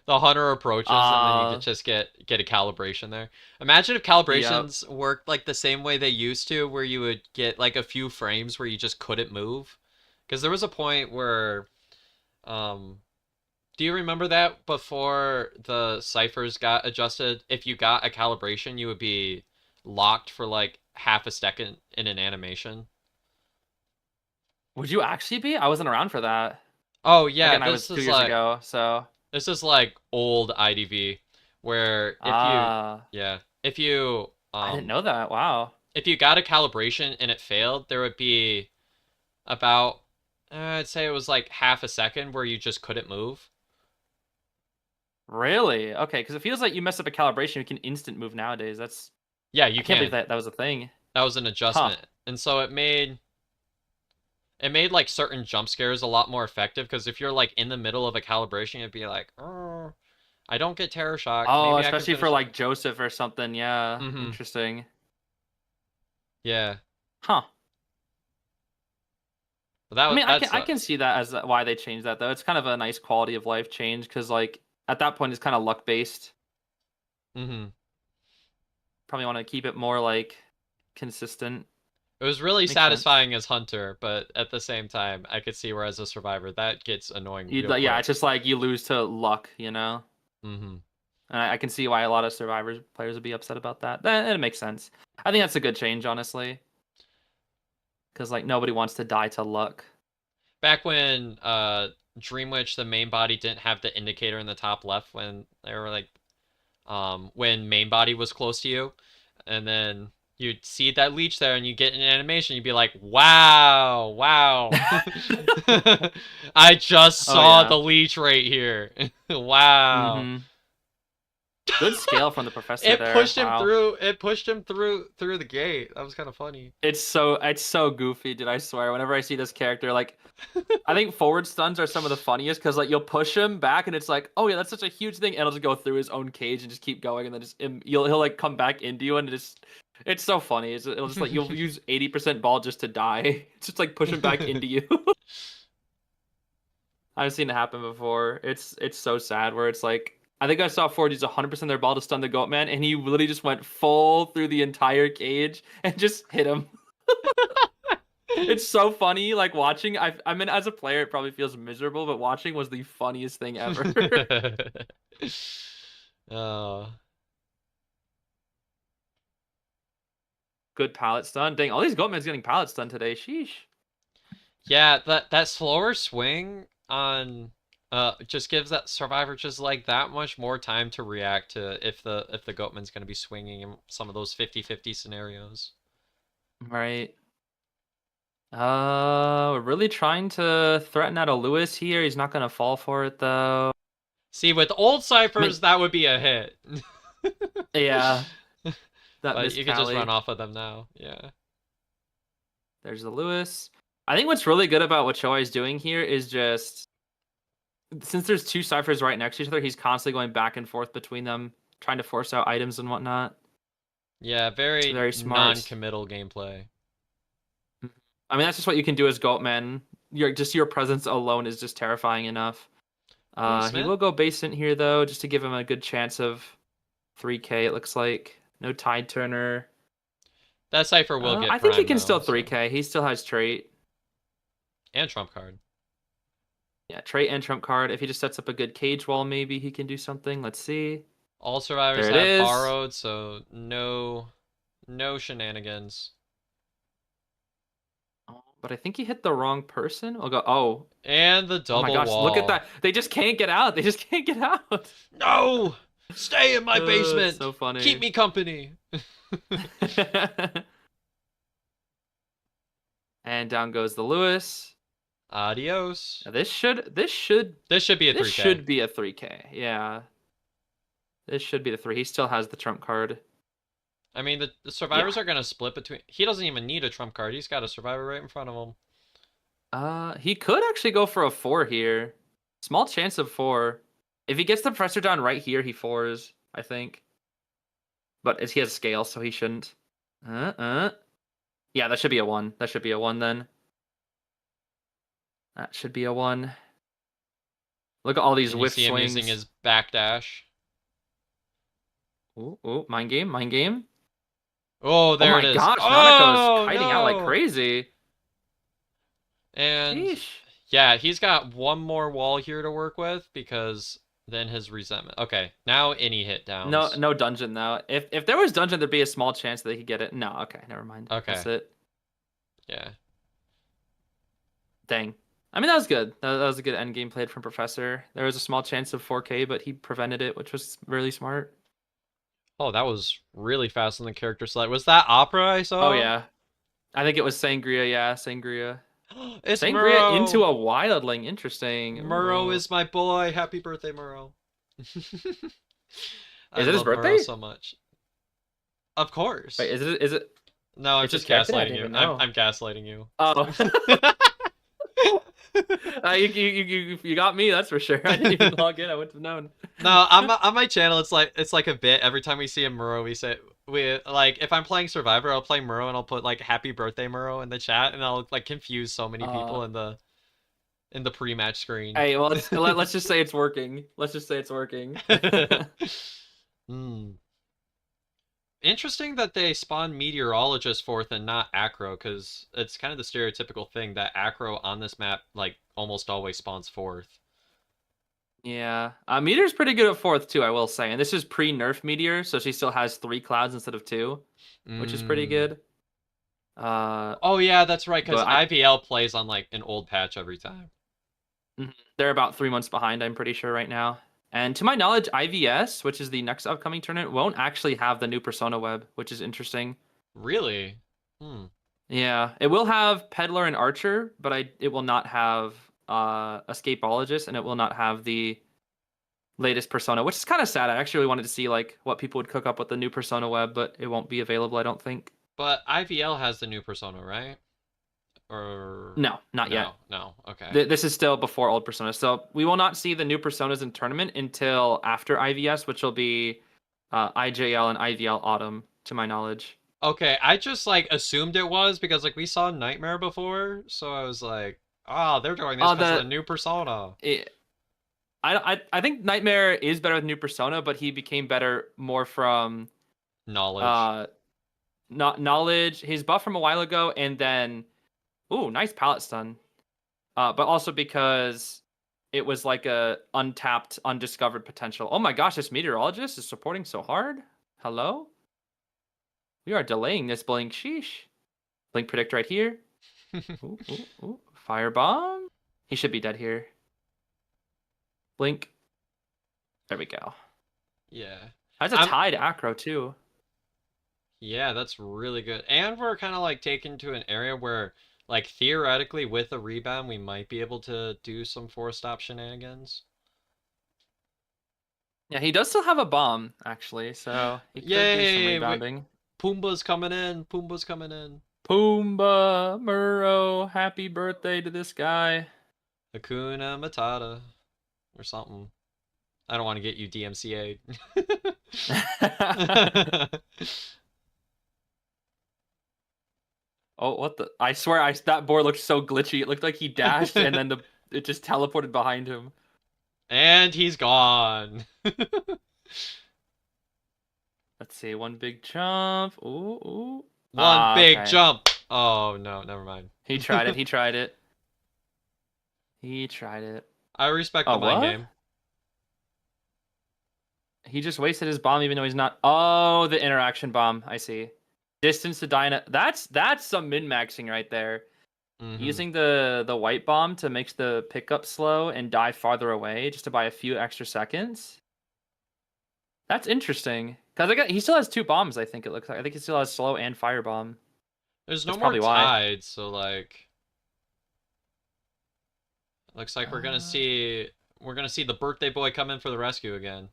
S1: The hunter approaches and then you could
S2: uh
S1: just get a calibration there. Imagine if
S2: yep.
S1: calibrations worked like the same way they used to, where you would get like a few frames where you just couldn't move. Because there was a point where, um, do you remember that before the ciphers got adjusted? If you got a calibration, you would be locked for like half a second in an animation.
S2: Would you actually be? I wasn't around for that.
S1: Oh yeah,
S2: Again, I was 2 years ago, so
S1: this is like old IDV, where
S2: ah,
S1: if you
S2: I didn't know that. Wow.
S1: if you got a calibration and it failed, there would be about I'd say it was like half a second where you just couldn't move.
S2: Really? Okay, because it feels like you mess up a calibration, you can instant move nowadays.
S1: Yeah, you
S2: I can't believe
S1: can.
S2: that was a thing.
S1: That was an
S2: Huh.
S1: adjustment. And so it made like certain jump scares a lot more effective because if you're like in the middle of a calibration, it'd be like, oh, I don't get terror shocked.
S2: Oh,
S1: Maybe I can
S2: especially for
S1: finish it.
S2: like Joseph or something. Yeah,
S1: Mm-hmm.
S2: interesting.
S1: Yeah.
S2: Huh.
S1: But that
S2: I mean,
S1: that
S2: I can
S1: sucks.
S2: see that as why they changed that though. It's kind of a nice quality of life change because like at that point it's kind of luck based.
S1: Mm-hmm.
S2: Probably want to keep it more like consistent.
S1: It was really
S2: Makes sense.
S1: satisfying as Hunter, but at the same time, I could see where as a survivor that gets annoying
S2: You
S1: real
S2: yeah,
S1: quick.
S2: it's just like you lose to luck, you know.
S1: Mm-hmm.
S2: And I can see why a lot of survivors players would be upset about that. That it makes sense. I think that's a good change, honestly, because like nobody wants to die to luck.
S1: Back when Dream Witch, the main body, didn't have the indicator in the top left when they were like when main body was close to you, and then you'd see that leech there, and you get an animation, you'd be like, "Wow, wow! I just
S2: Oh
S1: saw
S2: yeah.
S1: the leech right here. Wow!"
S2: Mm-hmm. Good scale from the professor
S1: It
S2: there.
S1: pushed him
S2: Wow.
S1: through. It pushed him through the gate. That was kind of funny.
S2: It's so goofy, dude. I swear. Whenever I see this character, like I think forward stuns are some of the funniest because like you'll push him back and it's like, oh yeah, that's such a huge thing, and he'll just go through his own cage and just keep going, and then just he'll like come back into you and just it's so funny. It'll just like you'll use 80% ball just to die. It's just like push him back into you. I've seen it happen before. It's so sad where it's like I think I saw Ford use 100% of their ball to stun the goat man, and he literally just went full through the entire cage and just hit him. It's so funny, like watching. I mean, as a player, it probably feels miserable, but watching was the funniest thing ever.
S1: Oh.
S2: Good pallet stun. Dang, all these Goatmen's getting pallet stun today. Sheesh.
S1: Yeah, that slower swing on just gives that survivor just like that much more time to react to if the goatman's going to be swinging in some of those 50-50 scenarios.
S2: Right. We're really trying to threaten out a Lewis here. He's not gonna fall for it though.
S1: See, with old
S2: I mean,
S1: ciphers that would be a hit.
S2: yeah, that
S1: But you could just run
S2: mispally.
S1: off of them now. Yeah.
S2: There's the Lewis. I think what's really good about what Choi is doing here is just since there's two ciphers right next to each other, he's constantly going back and forth between them, trying to force out items and whatnot.
S1: Yeah,
S2: It's
S1: very
S2: very smart.
S1: non-committal gameplay.
S2: I mean, that's just what you can do as Goatman. Your presence alone is just terrifying enough. He
S1: Basement?
S2: will go basement here though, just to give him a good chance of 3K. It looks like no tide turner.
S1: That cipher will get
S2: I think he
S1: prime
S2: can
S1: though,
S2: still
S1: so
S2: 3K. He still has trait.
S1: and trump card.
S2: Yeah, trait and trump card. If he just sets up a good cage wall, maybe he can do something. Let's see.
S1: All survivors
S2: There it
S1: have
S2: is.
S1: borrowed, so no shenanigans.
S2: Oh, but I think he hit the wrong person. I'll go. Oh,
S1: And the
S2: oh my
S1: double
S2: gosh! Look at
S1: wall.
S2: that. They just can't get out. They just can't get out.
S1: No! Stay in my
S2: It's
S1: basement!
S2: so
S1: Keep
S2: funny.
S1: me company!
S2: And down goes the Lewis.
S1: Adios.
S2: Now, this should
S1: This should be a
S2: this
S1: 3K.
S2: should be a 3K. Yeah. This should be the 3. He still has the trump card.
S1: I mean, the
S2: Yeah.
S1: survivors are going to split between. He doesn't even need a trump card. He's got a survivor right in front of him.
S2: He could actually go for a 4 here. Small chance of 4. If he gets the pressure down right here, he fours, I think. But he has scale, so he shouldn't. Yeah, that should be a 1. That should be a 1 then. That should be a 1. Look at all these
S1: And you
S2: whiff
S1: see him using
S2: swings.
S1: his backdash.
S2: Ooh, ooh, mind game, mind game.
S1: Oh,
S2: Oh
S1: there it
S2: my
S1: is.
S2: gosh, Nanako's
S1: Oh,
S2: kiting out like
S1: no!
S2: crazy.
S1: And
S2: Sheesh.
S1: yeah, he's got one more wall here to work with because then his resentment. Okay, now any hit
S2: No,
S1: downs.
S2: no dungeon though. If there was dungeon, there'd be a small chance that they could get it. No, okay, never mind. That's
S1: Okay,
S2: it.
S1: yeah.
S2: Dang. I mean, that was good. That was a good end game played from Professor. There was a small chance of 4K, but he prevented it, which was really smart.
S1: Oh, that was really fast on the character select. Was that Opera I
S2: Oh
S1: saw?
S2: yeah, I think it was Sangria. Yeah, Sangria.
S1: It's
S2: Sangria into
S1: Murrow!
S2: a wildling. Interesting.
S1: Murrow
S2: Ooh.
S1: is my boy. Happy birthday, Murrow. I
S2: Is it his
S1: love Muro
S2: birthday?
S1: so much. Of
S2: Wait,
S1: course.
S2: is it?
S1: No, I'm
S2: It's his
S1: just
S2: birthday? I
S1: gaslighting
S2: didn't
S1: you.
S2: even
S1: I'm
S2: know.
S1: I'm gaslighting you.
S2: Oh. You got me, that's for sure. I didn't even log in. I wouldn't have known.
S1: No, on my channel, it's like a bit. Every time we see a Muro, we say we like if I'm playing Survivor, I'll play Muro and I'll put like Happy Birthday Muro in the chat, and I'll like confuse so many
S2: Uh,
S1: people in the pre-match screen.
S2: hey, well, let's just say it's working. Let's just say it's working.
S1: Hmm. Interesting that they spawn Meteorologist fourth and not Acro, because it's kind of the stereotypical thing that Acro on this map like almost always spawns fourth.
S2: Yeah, Meteor's pretty good at fourth too, I will say. And this is pre-nerf Meteor, so she still has 3 clouds instead of 2, which is pretty
S1: Mm.
S2: good. Uh,
S1: Oh yeah, that's right, because
S2: but I
S1: IVL plays on like an old patch every time.
S2: they're about 3 months behind, I'm pretty sure right now. And to my knowledge, IVS, which is the next upcoming tournament, won't actually have the new Persona web, which is interesting.
S1: Really? Hmm.
S2: Yeah, it will have Peddler and Archer, but it will not have Escapologist, and it will not have the latest Persona, which is kind of sad. I actually really wanted to see like what people would cook up with the new Persona web, but it won't be available, I don't think.
S1: But IVL has the new Persona, right? Or
S2: No, not
S1: no,
S2: yet.
S1: no. Okay.
S2: This is still before old Persona, so we will not see the new Personas in tournament until after IVS, which will be IJL and IVL Autumn, to my knowledge.
S1: Okay, I just like assumed it was because like we saw Nightmare before, so I was like, oh, they're doing this because of the
S2: The
S1: new Persona.
S2: it, I think Nightmare is better with new Persona, but he became better more from
S1: Knowledge.
S2: uh not knowledge. He's buff from a while ago, and then ooh, nice palette stun. But also because it was like a untapped, undiscovered potential. Oh my gosh, this meteorologist is supporting so hard. Hello? We are delaying this blink. Sheesh. Blink predict right here. Ooh, ooh, ooh. Firebomb. He should be dead here. Blink. There we go.
S1: Yeah.
S2: That's a
S1: I'm
S2: tied acro too.
S1: Yeah, that's really good. And we're kind of like taken to an area where like theoretically with a rebound we might be able to do some four stop shenanigans.
S2: Yeah, he does still have a bomb actually, so he could do some
S1: Yay!
S2: rebounding.
S1: Pumbaa's coming in. Pumbaa's coming in.
S2: Pumbaa, Muro, happy birthday to this guy.
S1: Hakuna Matata or something. I don't want to get you DMCA'd.
S2: Oh, what the? I swear, that board looked so glitchy. It looked like he dashed and then it just teleported behind him.
S1: And he's gone.
S2: Let's see, one big jump. Ooh, ooh.
S1: One
S2: Ah,
S1: big
S2: okay.
S1: jump. Oh no, never mind.
S2: He tried it. He tried it. He tried it.
S1: I respect the
S2: Oh,
S1: mind
S2: what?
S1: game.
S2: He just wasted his bomb even though he's not. Oh, the interaction bomb. I see. Distance to Dyna. That's some min maxing right there.
S1: Mm-hmm.
S2: Using the white bomb to make the pickup slow and die farther away just to buy a few extra seconds. That's interesting. Cause he still has 2 bombs. I think it looks like. I think he still has slow and fire bomb.
S1: There's no
S2: That's
S1: more
S2: probably why.
S1: tides, so like looks like
S2: Uh,
S1: we're gonna see the birthday boy come in for the rescue again.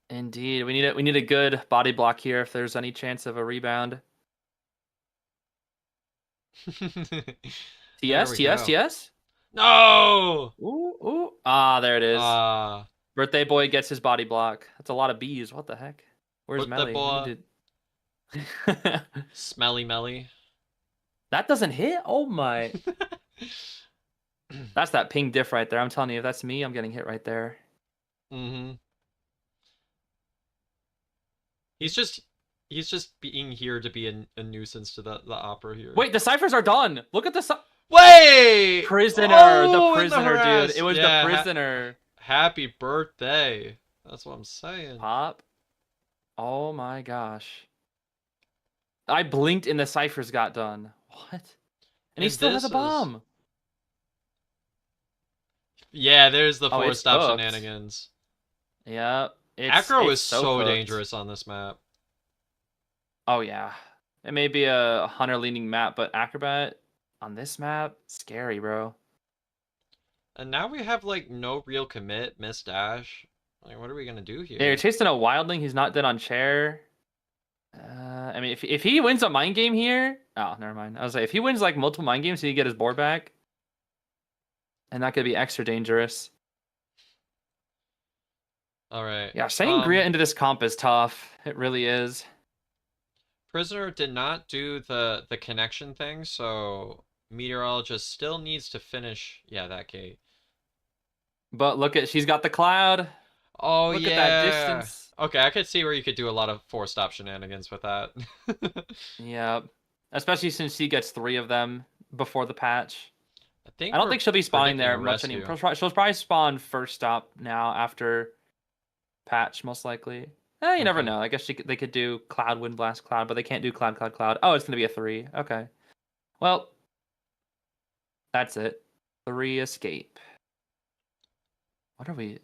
S2: Indeed, we need a good body block here if there's any chance of a rebound.
S1: There
S2: TS
S1: we
S2: TS
S1: go.
S2: TS.
S1: No!
S2: Ooh ooh. Ah, there it is.
S1: Ah,
S2: Birthday boy gets his body block. That's a lot of bees. What the heck? Where's
S1: birthday
S2: Melly? We
S1: boy,
S2: need to.
S1: smelly melly.
S2: That doesn't hit. Oh my. That's that ping diff right there. I'm telling you, if that's me, I'm getting hit right there.
S1: Mm-hmm. He's just he's just being here to be a nuisance to the opera here.
S2: Wait, the ciphers are done. Look at the
S1: Wait!
S2: prisoner. The
S1: Oh, in the
S2: prisoner, dude. It
S1: harass.
S2: was the
S1: Yeah,
S2: prisoner.
S1: happy birthday. That's what I'm saying.
S2: Pop. Oh my gosh. I blinked and the ciphers got done. What? And he
S1: And
S2: still has a
S1: this is
S2: bomb.
S1: yeah, there's the
S2: Oh,
S1: four
S2: it's
S1: stop
S2: cooked.
S1: shenanigans.
S2: Yeah,
S1: Acro
S2: it's
S1: is
S2: so
S1: so
S2: cooked.
S1: dangerous on this map.
S2: Oh yeah. It may be a hunter leaning map, but Acrobat on this map, scary, bro.
S1: And now we have like no real commit, miss dash. Like, what are we gonna do
S2: Yeah, you're
S1: here?
S2: chasing a wildling who's not dead on chair. I mean, if he wins a mind game here, oh, never mind. I was like, if he wins like multiple mind games, he can get his board back, and that could be extra dangerous.
S1: All right.
S2: Yeah, Sangria into this comp is tough. It really is.
S1: Prisoner did not do the connection thing, so Meteorologist still needs to finish. Yeah, that gate.
S2: But look at, she's got the cloud.
S1: Oh
S2: Look at that
S1: yeah.
S2: distance.
S1: Okay, I could see where you could do a lot of four-stop shenanigans with that.
S2: Yeah, especially since she gets 3 of them before the patch.
S1: I think
S2: I don't
S1: we're
S2: think she'll be spawning
S1: predicting
S2: there
S1: a
S2: much
S1: rescue.
S2: anymore. She'll probably spawn first stop now after patch, most likely. You never
S1: Okay.
S2: know. I guess they could do Cloud, Wind Blast, Cloud, but they can't do Cloud, Cloud, Cloud. Oh, it's going to be a 3. Okay. Well, that's it. 3 escape. What are we?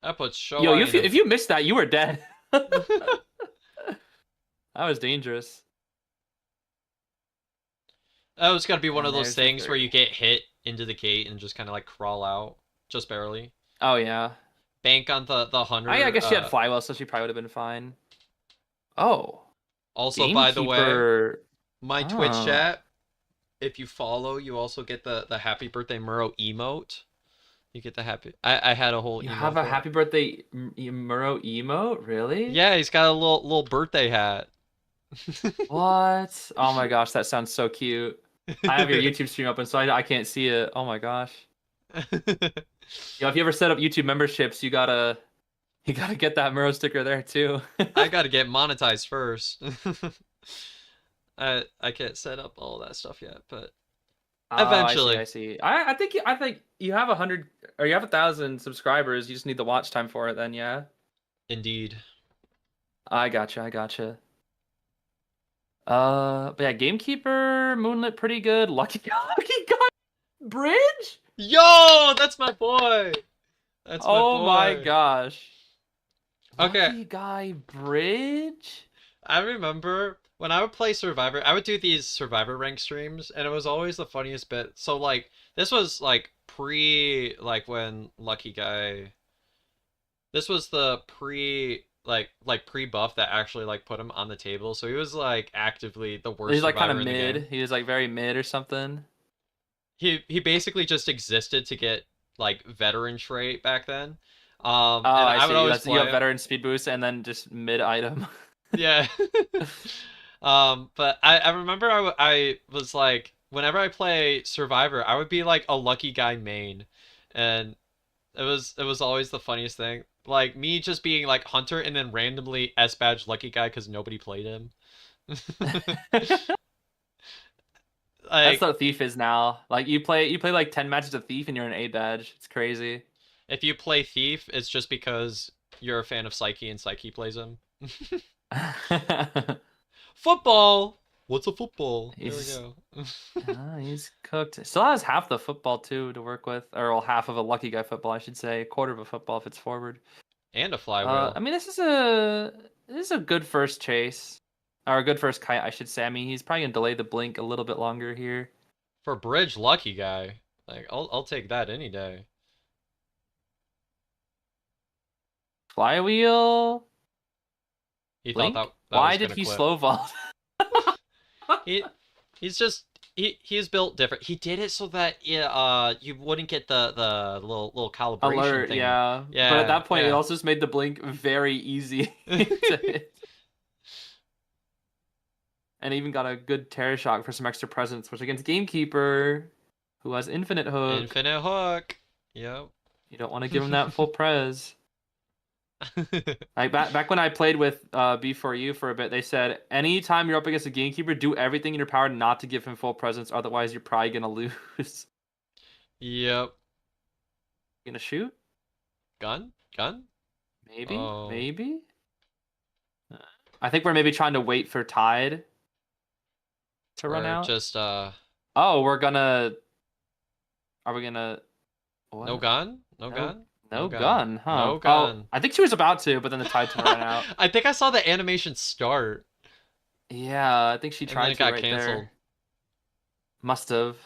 S1: That puts
S2: Yo,
S1: Showa in
S2: if you missed that, you were dead. That was dangerous.
S1: That was gotta be one
S2: And
S1: of those
S2: there's the
S1: things where
S2: 3.
S1: you get hit into the gate and just kind of like crawl out, just barely.
S2: Oh, yeah.
S1: Bank on the
S2: I
S1: hunter.
S2: guess she had Flywell, so she probably would have been fine. Oh,
S1: Also, by the way,
S2: Gamekeeper.
S1: my Twitch
S2: Oh.
S1: chat, if you follow, you also get the happy birthday Muro emote. You get the happy. I had a whole
S2: You
S1: emote
S2: have a
S1: for it.
S2: happy birthday Muro emote? Really?
S1: Yeah, he's got a little birthday hat.
S2: What? Oh my gosh, that sounds so cute. I have your YouTube stream open, so I can't see it. Oh my gosh. Yo, if you ever set up YouTube memberships, you gotta get that Muro sticker there too.
S1: I gotta get monetized first. I can't set up all that stuff yet, but
S2: Oh, I see, I
S1: eventually.
S2: see. I think you have 100 or you have 1,000 subscribers. You just need the watch time for it. Then yeah.
S1: Indeed.
S2: I gotcha. I gotcha. But yeah, Gamekeeper, Moonlit, pretty good. Lucky Guy, Bridge.
S1: Yo, that's my boy. That's my
S2: Oh my
S1: boy.
S2: gosh.
S1: Okay,
S2: Lucky Guy Bridge?
S1: I remember when I would play Survivor, I would do these Survivor rank streams, and it was always the funniest bit. So like, this was like pre, like when Lucky Guy. This was the pre, like pre buff that actually like put him on the table. So he was like actively the worst
S2: He's like kind of
S1: survivor in the game.
S2: mid. He was like very mid or something.
S1: He basically just existed to get like veteran trait back then.
S2: Oh,
S1: And
S2: I
S1: I would
S2: see.
S1: always
S2: That's you
S1: play
S2: have
S1: him.
S2: veteran speed boost and then just mid item.
S1: Yeah. But I remember I was like, whenever I play Survivor, I would be like a Lucky Guy main, and it was always the funniest thing. Like me just being like Hunter and then randomly S badge Lucky Guy because nobody played him.
S2: That's
S1: Like
S2: what Thief is now. Like you play like 10 matches of Thief and you're an A badge. It's crazy.
S1: if you play Thief, it's just because you're a fan of Psyche and Psyche plays him. Football. What's a football? There we
S2: He's
S1: go.
S2: he's cooked. Still has half the football too to work with, or well, half of a Lucky Guy football, I should say. A quarter of a football if it's forward.
S1: And a flywheel.
S2: I mean, this is a good first chase, or a good first kite, I should say. I mean, he's probably gonna delay the blink a little bit longer here.
S1: For bridge Lucky Guy. Like I'll take that any day.
S2: Flywheel,
S1: He thought
S2: blink.
S1: that
S2: Why
S1: was
S2: did
S1: gonna
S2: he
S1: quit.
S2: slow vault?
S1: He he's just he's built different. He did it so that you wouldn't get the little calibration
S2: Alert,
S1: thing.
S2: yeah. But at
S1: Yeah,
S2: that point, it
S1: yeah.
S2: also just made the blink very easy to hit. And even got a good terror shock for some extra presence, which against Gamekeeper, who has infinite hook,
S1: Infinite hook. Yep.
S2: you don't want to give him that full pres. Like back when I played with B4U for a bit, they said anytime you're up against a Gamekeeper, do everything in your power not to give him full presence, otherwise you're probably gonna lose.
S1: Yep.
S2: Gonna shoot?
S1: Gun? Gun?
S2: Maybe,
S1: Oh.
S2: maybe. I think we're maybe trying to wait for Tide to run
S1: Or
S2: out.
S1: just
S2: Oh, we're gonna. Are we gonna? What?
S1: no gun? No
S2: No,
S1: gun?
S2: no gun, huh?
S1: No
S2: Oh,
S1: gun.
S2: I think she was about to, but then the Tide ran out.
S1: I think I saw the animation start
S2: Yeah, I think she
S1: and then
S2: tried
S1: it
S2: to
S1: got
S2: right
S1: canceled.
S2: there. Must have.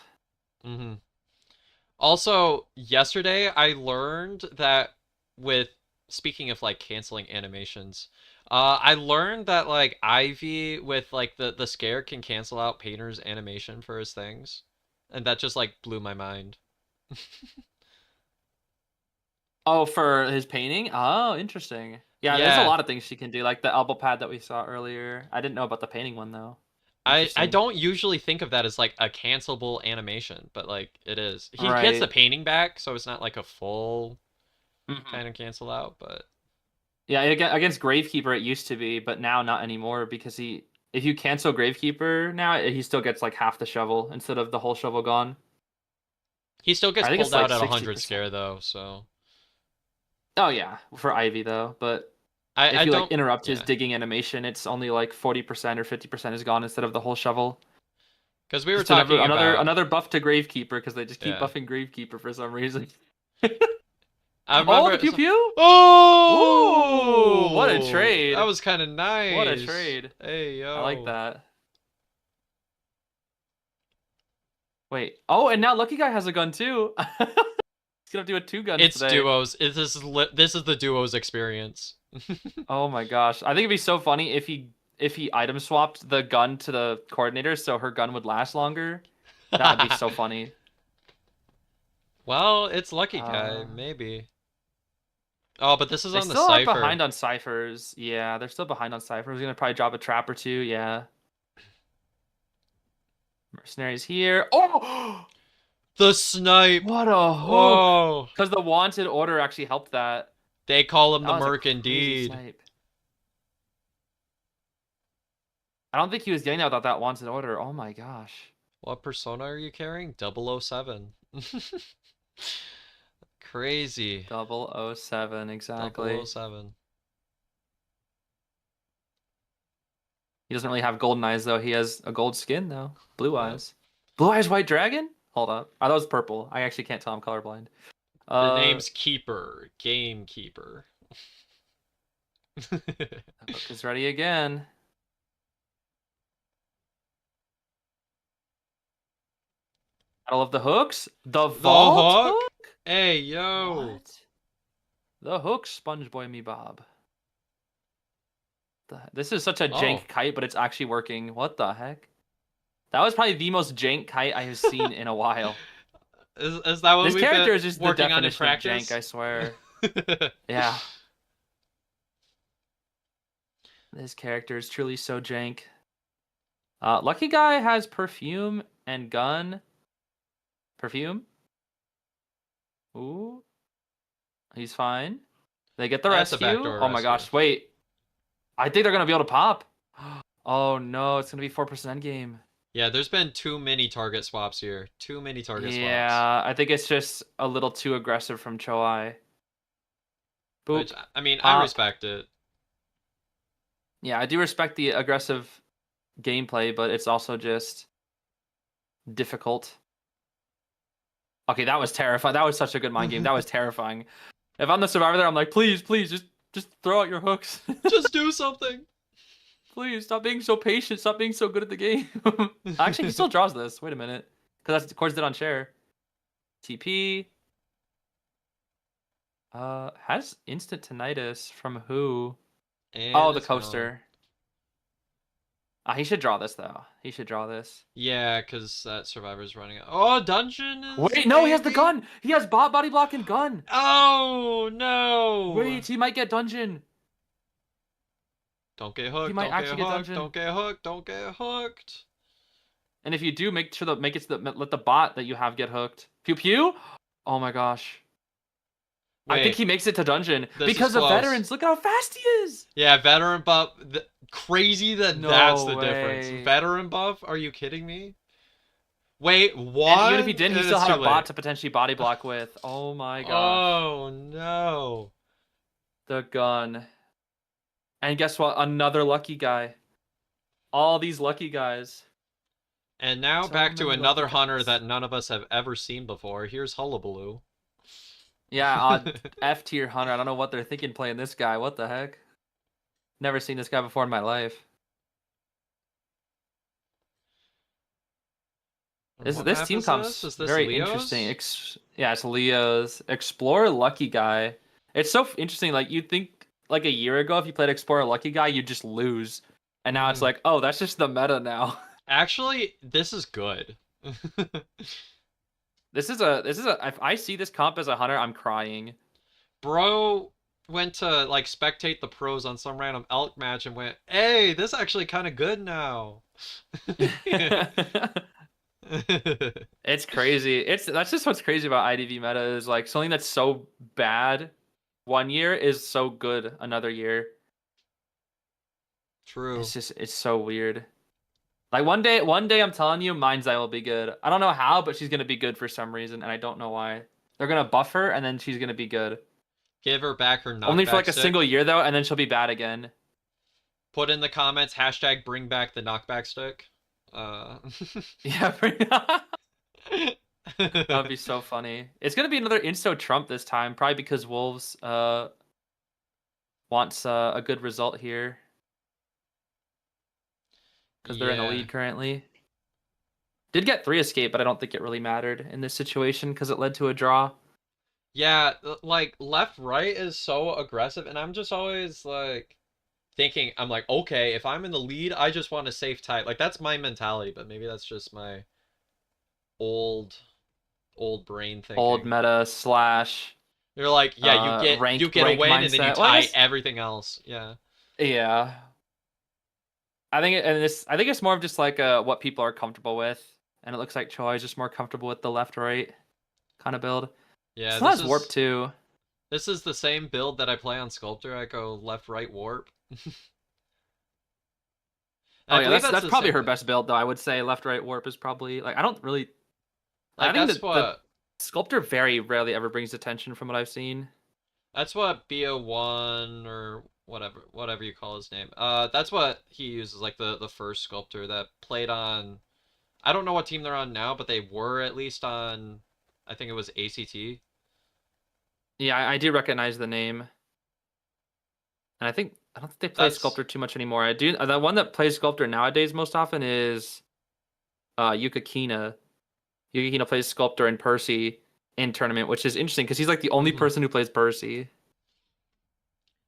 S1: Also, yesterday I learned that with speaking of like canceling animations, I learned that like Ivy with like the scare can cancel out Painter's animation for his things, and that just like blew my mind.
S2: Oh, for his painting? Oh, interesting. Yeah, there's a
S1: Yeah,
S2: lot of things she can do, like the elbow pad that we saw earlier. I didn't know about the painting one though.
S1: I
S2: Interesting.
S1: don't usually think of that as like a cancelable animation, but like it is. He gets the
S2: Right.
S1: painting back, so it's not like a full
S2: Hmm.
S1: kind of cancel out, but
S2: Yeah, against Gravekeeper it used to be, but now not anymore because if you cancel Gravekeeper now, he still gets like half the shovel instead of the whole shovel gone.
S1: he still gets
S2: I think
S1: pulled
S2: it's like
S1: out at 100
S2: 60%.
S1: scare though, so
S2: Oh yeah, for Ivy though, but
S1: I
S2: if you like
S1: don't
S2: interrupt his
S1: yeah.
S2: digging animation, it's only like 40% or 50% is gone instead of the whole shovel.
S1: Because we were
S2: Just another
S1: talking
S2: another
S1: about
S2: another buff to Gravekeeper because they just keep
S1: yeah.
S2: buffing Gravekeeper for some reason.
S1: I
S2: Oh,
S1: remember
S2: the pew pew! Ooh, what a
S1: Oh, that
S2: trade!
S1: was kind of
S2: What a
S1: nice.
S2: trade!
S1: Hey
S2: I like
S1: yo.
S2: that. Wait. Oh, and now Lucky Guy has a gun too. He's gonna do a two guns
S1: It's
S2: today.
S1: duos. This is the duos experience.
S2: Oh my gosh. I think it'd be so funny if he item swapped the gun to the coordinator so her gun would last longer. That would be so funny.
S1: Well, it's lucky guy,
S2: Uh
S1: maybe. Oh, but this is
S2: they
S1: on the
S2: still are
S1: cipher.
S2: behind on ciphers. Yeah, they're still behind on ciphers. Gonna probably drop a trap or two, yeah. Mercenaries here. Oh,
S1: The snipe.
S2: what a hook!
S1: Oh,
S2: Because the wanted order actually helped that.
S1: they call him
S2: That
S1: the
S2: was a
S1: Merc
S2: crazy
S1: indeed.
S2: snipe. I don't think he was getting that without that wanted order. Oh my gosh.
S1: What persona are you carrying? 007. Crazy.
S2: 007,
S1: Double O
S2: exactly.
S1: Seven.
S2: He doesn't really have golden eyes though. He has a gold skin though. Blue
S1: Yep.
S2: eyes. Blue eyes, white dragon? Hold up. I thought it was purple. I actually can't tell. I'm colorblind.
S1: The
S2: Uh,
S1: name's Keeper. Gamekeeper. The
S2: the hook is ready again. Battle of the hooks. The vault
S1: hook?
S2: hook?
S1: Hey, yo.
S2: What? The hook, SpongeBoy me Bob. This is such a
S1: Oh.
S2: jank kite, but it's actually working. What the heck? That was probably the most jank kite I have seen in a while.
S1: Is that what
S2: This
S1: we've been
S2: character is just the
S1: working on in
S2: definition of jank,
S1: practice?
S2: I swear. Yeah, this character is truly so jank. Lucky Guy has perfume and gun. Perfume? Ooh, he's fine. They get the
S1: That's a
S2: rescue.
S1: backdoor
S2: Oh my
S1: rescue.
S2: gosh, wait. I think they're gonna be able to pop. Oh no, it's gonna be 4% game.
S1: Yeah, there's been too many target swaps here. Too many target swaps.
S2: Yeah, I think it's just a little too aggressive from Choai.
S1: Which,
S2: Boop.
S1: I mean, I
S2: Pop.
S1: respect it.
S2: Yeah, I do respect the aggressive gameplay, but it's also just difficult. Okay, that was terrifying. That was such a good mind game. That was terrifying. If I'm the survivor there, I'm like, please, please, just throw out your hooks.
S1: Just do something.
S2: Please stop being so patient. Stop being so good at the game. Actually, he still draws this. Wait a minute, because that's Cords did on share. TP. Has instant tinnitus from who? Oh,
S1: And
S2: the
S1: it's gone.
S2: coaster. He should draw this though. He should draw this.
S1: Yeah, because that survivor's running out. Oh, dungeon is
S2: Wait, no, he has the
S1: maybe?
S2: gun. He has body block and gun.
S1: Oh, no.
S2: Wait, he might get dungeon.
S1: Don't get
S2: He
S1: hooked,
S2: might
S1: don't get
S2: actually get
S1: hooked,
S2: dungeon.
S1: don't get hooked, don't get hooked.
S2: And if you do, make sure that make it so that let the bot that you have get hooked. Pew pew. Oh my gosh. I think
S1: Wait,
S2: he makes it to dungeon
S1: this is
S2: because of
S1: close.
S2: veterans. Look how fast he is.
S1: Yeah, veteran buff. Crazy that that's
S2: No
S1: the difference.
S2: way.
S1: Veteran buff? Are you kidding me? Wait,
S2: And even if
S1: what?
S2: he didn't, he
S1: And
S2: still
S1: it's
S2: had
S1: too
S2: a bot
S1: late.
S2: to potentially body block with. Oh my gosh.
S1: Oh, no.
S2: The gun. And guess what? Another lucky guy. All these lucky guys.
S1: And now
S2: So
S1: back to
S2: many lucky
S1: another hunter
S2: guys.
S1: that none of us have ever seen before. Here's Hullabaloo.
S2: Yeah, F tier hunter. I don't know what they're thinking playing this guy. What the heck? Never seen this guy before in my life.
S1: And
S2: This
S1: what
S2: this
S1: map
S2: team
S1: is this?
S2: comp's
S1: Is this
S2: very interesting.
S1: Leo's?
S2: Yeah, it's Leo's. Explore lucky guy. It's so interesting. Like you'd think like a year ago, if you played Explorer Lucky Guy, you'd just lose, and now it's
S1: Mm.
S2: like, oh, that's just the meta now.
S1: Actually, this is good.
S2: This is a. If I see this comp as a hunter, I'm crying.
S1: Bro went to like spectate the pros on some random elk match and went, "Hey, this is actually kind of good now."
S2: It's crazy. That's just what's crazy about IDV meta is like something that's so bad one year is so good another year.
S1: True.
S2: It's so weird. Like one day I'm telling you, Mind's Eye will be good. I don't know how, but she's gonna be good for some reason, and I don't know why. They're gonna buff her, and then she's gonna be good.
S1: Give her back her
S2: Only for
S1: knockback
S2: like a single
S1: stick.
S2: year though, and then she'll be bad again.
S1: Put in the comments hashtag bring back the knockback stick.
S2: Yeah, that'd be so funny. It's gonna be another insto Trump this time, probably because Wolves wants a good result here because they're in the
S1: Yeah.
S2: lead currently. Did get 3 escape, but I don't think it really mattered in this situation because it led to a draw.
S1: Yeah, like left right is so aggressive and I'm just always like thinking I'm like, okay, if I'm in the lead, I just want a safe tight. Like that's my mentality, but maybe that's just my old old brain
S2: Old
S1: thinking.
S2: meta slash
S1: You're like, yeah, you get a
S2: rank
S1: win and then you
S2: mindset. Well, I
S1: tie
S2: guess
S1: everything else. Yeah.
S2: yeah. I think it's more of just like what people are comfortable with, and it looks like Choi is just more comfortable with the left right kind of build.
S1: Yeah,
S2: Still has warp too.
S1: this is the same build that I play on Sculptor. I go left right warp.
S2: Oh
S1: I
S2: yeah,
S1: believe that's
S2: that's
S1: the
S2: probably
S1: same
S2: her
S1: thing.
S2: best build though. I would say left right warp is probably like I don't really. I
S1: Like
S2: think the
S1: that's what
S2: sculptor very rarely ever brings attention from what I've seen.
S1: that's what BO1 or whatever you call his name. That's what he uses like the first sculptor that played on I don't know what team they're on now, but they were at least on I think it was ACT.
S2: Yeah, I do recognize the name, and I don't think they play
S1: That's
S2: sculptor too much anymore. I do. The one that plays sculptor nowadays most often is Yukakina. Yukakina plays sculptor and Percy in tournament, which is interesting because he's like the only
S1: mhm.
S2: person who plays Percy.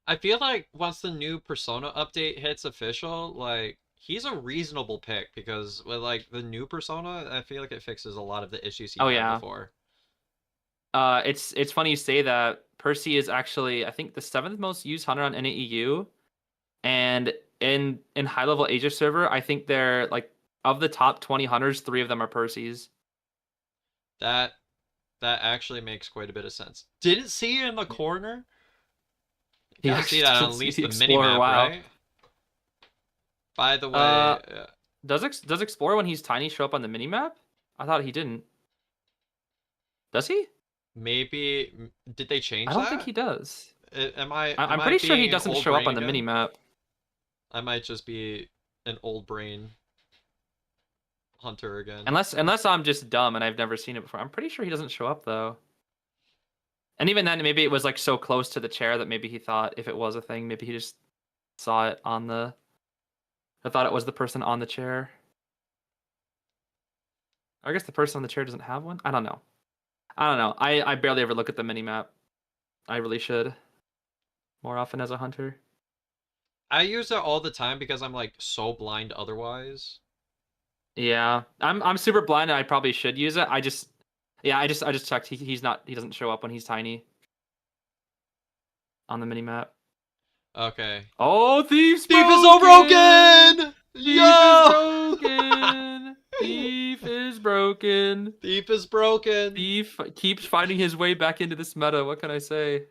S1: I feel like once the new Persona update hits official, like he's a reasonable pick because with like the new Persona, I feel like it fixes a lot of the issues he
S2: Oh
S1: had
S2: yeah.
S1: before.
S2: It's funny you say that. Percy is actually I think the seventh most used hunter on NAEU, and in high level Asia server, I think they're like of the top 20 hunters, 3 of them are Percy's.
S1: That that actually makes quite a bit of sense. Didn't see it in the corner. You
S2: He
S1: gotta see
S2: actually
S1: that on
S2: doesn't
S1: at
S2: see
S1: least
S2: the
S1: the mini
S2: Explorer.
S1: map,
S2: Wow.
S1: right? By the
S2: Uh,
S1: way,
S2: does Explorer when he's tiny show up on the minimap? I thought he didn't. Does he?
S1: maybe did they
S2: I
S1: change
S2: don't think
S1: that?
S2: he does.
S1: Am
S2: I'm
S1: I
S2: pretty sure he
S1: being an
S2: doesn't
S1: old
S2: show up
S1: brain
S2: on the
S1: again?
S2: minimap.
S1: I might just be an old brain hunter again.
S2: Unless I'm just dumb and I've never seen it before. I'm pretty sure he doesn't show up though. And even then, maybe it was like so close to the chair that maybe he thought if it was a thing, maybe he just saw it on the. I thought it was the person on the chair. I guess the person on the chair doesn't have one. I don't know. I don't know. I barely ever look at the minimap. I really should more often as a hunter.
S1: I use it all the time because I'm like so blind otherwise.
S2: Yeah, I'm super blind and I probably should use it. Yeah, I just checked. He doesn't show up when he's tiny on the minimap.
S1: Okay.
S2: Oh, thief's
S1: Thief is so
S2: broken!
S1: broken!
S2: Thief is
S1: Yo!
S2: broken! Thief is broken.
S1: Thief is broken.
S2: Thief keeps finding his way back into this meta. What can I say?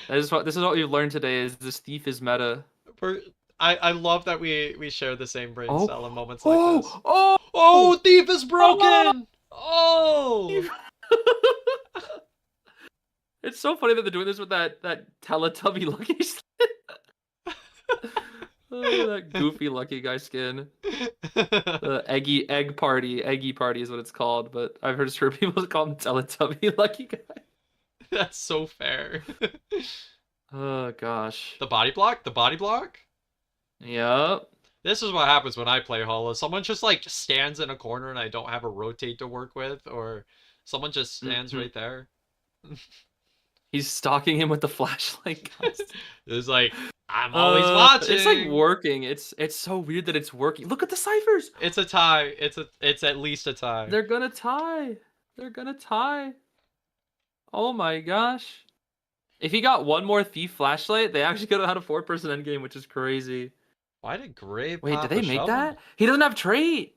S2: This is what we've learned today is this thief is meta.
S1: For, I love that we share the same brain
S2: Oh,
S1: cell in moments like this.
S2: oh, oh,
S1: Oh, thief is
S2: oh!
S1: broken! Oh!
S2: It's so funny that they're doing this with that Teletubby Lucky skin. Oh, that goofy Lucky Guy skin. The eggy party is what it's called, but I've heard people call him Teletubby Lucky Guy.
S1: That's so fair.
S2: Oh gosh.
S1: The body block? The body block?
S2: Yep.
S1: This is what happens when I play Hollow. Someone just like stands in a corner and I don't have a rotate to work with, or someone just stands
S2: Hmm.
S1: right there.
S2: He's stalking him with the flashlight constantly.
S1: It's like, I'm always
S2: It's like
S1: watching.
S2: working. It's so weird that it's working. Look at the ciphers.
S1: It's a tie. It's at least a tie.
S2: They're gonna tie. They're gonna tie. Oh my gosh. If he got one more thief flashlight, they actually could have had a 4-person endgame, which is crazy.
S1: Why did Gray
S2: Wait, did
S1: pop a
S2: they make
S1: shovel?
S2: that? He doesn't have trait.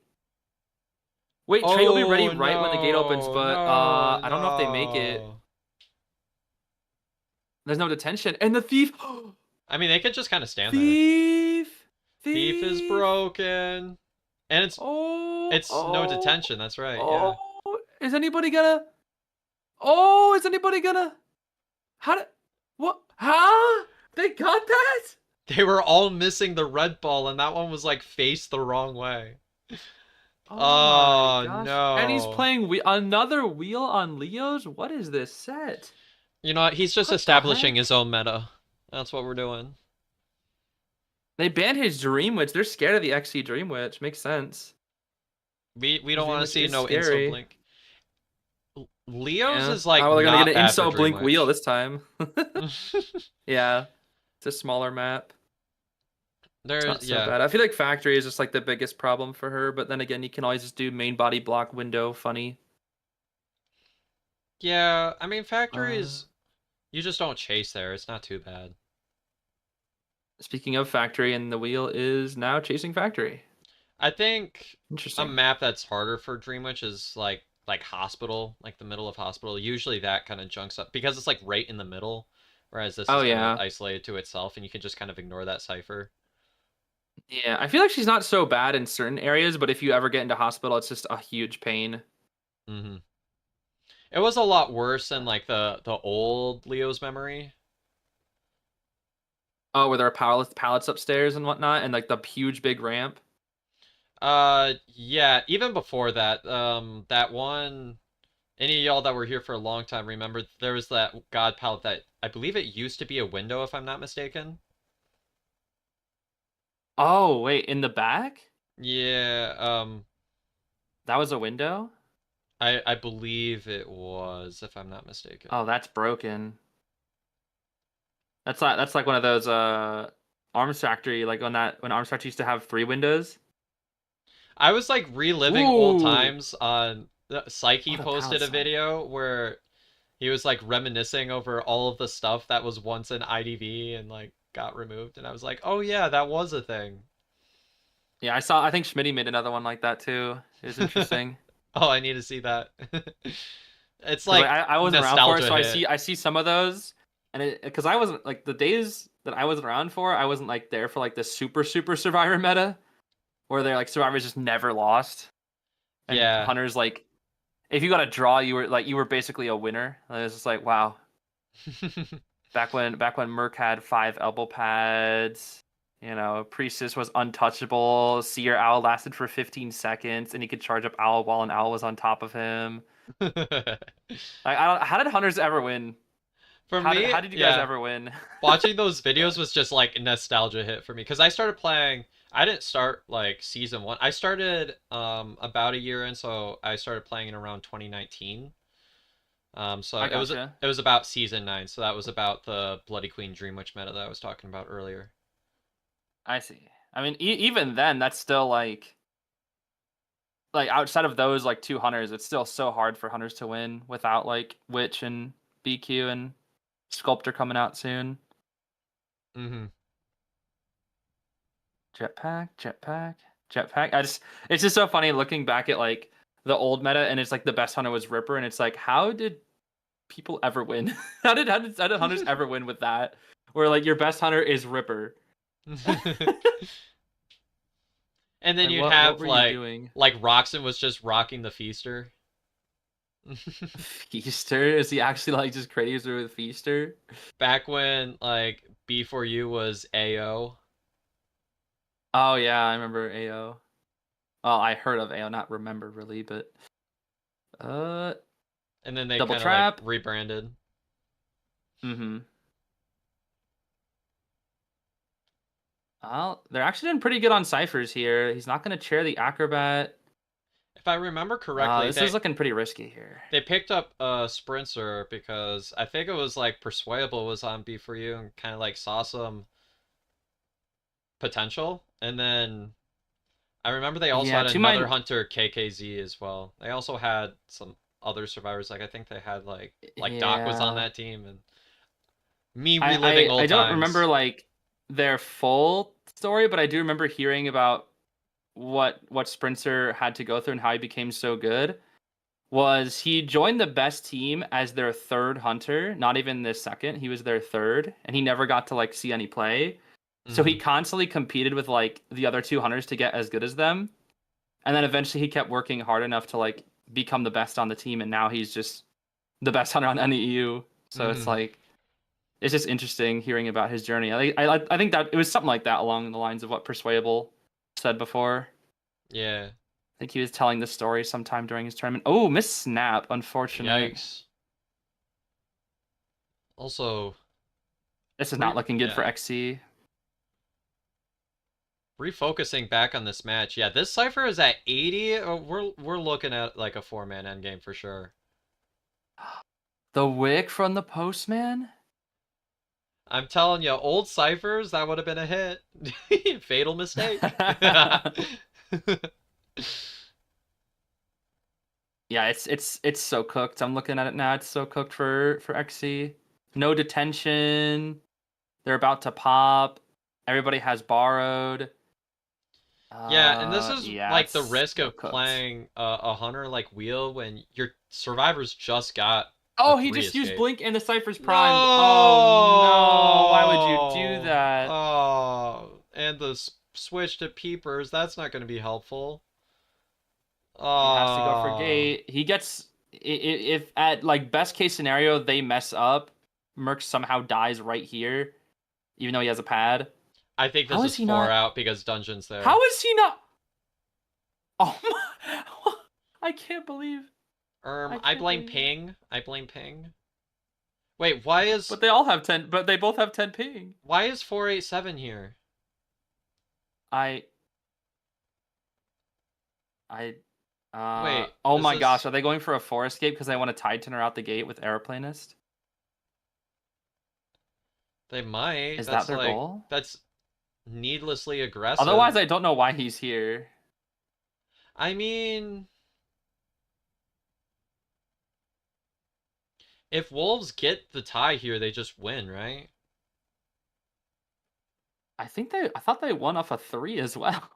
S2: Wait, trait will be ready
S1: Oh
S2: right when the gate opens,
S1: no,
S2: but
S1: no,
S2: I don't know if they make it.
S1: no.
S2: There's no detention. And the thief.
S1: I mean, they could just kind of stand there.
S2: Thief.
S1: Thief is
S2: Thief.
S1: broken. And
S2: Oh,
S1: it's no
S2: oh,
S1: detention, that's right,
S2: oh.
S1: yeah.
S2: Is anybody gonna? Oh, is anybody gonna? How did? What? Huh? They got that?
S1: They were all missing the red ball, and that one was like faced the wrong way.
S2: Oh my
S1: Oh
S2: gosh. And he's
S1: no.
S2: playing another wheel on Leo's? What is this set?
S1: You know what? He's just
S2: What the
S1: establishing
S2: heck?
S1: his own meta. That's what we're doing.
S2: They banned his Dream Witch. They're scared of the XC Dream Witch. Makes sense.
S1: We
S2: His
S1: don't
S2: Dream
S1: want to
S2: Witch
S1: see
S2: is
S1: no Inso
S2: scary.
S1: Blink. Leo's
S2: Yeah.
S1: is like
S2: Oh, they're gonna
S1: not
S2: get an
S1: bad for
S2: Inso
S1: Dream
S2: Blink wheel
S1: Witch.
S2: this time. Yeah. It's a smaller map. It's not
S1: There's
S2: so
S1: yeah.
S2: bad. I feel like Factory is just like the biggest problem for her, but then again, you can always just do main body block window funny.
S1: Yeah, I mean
S2: Uh,
S1: factories you just don't chase there. It's not too bad.
S2: Speaking of Factory, and the wheel is now chasing Factory.
S1: I think a
S2: Interesting.
S1: map that's harder for Dream Witch is like hospital, like the middle of hospital. Usually that kind of junks up because it's like right in the middle, whereas this
S2: Oh
S1: is kind of
S2: yeah.
S1: isolated to itself, and you can just kind of ignore that cipher.
S2: Yeah, I feel like she's not so bad in certain areas, but if you ever get into hospital, it's just a huge pain.
S1: hmm It was a lot worse than like the old Leo's memory.
S2: Oh, where there are pallets upstairs and whatnot, and like the huge big ramp.
S1: Yeah, even before that, that one. Any of y'all that were here for a long time remember there was that God palette that I believe it used to be a window, if I'm not mistaken.
S2: Oh, wait, in the back?
S1: Yeah,
S2: That was a window?
S1: I believe it was, if I'm not mistaken.
S2: Oh, that's broken. That's like one of those Arms Factory, like when Arms Factory used to have 3 windows.
S1: I was like reliving old
S2: Ooh,
S1: times on Psyche
S2: what a pallet
S1: posted a
S2: size.
S1: video where he was like reminiscing over all of the stuff that was once in IDV and like got removed, and I was like, oh yeah, that was a thing.
S2: Yeah, I think Schmitty made another one like that too. It was interesting.
S1: Oh, I need to see that. It's
S2: Because like
S1: like
S2: I wasn't around for it,
S1: nostalgia
S2: so
S1: hit.
S2: I see some of those, and it because I wasn't like the days that I wasn't around for, I wasn't like there for like the super Survivor meta, where they're like Survivors just never lost, and
S1: Yeah.
S2: Hunters like if you got a draw, you were basically a winner. And it was just like wow, back when Merc had 5 elbow pads. Priestess was untouchable. Seer Owl lasted for 15 seconds, and he could charge up Owl while an Owl was on top of him. I don't. How did Hunters ever win?
S1: For
S2: How did
S1: me,
S2: how did you guys
S1: yeah,
S2: ever win?
S1: watching those videos was just like a nostalgia hit for me because I started playing. I didn't start like season one. I started about a year in, so I started playing in around 2019. So
S2: I
S1: it
S2: gotcha.
S1: was about season 9, so that was about the Bloody Queen Dream Witch meta that I was talking about earlier.
S2: I see. I mean, even then, that's still like outside of those like 2 hunters, it's still so hard for hunters to win without like Witch and BQ and Sculptor coming out soon.
S1: hmm
S2: Jetpack, jetpack, jetpack. It's just so funny looking back at like the old meta, and it's like the best hunter was Ripper, and it's like, how did people ever win? How did hunters ever win with that? Where like your best hunter is Ripper.
S1: And then
S2: Like
S1: you'd
S2: what
S1: have
S2: were you doing?
S1: like Roxon was just rocking the Feaster.
S2: Feaster? Is he actually like just crazy with Feaster?
S1: Back when like B4U was AO.
S2: Oh yeah, I remember AO. Oh, I heard of AO, not remember really, but uh
S1: And then they
S2: double
S1: kind of like
S2: trap.
S1: rebranded.
S2: Mm-hmm. Well, they're actually doing pretty good on ciphers here. He's not gonna chair the acrobat.
S1: I remember correctly,
S2: This is looking pretty risky here.
S1: they picked up Sprinter because I think it was like Persuadable was on B4U and kind of like saw some potential, and then I remember they also
S2: Yeah,
S1: had
S2: to
S1: another
S2: my
S1: hunter KKZ as well. They also had some other survivors. Like I think they had like Doc was on
S2: yeah.
S1: that team, and me
S2: I,
S1: reliving
S2: I
S1: old
S2: don't remember
S1: times.
S2: like their full story, but I do remember hearing about what Sprinter had to go through and how he became so good. Was he joined the best team as their third hunter, not even the second. He was their third, and he never got to like see any play. So he
S1: Mm,
S2: constantly competed with like the other two hunters to get as good as them. And then eventually he kept working hard enough to like become the best on the team, and now he's just the best hunter on any EU. So it's
S1: mm,
S2: like it's just interesting hearing about his journey. I think that it was something like that along the lines of what Persuadable said before.
S1: yeah.
S2: I think he was telling the story sometime during his tournament. Oh, miss snap, unfortunate.
S1: Yikes. Also,
S2: This is not looking good for
S1: yeah.
S2: XC.
S1: Refocusing back on this match, yeah, this cipher is at 80. We're looking at like a 4-man endgame for sure.
S2: The wick from the postman?
S1: I'm telling you, old ciphers that would have been a hit. Fatal mistake.
S2: Yeah, it's so cooked. I'm looking at it now. It's so cooked for XC. No detention. They're about to pop. Everybody has borrowed.
S1: Yeah, and this is
S2: Yeah,
S1: like the
S2: it's
S1: risk
S2: so
S1: of
S2: cooked.
S1: playing a hunter like Wheel when your survivors just got a
S2: Oh, he
S1: 3
S2: just used
S1: escape.
S2: blink and the cipher's primed. Oh no! Why would you do
S1: No!
S2: that?
S1: Oh, and the switch to peepers, that's not going to be helpful.
S2: He has to go for
S1: Oh,
S2: gate. He gets if at like best case scenario they mess up, Merc somehow dies right here, even though he has a pad.
S1: I think
S2: How
S1: this
S2: is
S1: is
S2: he
S1: 4
S2: not?
S1: out because Dungeon's
S2: How
S1: there.
S2: is he not? Oh my! I can't believe. I
S1: I
S2: can't
S1: blame
S2: believe it.
S1: ping. I blame ping. Wait, why is
S2: But they all have 10. But they both have 10 ping.
S1: 487 here?
S2: I I
S1: Wait,
S2: oh
S1: is
S2: my gosh,
S1: this
S2: are they going for a 4 escape because they want to Titanner out the gate with Aeroplanist?
S1: they might.
S2: Is that their goal?
S1: That's needlessly aggressive.
S2: Otherwise, I don't know why he's here.
S1: I mean, if Wolves get the tie here, they just win, right?
S2: I thought they won off a 3 as well.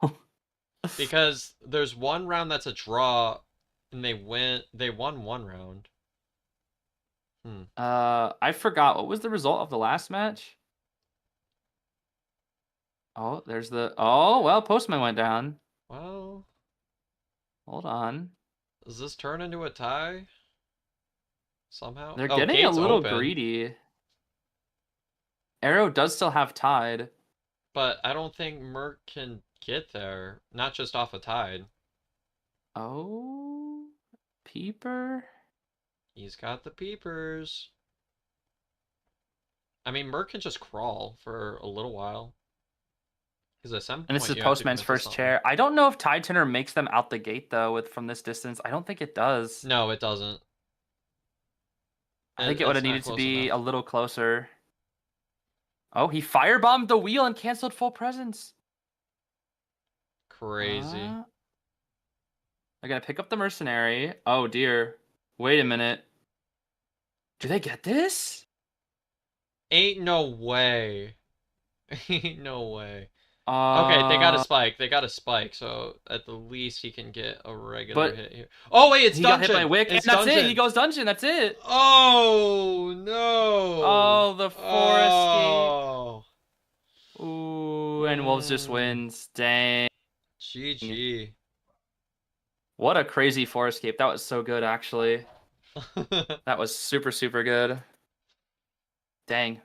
S1: Because there's one round that's a draw and they won one round. Hmm.
S2: I forgot what was the result of the last match? Oh, there's the oh well, Postman went down.
S1: Well,
S2: Hold on.
S1: does this turn into a tie somehow?
S2: They're
S1: Oh,
S2: getting a
S1: gate's
S2: little
S1: open,
S2: greedy. Arrow does still have Tide.
S1: but I don't think Merc can get there, not just off a tide.
S2: Oh, Peeper.
S1: He's got the peepers. I mean, Merc can just crawl for a little while. Because at some
S2: And this
S1: point
S2: is
S1: you have to
S2: Postman's
S1: commit to
S2: first
S1: something.
S2: chair. I don't know if Tide Tenor makes them out the gate though with from this distance. I don't think it does.
S1: No, it doesn't.
S2: I think it would have
S1: It's not
S2: needed to
S1: close
S2: be a
S1: enough.
S2: little closer. Oh, he firebombed the wheel and canceled full presence.
S1: Crazy.
S2: Uh, they're gonna pick up the mercenary. Oh dear. Wait a minute. Do they get this?
S1: Ain't no way. Ain't no way. Okay, they got a
S2: Uh,
S1: spike. They got a spike, so at the least he can get a regular
S2: but
S1: hit here. Oh wait, it's
S2: he got hit by
S1: dungeon.
S2: Wick, and
S1: It's
S2: that's it. He
S1: dungeon.
S2: goes dungeon. That's it.
S1: Oh no.
S2: Oh, the four escape.
S1: Oh.
S2: Ooh, and Wolves just
S1: Mm.
S2: wins. Dang.
S1: GG.
S2: What a crazy four escape. That was so good, actually. That was super, super good. Dang.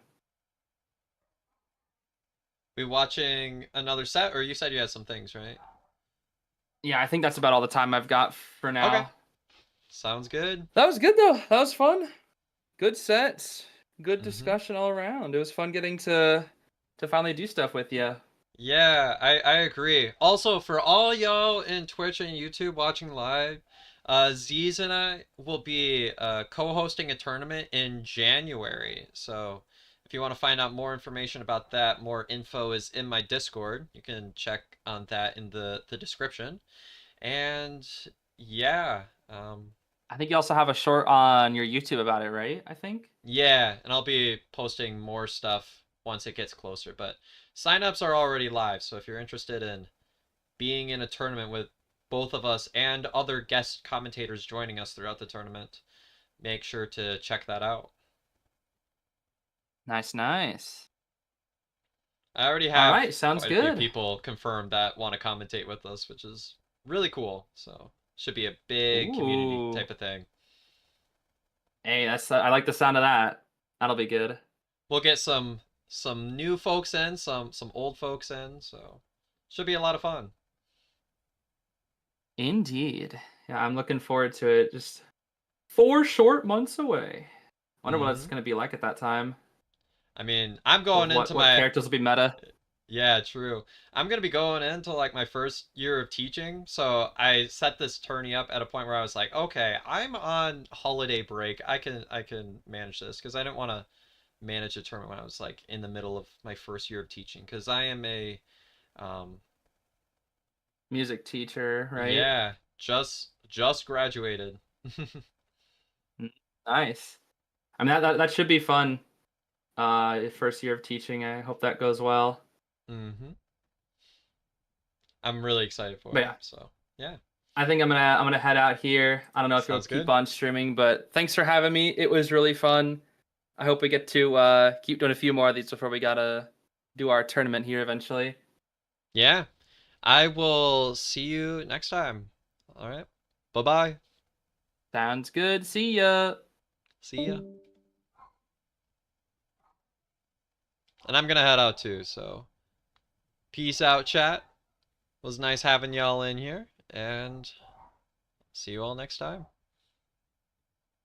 S1: We watching another set, or you said you had some things, right?
S2: Yeah, I think that's about all the time I've got for
S1: Okay.
S2: now.
S1: Sounds good.
S2: That was good, though. That was fun. Good sets. Good
S1: Mm-hmm.
S2: discussion all around. It was fun getting to finally do stuff with you.
S1: Yeah, I agree. Also, for all y'all in Twitch and YouTube watching live, Z's and I will be co-hosting a tournament in January. So if you want to find out more information about that, more info is in my Discord. You can check on that in the description. And yeah,
S2: I think you also have a short on your YouTube about it, right? I think.
S1: yeah, and I'll be posting more stuff once it gets closer. But signups are already live, so if you're interested in being in a tournament with both of us and other guest commentators joining us throughout the tournament, make sure to check that out.
S2: Nice, nice.
S1: I already
S2: All
S1: have
S2: right, sounds
S1: quite a few
S2: good.
S1: people confirmed that want to commentate with us, which is really cool. So, should be a big community
S2: Ooh.
S1: type of thing.
S2: Hey, that's I like the sound of that. That'll be good.
S1: We'll get some new folks in, some old folks in, so should be a lot of fun.
S2: Indeed. Yeah, I'm looking forward to it. Just 4 short months away. I wonder what it's
S1: Mhm.
S2: gonna be like at that time.
S1: I mean, I'm
S2: What
S1: going
S2: what
S1: into
S2: what
S1: my
S2: characters will be meta?
S1: Yeah, true. I'm gonna be going into like my first year of teaching, so I set this tourney up at a point where I was like, okay, I'm on holiday break. I can manage this because I didn't want to manage a tournament when I was like in the middle of my first year of teaching because I am a um
S2: Music teacher, right?
S1: yeah, just graduated.
S2: Mm, nice. I mean that should be fun. First year of teaching. I hope that goes well.
S1: hmm I'm really excited for
S2: But
S1: it.
S2: yeah,
S1: So, yeah,
S2: I think I'm gonna head out here. I don't know if you'll
S1: sounds
S2: keep
S1: good.
S2: on streaming, but thanks for having me. It was really fun. I hope we get to keep doing a few more of these before we gotta do our tournament here eventually.
S1: Yeah, I will see you next time. All right. Bye-bye.
S2: Sounds good. See ya.
S1: See ya. And I'm gonna head out too, so peace out, chat. Was nice having y'all in here, and see you all next time.